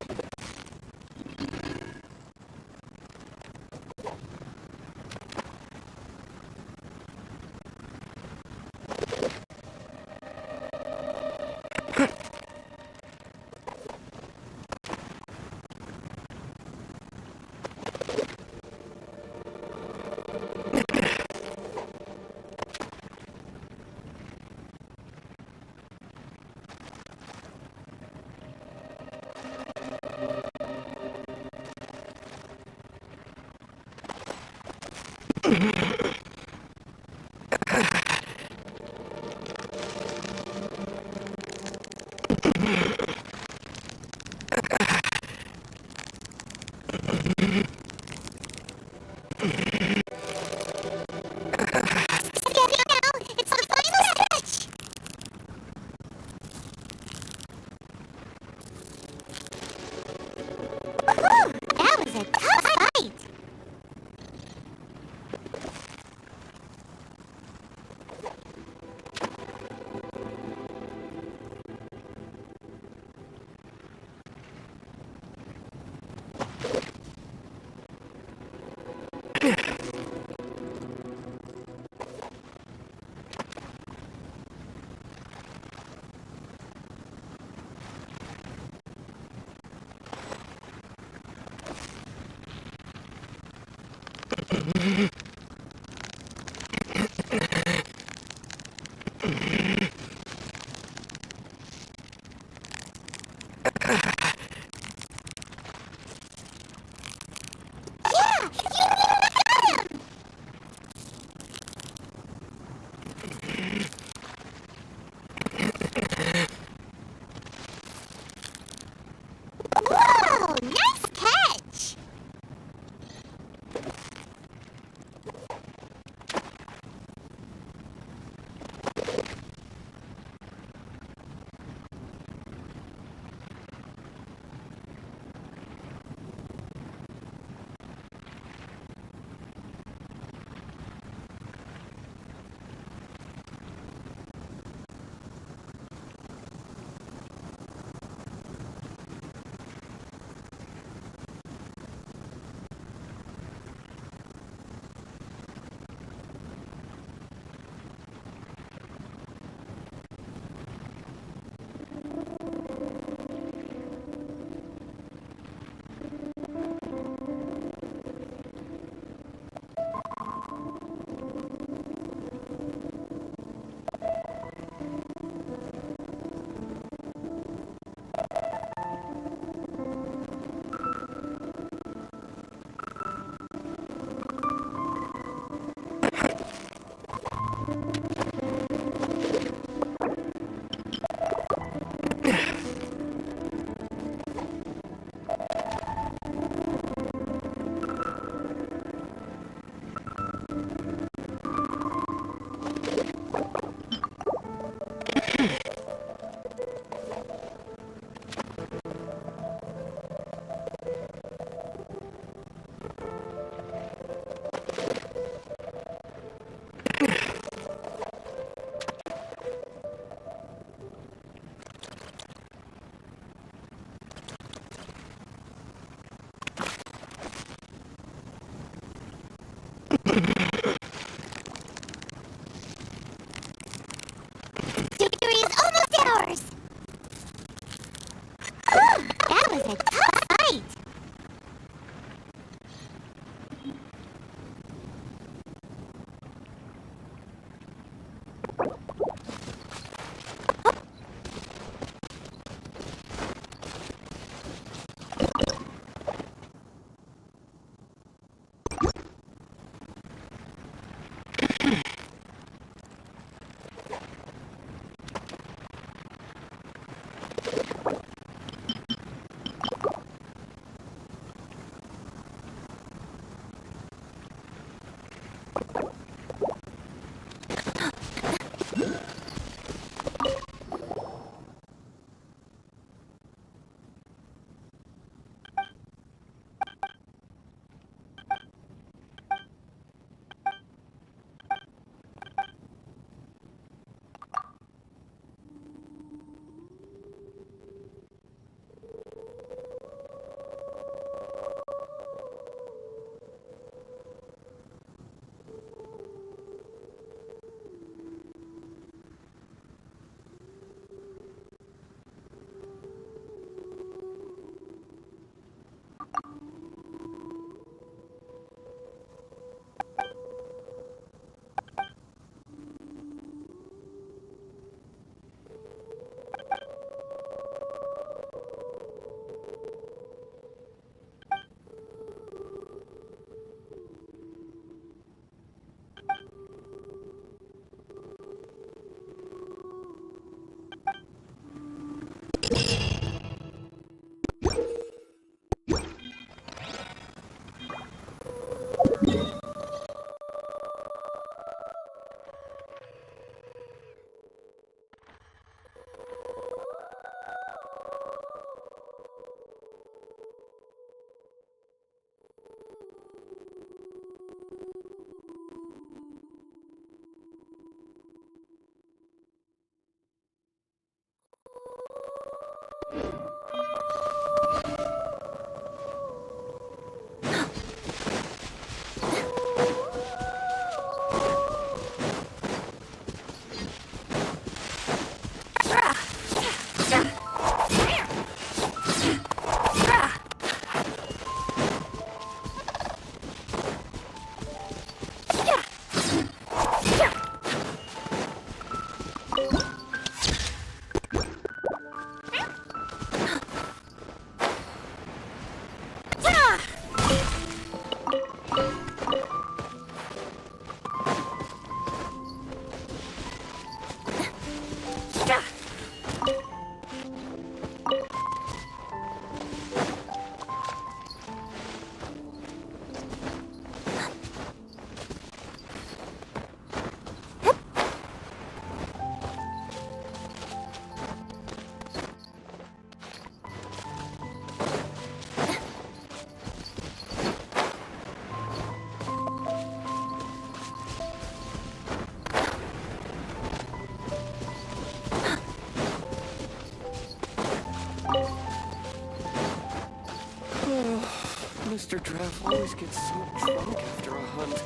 That was a tough fight! Whoa, nice catch! Mr. Draff always gets so drunk after a hunt.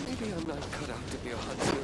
Maybe I'm not cut out to be a huntsman.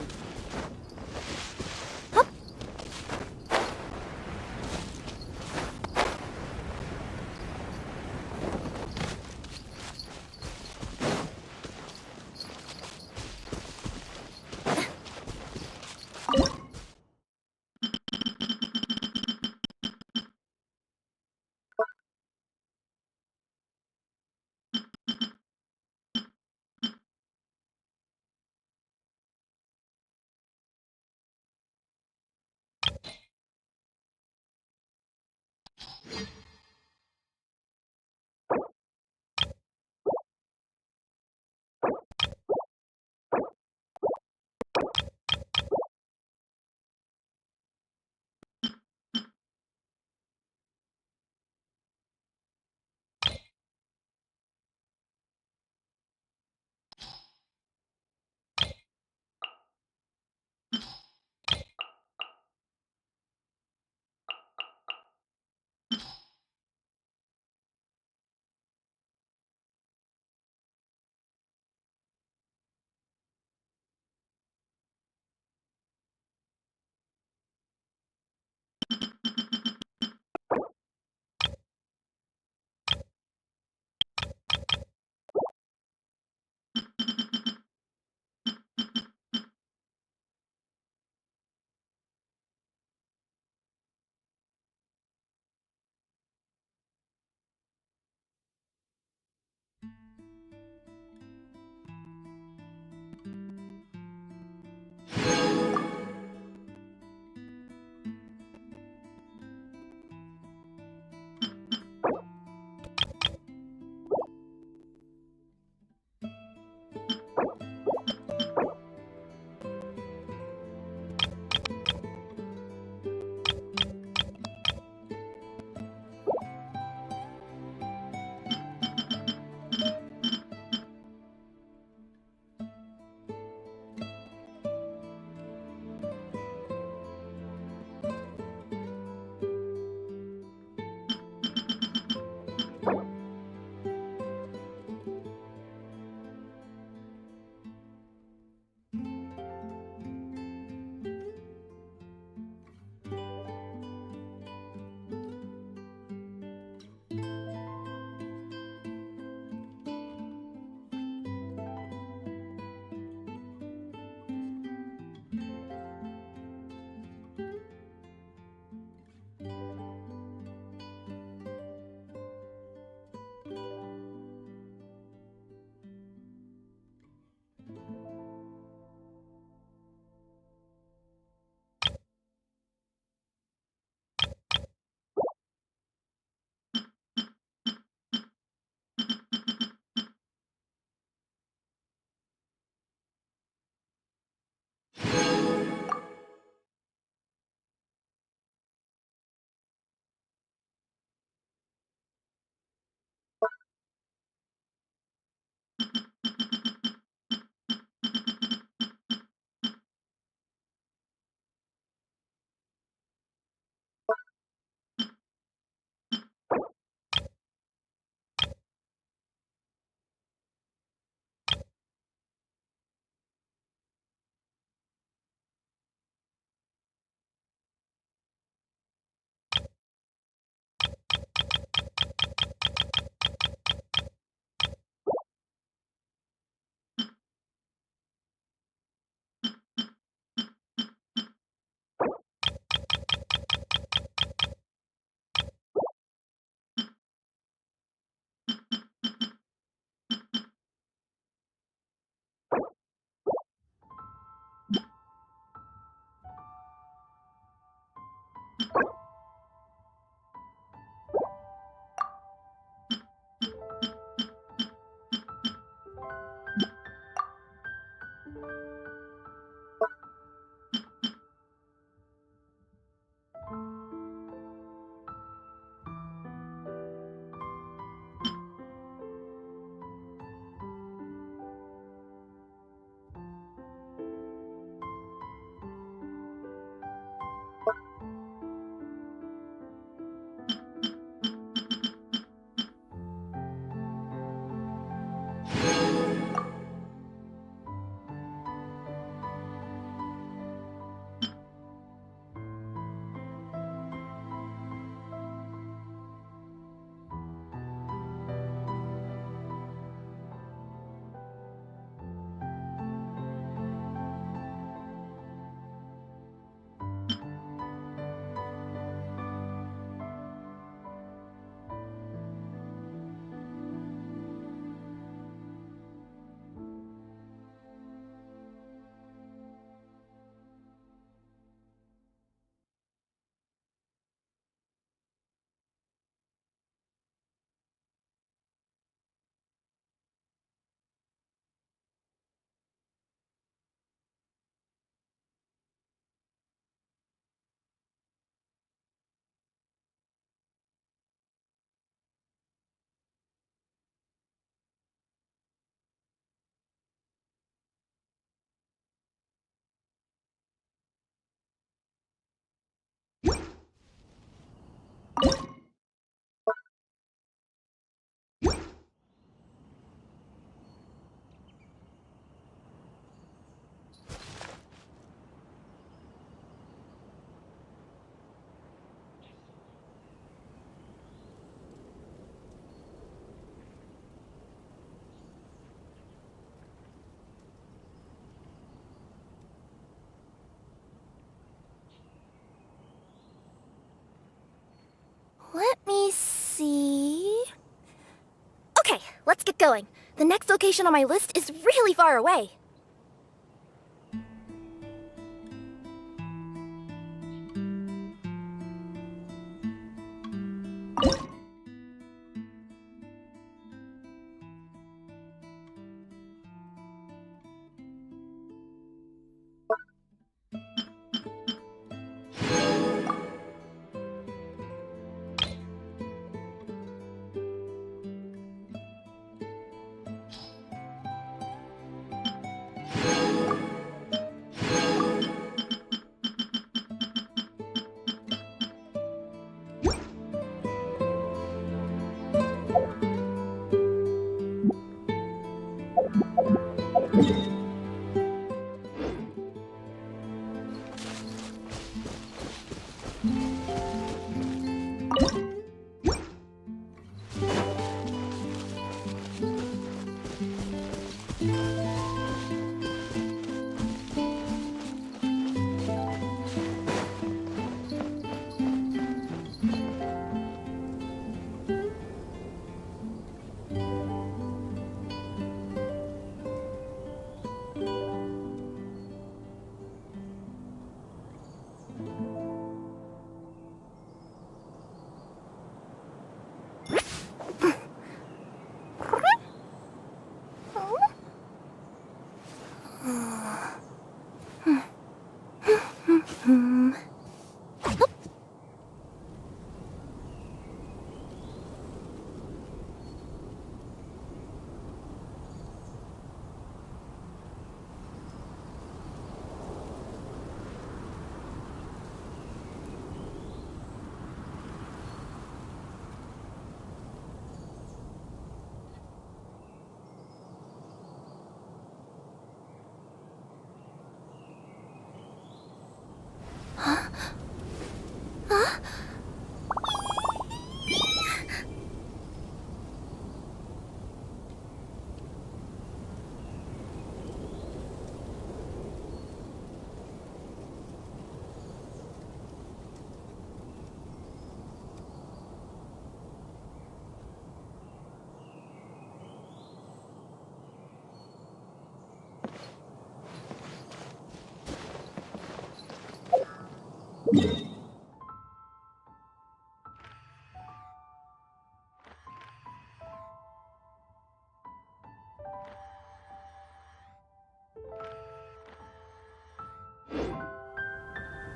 get going. The next location on my list is really far away.